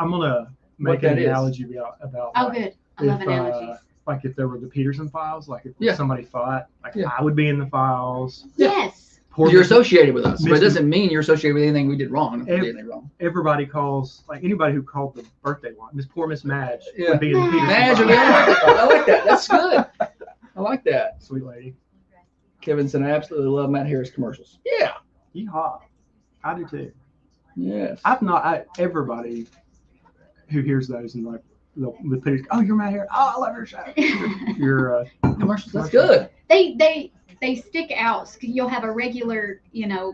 [SPEAKER 16] I'm gonna
[SPEAKER 11] What
[SPEAKER 16] make
[SPEAKER 11] that
[SPEAKER 16] an
[SPEAKER 11] is.
[SPEAKER 16] analogy about.
[SPEAKER 2] oh,
[SPEAKER 16] like,
[SPEAKER 2] good. I love
[SPEAKER 16] if,
[SPEAKER 2] analogies.
[SPEAKER 16] like if there were the Peterson files, like if
[SPEAKER 11] Yeah.
[SPEAKER 16] somebody thought, like
[SPEAKER 11] Yeah.
[SPEAKER 16] I would be in the files.
[SPEAKER 2] Yes.
[SPEAKER 16] Poor
[SPEAKER 11] You're
[SPEAKER 16] Miss-
[SPEAKER 11] associated with us, but it
[SPEAKER 16] Mr.
[SPEAKER 11] doesn't mean you're associated with anything we did wrong.
[SPEAKER 16] Ev-
[SPEAKER 11] Anything wrong.
[SPEAKER 16] Everybody calls, like anybody who called the birthday one, poor Miss Madge
[SPEAKER 11] Yeah.
[SPEAKER 16] would be in the Peterson
[SPEAKER 11] Madge
[SPEAKER 16] file.
[SPEAKER 11] would be on it. I like that. That's good. I like that.
[SPEAKER 16] Sweet lady.
[SPEAKER 11] Kevin said, I absolutely love Matt Harris commercials. Yeah.
[SPEAKER 16] Yeehaw. I do too.
[SPEAKER 11] Yes.
[SPEAKER 16] Everybody who hears those and like the Peterson, oh, you're Matt Harris. Oh, I love your show. You're
[SPEAKER 11] commercials. That's good.
[SPEAKER 2] They stick out. 'Cause you'll have a regular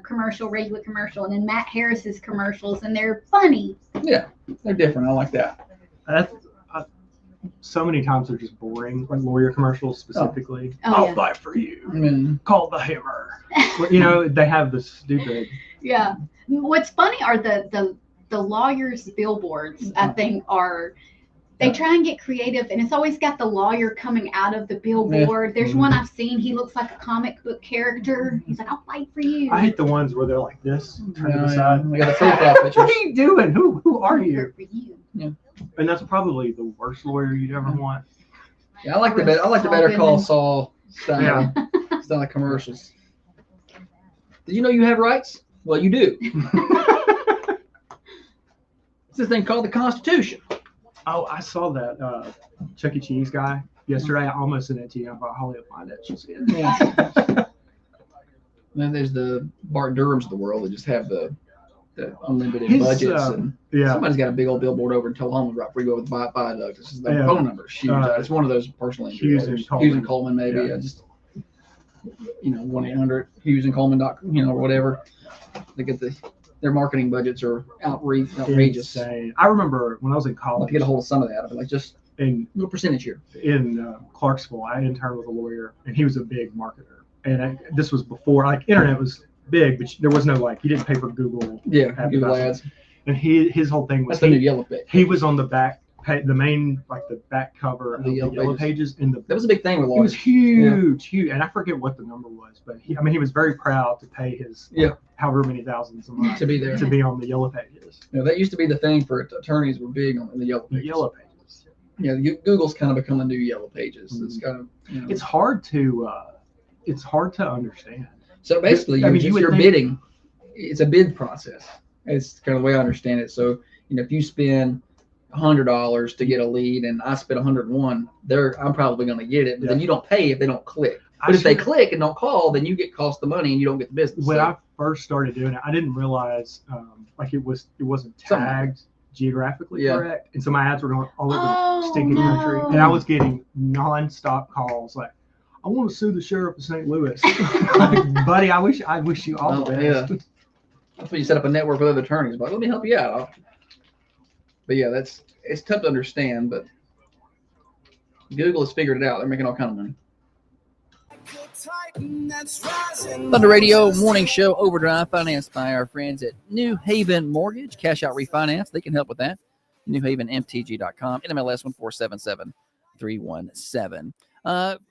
[SPEAKER 2] commercial, and then Matt Harris's commercials, and they're funny.
[SPEAKER 11] Yeah. They're different. I like that.
[SPEAKER 16] So many times they're just boring, like lawyer commercials specifically.
[SPEAKER 2] Oh,
[SPEAKER 16] I'll
[SPEAKER 2] yeah.
[SPEAKER 16] fight for you.
[SPEAKER 11] I mean,
[SPEAKER 16] Call the hammer. Well, they have the stupid.
[SPEAKER 2] Yeah. What's funny are the lawyers' billboards. I think they try and get creative, and it's always got the lawyer coming out of the billboard. There's one I've seen. He looks like a comic book character. He's like, "I'll fight for you."
[SPEAKER 16] I hate the ones where they're like this, turn to the
[SPEAKER 11] yeah.
[SPEAKER 16] side.
[SPEAKER 11] We got the profile pictures.
[SPEAKER 16] What are you doing? Who are you?
[SPEAKER 2] For you.
[SPEAKER 11] Yeah.
[SPEAKER 16] And that's probably the worst lawyer you'd ever want.
[SPEAKER 11] Yeah, I like the Better Call Saul style.
[SPEAKER 16] Yeah.
[SPEAKER 11] Style of commercials. Did you know you have rights? Well, you do. It's this thing called the Constitution.
[SPEAKER 16] Oh, I saw that Chuck E. Cheese guy yesterday. I almost sent it to you. I thought Holly would find it. She'll see it.
[SPEAKER 11] Yeah. Then there's the Bart Durhams of the world that just have the unlimited
[SPEAKER 16] His,
[SPEAKER 11] budgets. And
[SPEAKER 16] yeah.
[SPEAKER 11] somebody's got a big old billboard over in Tullahoma right before you go over the viaduct. This is the
[SPEAKER 16] Yeah.
[SPEAKER 11] phone number. Huge. It's one of those personal injury
[SPEAKER 16] Hughes
[SPEAKER 11] lawyers.
[SPEAKER 16] and Coleman.
[SPEAKER 11] Hughes and Coleman, maybe.
[SPEAKER 16] Yeah.
[SPEAKER 11] Just 1-800 Hughes and Coleman, or whatever. They get their marketing budgets are outrageous.
[SPEAKER 16] Insane. I remember when I was in
[SPEAKER 11] I'd like
[SPEAKER 16] college.
[SPEAKER 11] to get a hold of some of that. I'd be like, just
[SPEAKER 16] in
[SPEAKER 11] a little percentage here.
[SPEAKER 16] in Clarksville, I interned with a lawyer, and he was a big marketer. And this was before internet was big, but there was no you didn't pay for Google.
[SPEAKER 11] Yeah, Google
[SPEAKER 16] advertising.
[SPEAKER 11] ads.
[SPEAKER 16] And his whole thing was
[SPEAKER 11] That's the new Yellow Page.
[SPEAKER 16] he was on the back, the main the back cover of the Yellow Pages, and
[SPEAKER 11] That was a big thing with
[SPEAKER 16] it
[SPEAKER 11] lawyers.
[SPEAKER 16] was huge, and I forget what the number was, but he was very proud to pay his however many thousands a month
[SPEAKER 11] To be there.
[SPEAKER 16] to be on the Yellow Pages.
[SPEAKER 11] That used to be the thing for attorneys were big on the Yellow
[SPEAKER 16] The
[SPEAKER 11] Pages.
[SPEAKER 16] Yellow Pages.
[SPEAKER 11] Yeah, Google's kind of become the new Yellow Pages. It's kind of
[SPEAKER 16] It's hard to understand.
[SPEAKER 11] So basically,
[SPEAKER 16] I mean,
[SPEAKER 11] you're,
[SPEAKER 16] you would
[SPEAKER 11] you're
[SPEAKER 16] think-
[SPEAKER 11] bidding. It's a bid process. It's kind of the way I understand it. So if you spend $100 to get a lead, and I spent 101, I'm probably going to get it. But then you don't pay if they don't click. But if they click and don't call, then you get cost the money and you don't get the business.
[SPEAKER 16] When
[SPEAKER 11] So-
[SPEAKER 16] I first started doing it, I didn't realize it wasn't tagged geographically
[SPEAKER 11] Yeah.
[SPEAKER 16] correct, and so my ads were going all over
[SPEAKER 2] Oh,
[SPEAKER 16] the stinking
[SPEAKER 2] no.
[SPEAKER 16] country, and I was getting nonstop calls like, "I want to sue the sheriff of St. Louis." Like, buddy, I wish you all the
[SPEAKER 11] Oh,
[SPEAKER 16] best.
[SPEAKER 11] yeah. That's when you set up a network with other attorneys. Like, let me help you out. But yeah, it's tough to understand. But Google has figured it out. They're making all kind of money.
[SPEAKER 1] Thunder Radio Morning Show Overdrive, financed by our friends at New Haven Mortgage. Cash out refinance. They can help with that. NewHavenMTG.com. NMLS 1477317.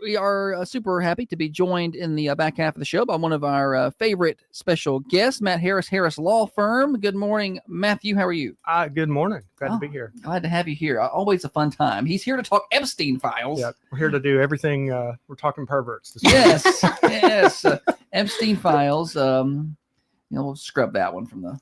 [SPEAKER 1] We are super happy to be joined in the back half of the show by one of our favorite special guests, Matt Harris, Harris Law Firm. Good morning, Matthew. How are you?
[SPEAKER 17] Good morning. Glad to be here.
[SPEAKER 1] Glad to have you here. Always a fun time. He's here to talk Epstein files.
[SPEAKER 17] Yeah, we're here to do everything. We're talking perverts this
[SPEAKER 1] Yes, yes. Epstein files. We'll scrub that one from the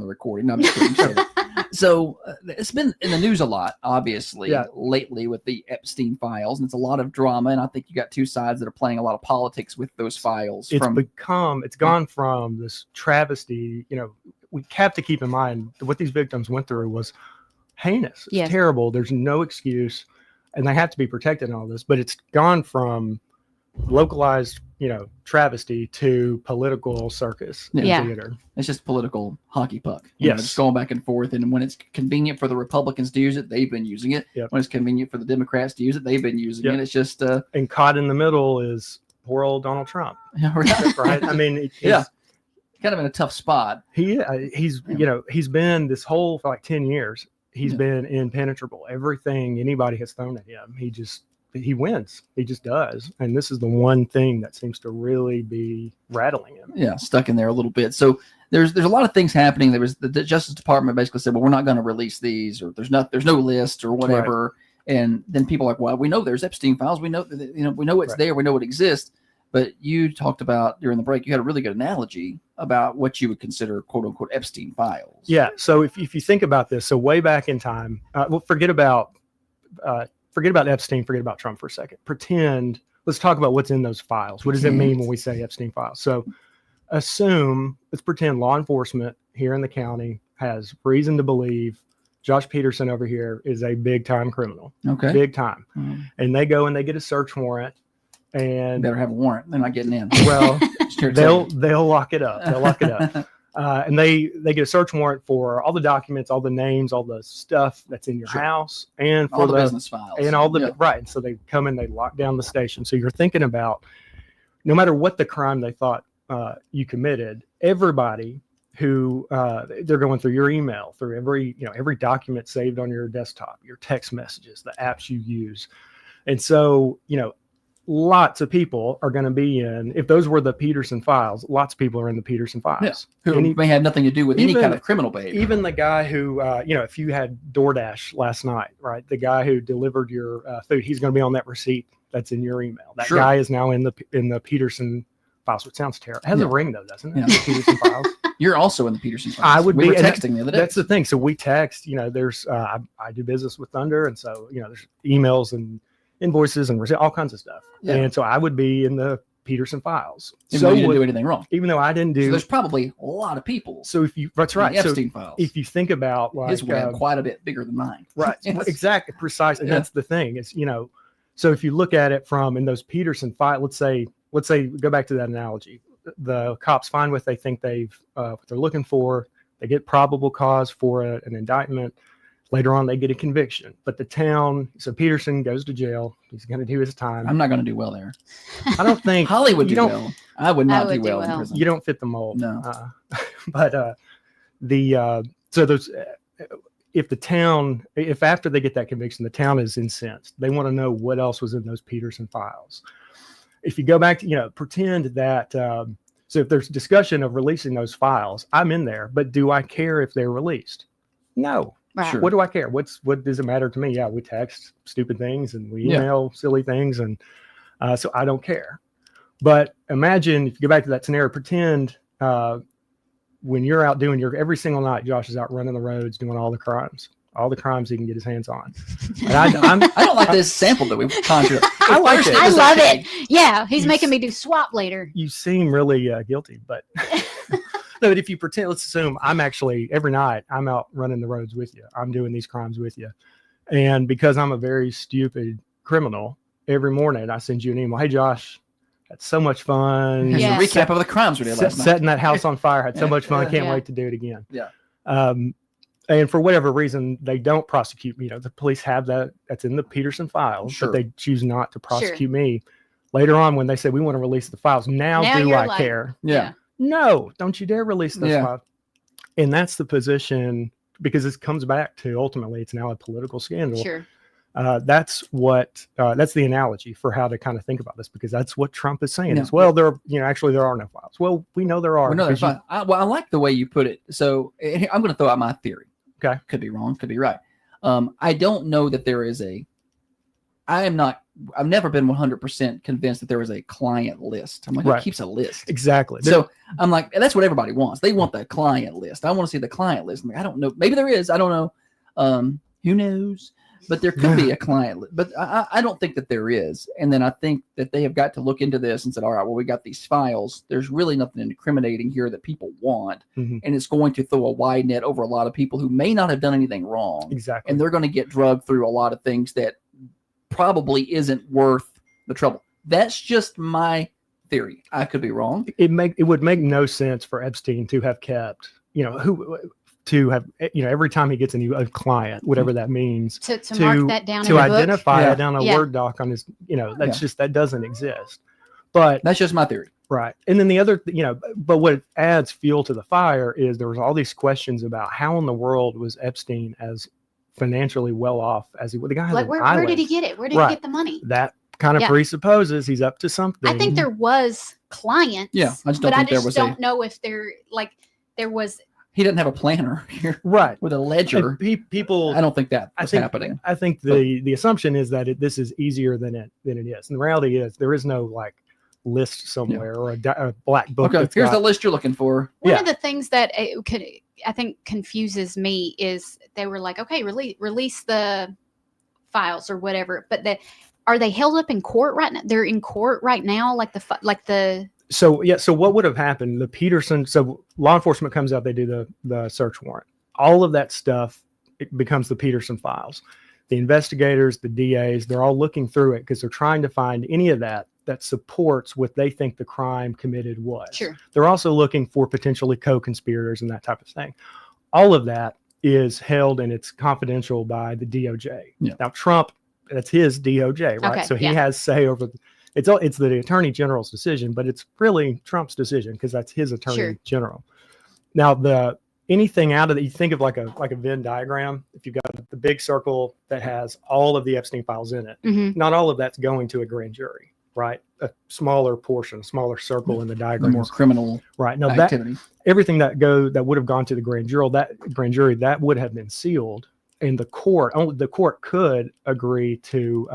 [SPEAKER 1] recording. No, I'm just kidding. So it's been in the news a lot, obviously, lately with the Epstein files, and it's a lot of drama. And I think you got two sides that are playing a lot of politics with those files.
[SPEAKER 17] It's gone from this travesty. We have to keep in mind that what these victims went through was heinous. It's terrible. There's no excuse, and they have to be protected in all this. But it's gone from localized, travesty to political circus and theater.
[SPEAKER 1] It's just political hockey puck.
[SPEAKER 17] Yes.
[SPEAKER 1] Just going back and forth. And when it's convenient for the Republicans to use it, they've been using it.
[SPEAKER 17] Yep.
[SPEAKER 1] When it's convenient for the Democrats to use it, they've been using it. It's just
[SPEAKER 17] and caught in the middle is poor old Donald Trump.
[SPEAKER 1] Right.
[SPEAKER 17] I mean,
[SPEAKER 1] kind of in a tough spot.
[SPEAKER 17] He's been this whole for like 10 years. He's been impenetrable. Everything anybody has thrown at him, he wins. He just does. And this is the one thing that seems to really be rattling him.
[SPEAKER 1] Yeah, stuck in there a little bit. So there's a lot of things happening. There was the Justice Department basically said, well, we're not going to release these, or there's no list or whatever. Right. And then people are like, well, we know there's Epstein files. We know we know it's there. We know it exists. But you talked about during the break, you had a really good analogy about what you would consider quote unquote Epstein files.
[SPEAKER 17] Yeah. So if you think about this, so way back in time, forget about Epstein, forget about Trump for a second. Let's talk about what's in those files. What does it mean when we say Epstein files? So let's pretend law enforcement here in the county has reason to believe Josh Peterson over here is a big time criminal.
[SPEAKER 1] Okay.
[SPEAKER 17] Big time. Mm-hmm. And they go and they get a search warrant. And
[SPEAKER 1] better have a warrant. They're not getting in.
[SPEAKER 17] Well, they'll lock it up. They'll lock it up. And they get a search warrant for all the documents, all the names, all the stuff that's in your house, and for
[SPEAKER 1] all the business files,
[SPEAKER 17] and all the right. So they come in, they lock down the station. So you're thinking about, no matter what the crime they thought you committed, everybody who they're going through your email, through every document saved on your desktop, your text messages, the apps you use, and so lots of people are going to be in, if those were the Peterson files, lots of people are in the Peterson files.
[SPEAKER 1] Who may have nothing to do with any kind of criminal behavior.
[SPEAKER 17] Even the guy who, if you had DoorDash last night, right? The guy who delivered your food, he's going to be on that receipt that's in your email. That guy is now in the Peterson files, which sounds terrible. It has a ring though, doesn't it? The Peterson files.
[SPEAKER 1] You're also in the Peterson files.
[SPEAKER 17] We
[SPEAKER 1] were texting the other day.
[SPEAKER 17] That's the thing. So we text, there's, I do business with Thunder. And so, there's emails and invoices and all kinds of stuff. Yeah. And so I would be in the Peterson files.
[SPEAKER 1] Even though you didn't do anything wrong.
[SPEAKER 17] Even though I didn't do.
[SPEAKER 1] So there's probably a lot of people.
[SPEAKER 17] So that's right.
[SPEAKER 1] The Epstein files.
[SPEAKER 17] If you think about
[SPEAKER 1] his web quite a bit bigger than mine.
[SPEAKER 17] Right. Exactly. Precisely. That's the thing. It's, so if you look at it from in those Peterson files, let's say go back to that analogy. The cops find what they think what they're looking for. They get probable cause for an indictment. Later on, they get a conviction, but the town, so Peterson goes to jail. He's going to do his time.
[SPEAKER 1] I'm not going to do well there.
[SPEAKER 17] I don't think
[SPEAKER 1] Hollywood do well. I would not do well in prison.
[SPEAKER 17] You don't fit the mold.
[SPEAKER 1] No.
[SPEAKER 17] But so those, if after they get that conviction, the town is incensed. They want to know what else was in those Peterson files. If you go back to, pretend that, so if there's discussion of releasing those files, I'm in there, but do I care if they're released? No.
[SPEAKER 4] Right.
[SPEAKER 17] Sure. What do I care? What does it matter to me? Yeah, we text stupid things and we email silly things, and so I don't care. But imagine if you go back to that scenario, pretend when you're out doing every single night, Josh is out running the roads doing all the crimes he can get his hands on. And I
[SPEAKER 1] don't like this sample that we've conjured.
[SPEAKER 17] I like it.
[SPEAKER 4] I love it. Yeah, he's making me do swap later.
[SPEAKER 17] You seem really guilty, but. No, but if you pretend, let's assume I'm actually every night I'm out running the roads with you. I'm doing these crimes with you. And because I'm a very stupid criminal, every morning I send you an email. Hey, Josh, Had so much fun.
[SPEAKER 1] Here's
[SPEAKER 4] Yeah.
[SPEAKER 1] a recap of the crimes we did last night.
[SPEAKER 17] Setting that house on fire. Had so much fun. I can't
[SPEAKER 4] Yeah.
[SPEAKER 17] wait to do it again.
[SPEAKER 1] Yeah.
[SPEAKER 17] And for whatever reason, they don't prosecute me. The police have that's in the Peterson files,
[SPEAKER 1] Sure.
[SPEAKER 17] but they choose not to prosecute me. Later on, when they say we want to release the files, now do
[SPEAKER 4] you're
[SPEAKER 17] I
[SPEAKER 4] like,
[SPEAKER 17] care?
[SPEAKER 1] Yeah.
[SPEAKER 17] No, don't you dare release those
[SPEAKER 1] Yeah.
[SPEAKER 17] files. And that's the position, because this comes back to ultimately it's now a political scandal.
[SPEAKER 4] Sure.
[SPEAKER 17] That's the analogy for how to kind of think about this, because that's what Trump is saying
[SPEAKER 1] Yeah.
[SPEAKER 17] as well. Actually there are no files. Well, we know there are.
[SPEAKER 1] Well, no, that's
[SPEAKER 17] because
[SPEAKER 1] fine. I like the way you put it. So I'm going to throw out my theory.
[SPEAKER 17] Okay.
[SPEAKER 1] Could be wrong. Could be right. I don't know that there is I've never been 100% convinced that there is a client list. I'm like,
[SPEAKER 17] Right.
[SPEAKER 1] who keeps a list?
[SPEAKER 17] Exactly.
[SPEAKER 1] So I'm like, that's what everybody wants. They want the client list. I want to see the client list. I'm like, I don't know. Maybe there is. I don't know. Who knows? But there could be a client list. But I don't think that there is. And then I think that they have got to look into this and said, all right, well, we got these files. There's really nothing incriminating here that people want.
[SPEAKER 17] Mhm.
[SPEAKER 1] And it's going to throw a wide net over a lot of people who may not have done anything wrong.
[SPEAKER 17] Exactly.
[SPEAKER 1] And they're going to get drugged through a lot of things that probably isn't worth the trouble. That's just my theory. I could be wrong.
[SPEAKER 17] It would make no sense for Epstein to have kept, every time he gets a client, whatever that means,
[SPEAKER 4] To mark that down
[SPEAKER 17] to
[SPEAKER 4] in a book.
[SPEAKER 17] identify
[SPEAKER 1] Yeah.
[SPEAKER 17] it on a
[SPEAKER 4] Yeah.
[SPEAKER 17] Word doc on his,
[SPEAKER 1] Yeah.
[SPEAKER 17] that doesn't exist. But
[SPEAKER 1] That's just my theory.
[SPEAKER 17] right. And then the other, but what adds fuel to the fire is there was all these questions about how in the world was Epstein as financially well off as he was. The guy has
[SPEAKER 4] Like,
[SPEAKER 17] an
[SPEAKER 4] where did he
[SPEAKER 17] island.
[SPEAKER 4] get it? Where did
[SPEAKER 17] Right.
[SPEAKER 4] he get the money?
[SPEAKER 17] That kind of
[SPEAKER 4] Yeah.
[SPEAKER 17] presupposes he's up to something.
[SPEAKER 4] I think there was clients.
[SPEAKER 1] Yeah, I just don't
[SPEAKER 4] but
[SPEAKER 1] think
[SPEAKER 4] I
[SPEAKER 1] there
[SPEAKER 4] just
[SPEAKER 1] was
[SPEAKER 4] don't know if there was.
[SPEAKER 1] He doesn't have a planner here
[SPEAKER 17] right
[SPEAKER 1] with a ledger.
[SPEAKER 17] And people,
[SPEAKER 1] I don't think that
[SPEAKER 17] I
[SPEAKER 1] was
[SPEAKER 17] think,
[SPEAKER 1] happening.
[SPEAKER 17] I think the assumption is that this is easier than it is. And the reality is there is no like list somewhere or a black book.
[SPEAKER 1] Okay,
[SPEAKER 17] that's
[SPEAKER 1] here's the
[SPEAKER 17] got-
[SPEAKER 1] list you're looking for.
[SPEAKER 4] One
[SPEAKER 17] Yeah.
[SPEAKER 4] of the things that I think confuses me is they were like, okay, release the files or whatever, but are they held up in court right now? They're in court right now, like the.
[SPEAKER 17] So what would have happened? The Peterson, so law enforcement comes out, they do the search warrant. All of that stuff, it becomes the Peterson files. The investigators, the DAs, they're all looking through it because they're trying to find any of that supports what they think the crime committed was.
[SPEAKER 4] Sure.
[SPEAKER 17] They're also looking for potentially co-conspirators and that type of thing. All of that is held and it's confidential by the DOJ.
[SPEAKER 1] Yeah.
[SPEAKER 17] Now Trump, that's his DOJ, right?
[SPEAKER 4] Okay,
[SPEAKER 17] So he
[SPEAKER 4] yeah.
[SPEAKER 17] has say over. It's the Attorney General's decision, but it's really Trump's decision because that's his Attorney
[SPEAKER 4] Sure.
[SPEAKER 17] General. Now anything out of it, you think of like a Venn diagram. If you've got the big circle that has all of the Epstein files in it,
[SPEAKER 4] Mhm.
[SPEAKER 17] not all of that's going to a grand jury, right? A smaller portion, a smaller circle in the
[SPEAKER 1] The
[SPEAKER 17] diagram.
[SPEAKER 1] more criminal
[SPEAKER 17] Right. Now
[SPEAKER 1] activity.
[SPEAKER 17] everything that would have gone to the grand jury that would have been sealed, and the court could agree to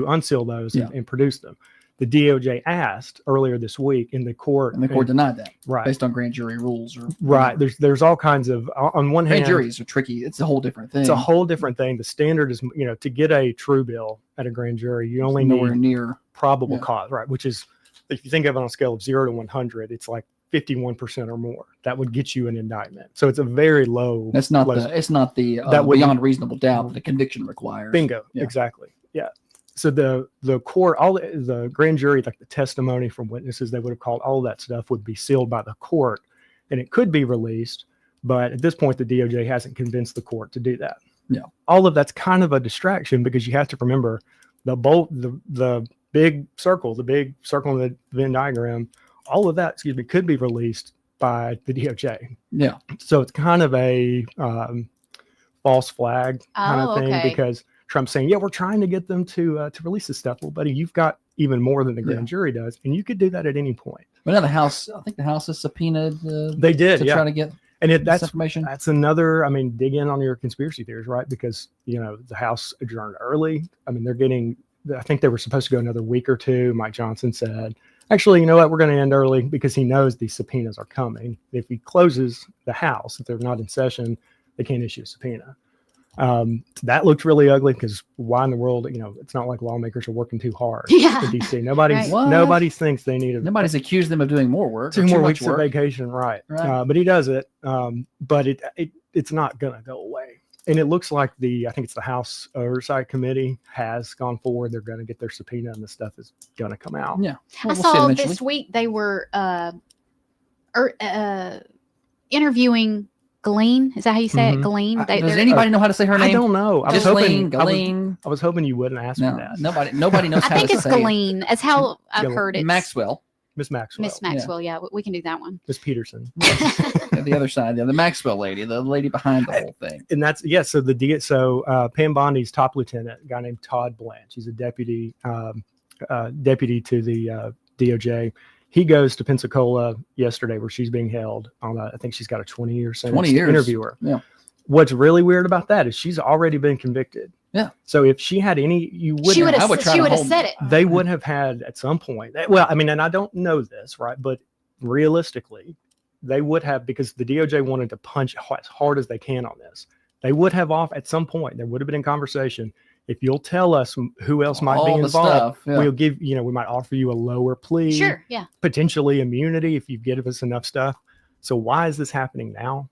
[SPEAKER 17] unseal those
[SPEAKER 1] Yeah.
[SPEAKER 17] and produce them. The DOJ asked earlier this week in the court,
[SPEAKER 1] And the court denied that.
[SPEAKER 17] right.
[SPEAKER 1] Based on grand jury rules or
[SPEAKER 17] Right. There's all kinds of, on one
[SPEAKER 1] Grand
[SPEAKER 17] hand,
[SPEAKER 1] juries are tricky. It's a whole different thing.
[SPEAKER 17] it's a whole different thing. The standard is, to get a true bill at a grand jury, you only
[SPEAKER 1] nowhere
[SPEAKER 17] need
[SPEAKER 1] near.
[SPEAKER 17] probable
[SPEAKER 1] Yeah.
[SPEAKER 17] cause, right? Which is, if you think of it on a scale of 0 to 100, it's like 51% or more. That would get you an indictment. So it's a very low.
[SPEAKER 1] That's not
[SPEAKER 17] low-
[SPEAKER 1] it's not the
[SPEAKER 17] That would-
[SPEAKER 1] beyond reasonable doubt that the conviction requires.
[SPEAKER 17] Bingo.
[SPEAKER 1] Yeah.
[SPEAKER 17] Exactly. Yeah. So the court, the grand jury, like the testimony from witnesses, they would have called, all of that stuff would be sealed by the court, and it could be released. But at this point, the DOJ hasn't convinced the court to do that.
[SPEAKER 1] Yeah.
[SPEAKER 17] All of that's kind of a distraction because you have to remember the big circle in the Venn diagram, all of that, could be released by the DOJ.
[SPEAKER 1] Yeah.
[SPEAKER 17] So it's kind of a false flag kind
[SPEAKER 4] Oh,
[SPEAKER 17] of thing
[SPEAKER 4] okay.
[SPEAKER 17] because Trump's saying, yeah, we're trying to get them to release this stuff. Well, buddy, you've got even more than the grand jury does, and you could do that at any point.
[SPEAKER 1] But now I think the House has subpoenaed.
[SPEAKER 17] They did,
[SPEAKER 1] to
[SPEAKER 17] yeah.
[SPEAKER 1] try to get
[SPEAKER 17] And
[SPEAKER 1] this information.
[SPEAKER 17] that's another, dig in on your conspiracy theories, right? Because, the House adjourned early. I think they were supposed to go another week or two. Mike Johnson said, actually, you know what? We're going to end early because he knows these subpoenas are coming. If he closes the House, if they're not in session, they can't issue a subpoena. That looked really ugly because why in the world, it's not like lawmakers are working too hard
[SPEAKER 4] Yeah.
[SPEAKER 17] in DC. Nobody's
[SPEAKER 1] Right.
[SPEAKER 17] nobody thinks they need
[SPEAKER 1] Nobody's accused them of doing more work. or
[SPEAKER 17] two more
[SPEAKER 1] too much
[SPEAKER 17] weeks of
[SPEAKER 1] work.
[SPEAKER 17] vacation, right?
[SPEAKER 1] Right.
[SPEAKER 17] But he does it. But it's not gonna go away. And it looks like I think it's the House Oversight Committee has gone forward. They're going to get their subpoena, and the stuff is going to come out.
[SPEAKER 1] Yeah.
[SPEAKER 4] I saw this week they were interviewing Ghislaine. Is that how you say it? Ghislaine?
[SPEAKER 1] Does anybody know how to say her name?
[SPEAKER 17] I don't know. I was
[SPEAKER 1] Ghislaine,
[SPEAKER 17] hoping,
[SPEAKER 1] Ghislaine.
[SPEAKER 17] I was hoping you wouldn't ask me that.
[SPEAKER 1] Nobody knows
[SPEAKER 4] I
[SPEAKER 1] how
[SPEAKER 4] think
[SPEAKER 1] to
[SPEAKER 4] it's
[SPEAKER 1] say
[SPEAKER 4] Ghislaine. That's how I've heard it.
[SPEAKER 1] Maxwell.
[SPEAKER 17] Miss Maxwell.
[SPEAKER 4] Miss Maxwell. Yeah, we can do that one.
[SPEAKER 17] Miss Peterson.
[SPEAKER 1] The other side, the Maxwell lady, the lady behind the whole thing.
[SPEAKER 17] And that's so Pam Bondi's top lieutenant, a guy named Todd Blanche. He's a deputy deputy to the DOJ. He goes to Pensacola yesterday, where she's being held on I think she's got a 20-year sentence.
[SPEAKER 1] 20 years.
[SPEAKER 17] To interview her.
[SPEAKER 1] Yeah.
[SPEAKER 17] What's really weird about that is she's already been convicted.
[SPEAKER 1] Yeah.
[SPEAKER 17] So if she had any, you wouldn't.
[SPEAKER 4] She would have said it.
[SPEAKER 17] They would have had at some point. Well, I mean, and I don't know this, right? But realistically, they would have, because the DOJ wanted to punch as hard as they can on this. They would have off at some point. There would have been a conversation. If you'll tell us who else might be
[SPEAKER 1] All the
[SPEAKER 17] involved,
[SPEAKER 1] stuff, yeah.
[SPEAKER 17] we'll give, we might offer you a lower plea.
[SPEAKER 4] Sure. Yeah.
[SPEAKER 17] Potentially immunity if you give us enough stuff. So why is this happening now?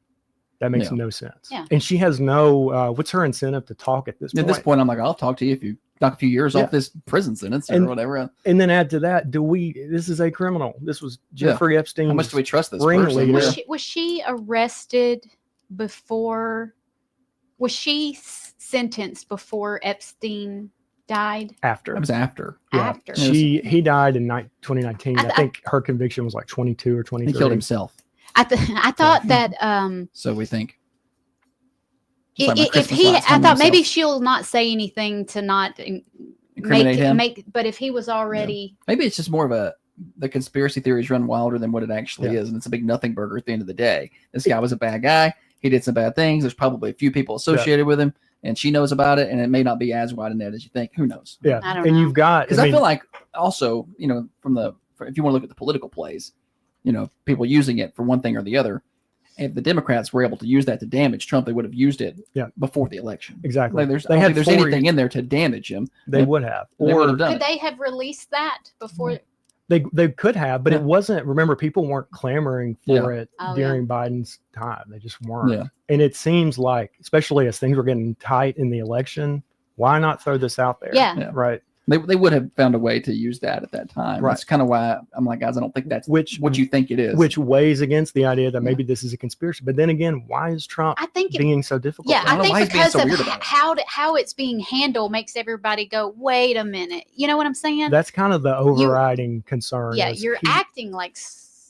[SPEAKER 17] That makes no sense.
[SPEAKER 4] Yeah.
[SPEAKER 17] And she has no, what's her incentive to talk at this point?
[SPEAKER 1] At this point, I'm like, I'll talk to you if you knock a few years off this prison sentence or whatever.
[SPEAKER 17] And then add to that, this is a criminal. This was Jeffrey Epstein.
[SPEAKER 1] How much do we trust this
[SPEAKER 17] ringleader.
[SPEAKER 1] person?
[SPEAKER 4] Was she arrested before? Was she sentenced before Epstein died?
[SPEAKER 17] After.
[SPEAKER 1] That was after.
[SPEAKER 17] Yeah.
[SPEAKER 4] After.
[SPEAKER 17] He died in 2019. I think her conviction was like 22 or 23.
[SPEAKER 1] He killed himself.
[SPEAKER 4] I thought that
[SPEAKER 1] So we think.
[SPEAKER 4] I thought maybe she'll not say anything to not
[SPEAKER 1] Incriminate him?
[SPEAKER 4] but if he was already
[SPEAKER 1] Maybe it's just more of the conspiracy theories run wilder than what it actually is, and it's a big nothing burger at the end of the day. This guy was a bad guy. He did some bad things. There's probably a few people associated with him, and she knows about it, and it may not be as wide a net as you think. Who knows?
[SPEAKER 17] Yeah,
[SPEAKER 4] I don't know.
[SPEAKER 17] You've got,
[SPEAKER 1] because I feel like also, if you want to look at the political plays, people using it for one thing or the other. If the Democrats were able to use that to damage Trump, they would have used it before the election.
[SPEAKER 17] Exactly.
[SPEAKER 1] Like I don't think there's anything in there to damage him.
[SPEAKER 17] They would have.
[SPEAKER 1] They would have done
[SPEAKER 4] could they have released that before?
[SPEAKER 17] They could have, but it wasn't. Remember, people weren't clamoring for it
[SPEAKER 4] Oh,
[SPEAKER 17] during Biden's time. They just weren't.
[SPEAKER 1] Yeah.
[SPEAKER 17] And it seems like, especially as things were getting tight in the election, why not throw this out there?
[SPEAKER 4] Yeah.
[SPEAKER 17] Right.
[SPEAKER 1] They would have found a way to use that at that time.
[SPEAKER 17] Right.
[SPEAKER 1] That's kind of why I'm like, guys, I don't think that's what you think it is.
[SPEAKER 17] Which weighs against the idea that maybe this is a conspiracy. But then again, why is Trump being so difficult?
[SPEAKER 4] Yeah, I think because of
[SPEAKER 1] weird about it.
[SPEAKER 4] how it's being handled makes everybody go, wait a minute. You know what I'm saying?
[SPEAKER 17] That's kind of the overriding concern.
[SPEAKER 4] Yeah,
[SPEAKER 17] is
[SPEAKER 4] you're acting like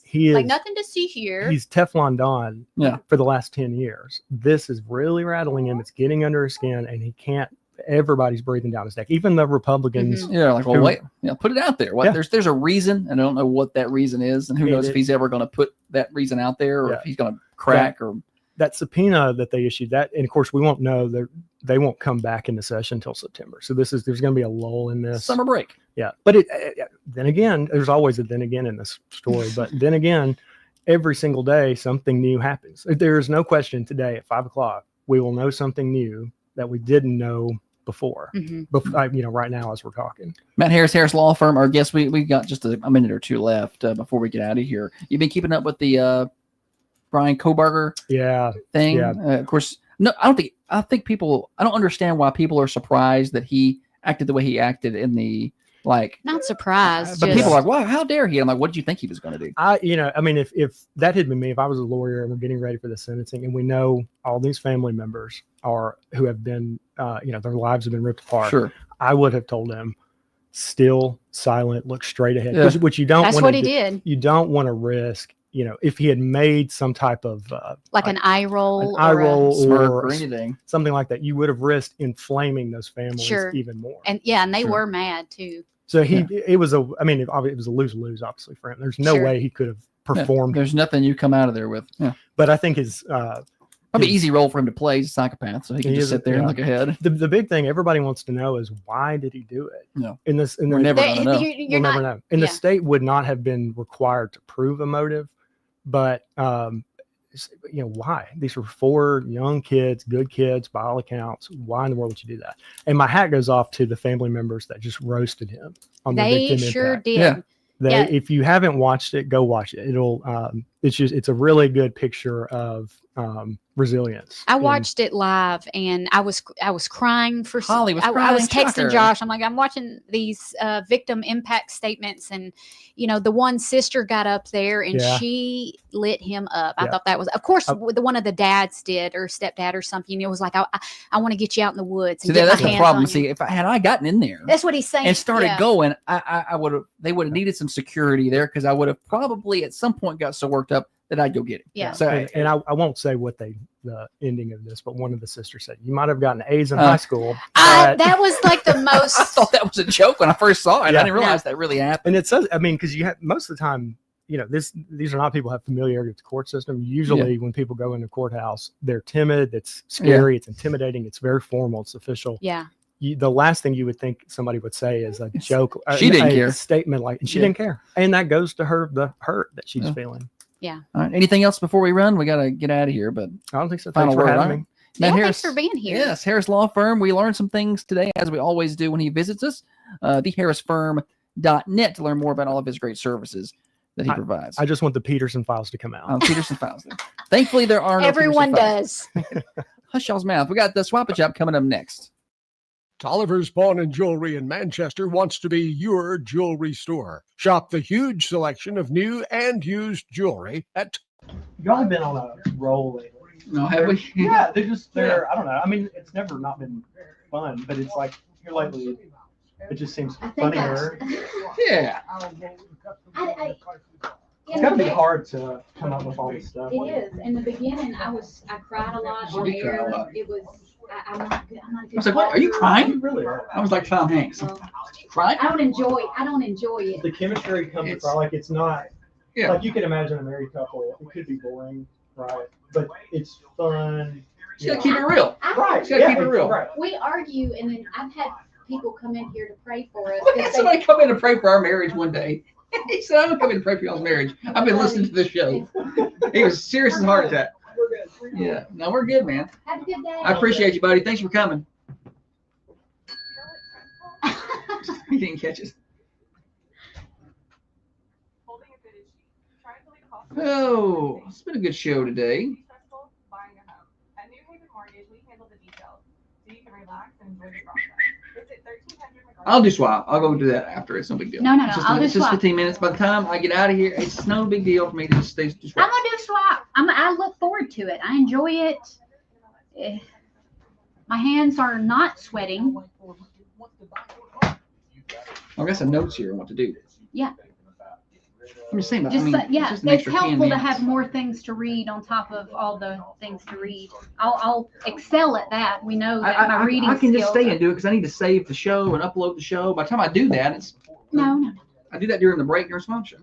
[SPEAKER 17] he is,
[SPEAKER 4] like nothing to see here.
[SPEAKER 17] He's Teflon Don for the last 10 years. This is really rattling him. It's getting under his skin, and he can't. Everybody's breathing down his neck. Even the Republicans.
[SPEAKER 1] Yeah, like, well, wait, put it out there. There's a reason, and I don't know what that reason is, and who knows if he's ever going to put that reason out there, or if he's going to crack or
[SPEAKER 17] that subpoena that they issued. That, and of course, we won't know. They won't come back into session until September. So there's going to be a lull in this
[SPEAKER 1] summer break.
[SPEAKER 17] Yeah, but then again, there's always a then again in this story. But then again, every single day something new happens. There's no question today at 5:00 we will know something new that we didn't know before. Right now as we're talking.
[SPEAKER 1] Matt Harris Law Firm, our guest. We got just a minute or two left before we get out of here. You've been keeping up with the Brian Kohberger thing.
[SPEAKER 17] Yeah.
[SPEAKER 1] Of course, no, I don't understand why people are surprised that he acted the way he acted in the
[SPEAKER 4] not surprised.
[SPEAKER 1] But people are like, wow, how dare he? I'm like, what did you think he was going to do?
[SPEAKER 17] If that had been me, if I was a lawyer and we're getting ready for the sentencing and we know all these family members who have been, their lives have been ripped apart.
[SPEAKER 1] Sure.
[SPEAKER 17] I would have told them, still silent, look straight ahead, which you don't want to do.
[SPEAKER 4] That's what he did.
[SPEAKER 17] You don't want to risk, if he had made some type of
[SPEAKER 4] an eye roll,
[SPEAKER 17] or
[SPEAKER 1] anything,
[SPEAKER 17] something like that, you would have risked inflaming those families even more.
[SPEAKER 4] And they were mad too.
[SPEAKER 17] So it was a lose-lose, obviously, for him. There's no way he could have performed.
[SPEAKER 1] There's nothing you come out of there with. Yeah.
[SPEAKER 17] But I think his
[SPEAKER 1] probably easy role for him to play. He's a psychopath, so he can just sit there and look ahead.
[SPEAKER 17] The big thing everybody wants to know is, why did he do it?
[SPEAKER 1] No.
[SPEAKER 17] We're
[SPEAKER 1] never going to know.
[SPEAKER 17] We'll never know. And the state would not have been required to prove a motive, but why? These were 4 young kids, good kids by all accounts. Why in the world would you do that? And my hat goes off to the family members that just roasted him on the Victim
[SPEAKER 4] sure
[SPEAKER 17] Impact.
[SPEAKER 4] did.
[SPEAKER 17] If you haven't watched it, go watch it. it's a really good picture of resilience.
[SPEAKER 4] I
[SPEAKER 17] And-
[SPEAKER 4] watched it live, and I was crying for
[SPEAKER 1] Holly was
[SPEAKER 4] I
[SPEAKER 1] crying,
[SPEAKER 4] was texting
[SPEAKER 1] shocker.
[SPEAKER 4] Josh. I'm like, I'm watching these victim impact statements, and the one sister got up there and
[SPEAKER 17] Yeah.
[SPEAKER 4] she lit him up. I
[SPEAKER 17] Yeah.
[SPEAKER 4] thought that was, of course, the one of the dads did, or stepdad or something. It was like, I want to get you out in the woods.
[SPEAKER 1] See,
[SPEAKER 4] And get
[SPEAKER 1] that's
[SPEAKER 4] my
[SPEAKER 1] the
[SPEAKER 4] hands
[SPEAKER 1] problem.
[SPEAKER 4] on you.
[SPEAKER 1] See, if I got in there
[SPEAKER 4] That's what he's saying.
[SPEAKER 1] and started
[SPEAKER 4] Yeah.
[SPEAKER 1] going, I would have. They would have needed some security there because I would have probably at some point got so worked up that I'd go get him.
[SPEAKER 4] Yeah.
[SPEAKER 1] So
[SPEAKER 17] and I won't say what the ending of this, but one of the sisters said, you might have gotten A's in high school. but-"
[SPEAKER 4] That was like the most.
[SPEAKER 1] I thought that was a joke when I first saw it.
[SPEAKER 17] Yeah.
[SPEAKER 1] I didn't realize that really happened.
[SPEAKER 17] And it says, I mean, because you have most of the time, these are not people who have familiarity with the court system. Usually, when people go into courthouse, they're timid. It's scary. It's intimidating. It's very formal. It's official.
[SPEAKER 4] Yeah.
[SPEAKER 17] The last thing you would think somebody would say is a joke.
[SPEAKER 1] She didn't
[SPEAKER 17] a
[SPEAKER 1] care.
[SPEAKER 17] statement like, and she
[SPEAKER 1] Yeah.
[SPEAKER 17] didn't care, and that goes to her the hurt that she's
[SPEAKER 1] Yeah.
[SPEAKER 17] feeling.
[SPEAKER 4] Yeah.
[SPEAKER 1] All right. Anything else before we run? We got to get out of here, but
[SPEAKER 17] I don't think so.
[SPEAKER 1] Final
[SPEAKER 17] Thanks for
[SPEAKER 1] word.
[SPEAKER 17] having
[SPEAKER 1] all right.
[SPEAKER 17] me.
[SPEAKER 1] Matt
[SPEAKER 4] Yeah,
[SPEAKER 1] Harris,
[SPEAKER 4] thanks for being here.
[SPEAKER 1] Yes, Harris Law Firm. We learned some things today, as we always do when he visits us. TheHarrisFirm.net to learn more about all of his great services that he provides.
[SPEAKER 17] I just want the Peterson files to come out.
[SPEAKER 1] Peterson Files. Thankfully, there are no
[SPEAKER 4] Everyone
[SPEAKER 1] Peterson files.
[SPEAKER 4] does.
[SPEAKER 1] Hush y'all's mouth. We got the Swap and Shop coming up next.
[SPEAKER 18] Tolliver's Pawn and Jewelry in Manchester wants to be your jewelry store. Shop the huge selection of new and used jewelry at
[SPEAKER 16] Y'all have been on a roll lately.
[SPEAKER 1] No, have we?
[SPEAKER 16] Yeah, they're I don't know. I mean, it's never not been fun, but it's like here lately, it just seems funnier.
[SPEAKER 1] Yeah.
[SPEAKER 16] It's gotta be hard to come up with all this stuff.
[SPEAKER 2] It is. In the beginning, I cried a lot on
[SPEAKER 1] did cry a
[SPEAKER 2] air.
[SPEAKER 1] lot.
[SPEAKER 2] It was. I'm not good. I'm not good.
[SPEAKER 1] I was like, what? Are you crying?
[SPEAKER 16] Really are.
[SPEAKER 1] I was like Tom Hanks. Crying?
[SPEAKER 2] I don't enjoy it.
[SPEAKER 16] The chemistry comes across like it's not.
[SPEAKER 1] Yeah.
[SPEAKER 16] Like you can imagine a married couple. It could be boring, right? But it's fun.
[SPEAKER 1] You gotta keep it real.
[SPEAKER 16] Right.
[SPEAKER 1] You gotta keep it real.
[SPEAKER 16] Right.
[SPEAKER 2] We argue, and then I've had people come in here to pray for us.
[SPEAKER 1] We had somebody come in to pray for our marriage one day. He said, I'm going to come in and pray for y'all's marriage. I've been listening to this show. He was serious as a heart attack. Yeah. No, we're good, man.
[SPEAKER 2] Have a good day.
[SPEAKER 1] I appreciate you, buddy. Thanks for coming. He didn't catch it. Oh, it's been a good show today.
[SPEAKER 19] At New Haven Mortgage, we handle the details, so you can relax and enjoy the process. Visit 1300
[SPEAKER 1] I'll do swap. I'll go do that after. It's no big deal.
[SPEAKER 2] No,
[SPEAKER 1] It's just
[SPEAKER 2] I'll do
[SPEAKER 1] it's just
[SPEAKER 2] swap.
[SPEAKER 1] 15 minutes. By the time I get out of here, it's no big deal for me to just stay.
[SPEAKER 2] I'm gonna do swap. I look forward to it. I enjoy it. Eh, My hands are not sweating.
[SPEAKER 1] I got some notes here on what to do.
[SPEAKER 2] Yeah.
[SPEAKER 1] I'm just saying, but
[SPEAKER 2] Just
[SPEAKER 1] I mean,
[SPEAKER 2] yeah,
[SPEAKER 1] it's just an
[SPEAKER 2] it's
[SPEAKER 1] extra 10
[SPEAKER 2] helpful to
[SPEAKER 1] minutes.
[SPEAKER 2] have more things to read on top of all the things to read. I'll excel at that. We know that my reading
[SPEAKER 1] I can just
[SPEAKER 2] skills
[SPEAKER 1] stay
[SPEAKER 2] are-
[SPEAKER 1] and do it because I need to save the show and upload the show. By the time I do that, it's
[SPEAKER 2] No.
[SPEAKER 1] I do that during the break during swap show.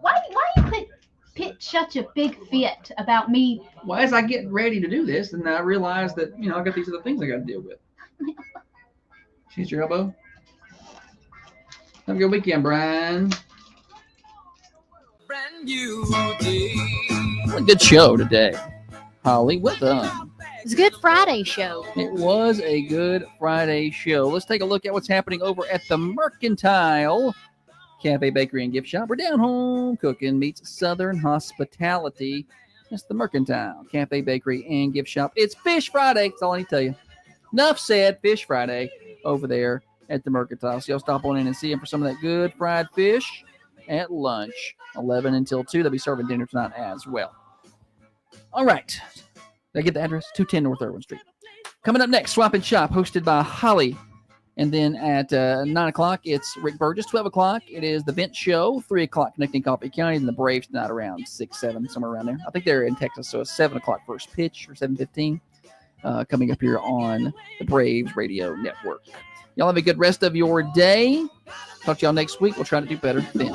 [SPEAKER 2] Why you put such a big fit about me?
[SPEAKER 1] Well, as I get ready to do this, and I realize that I got these other things I got to deal with. She's your elbow. Have a good weekend, Brian. A good show today, Holly. Well done.
[SPEAKER 4] It's a good Friday show.
[SPEAKER 1] It was a good Friday show. Let's take a look at what's happening over at the Mercantile Cafe, Bakery, and Gift Shop, where down home cooking meets Southern hospitality. It's the Mercantile Cafe, Bakery, and Gift Shop. It's Fish Friday. That's all I need to tell you. Enough said. Fish Friday over there at the Mercantile. So y'all stop on in and see them for some of that good fried fish at lunch, 11 until 2. They'll be serving dinner tonight as well. All right. Did I get the address? 210 North Irwin Street. Coming up next, Swap and Shop, hosted by Holly. And then at 9 o'clock, it's Rick Burgess. 12 o'clock, it is the Bench Show. 3 o'clock, Connecting Coffee County. And the Braves tonight around 6, 7, somewhere around there. I think they're in Texas, so it's 7 o'clock first pitch, or 7:15, coming up here on the Braves Radio Network. Y'all have a good rest of your day. Talk to y'all next week. We'll try to do better then.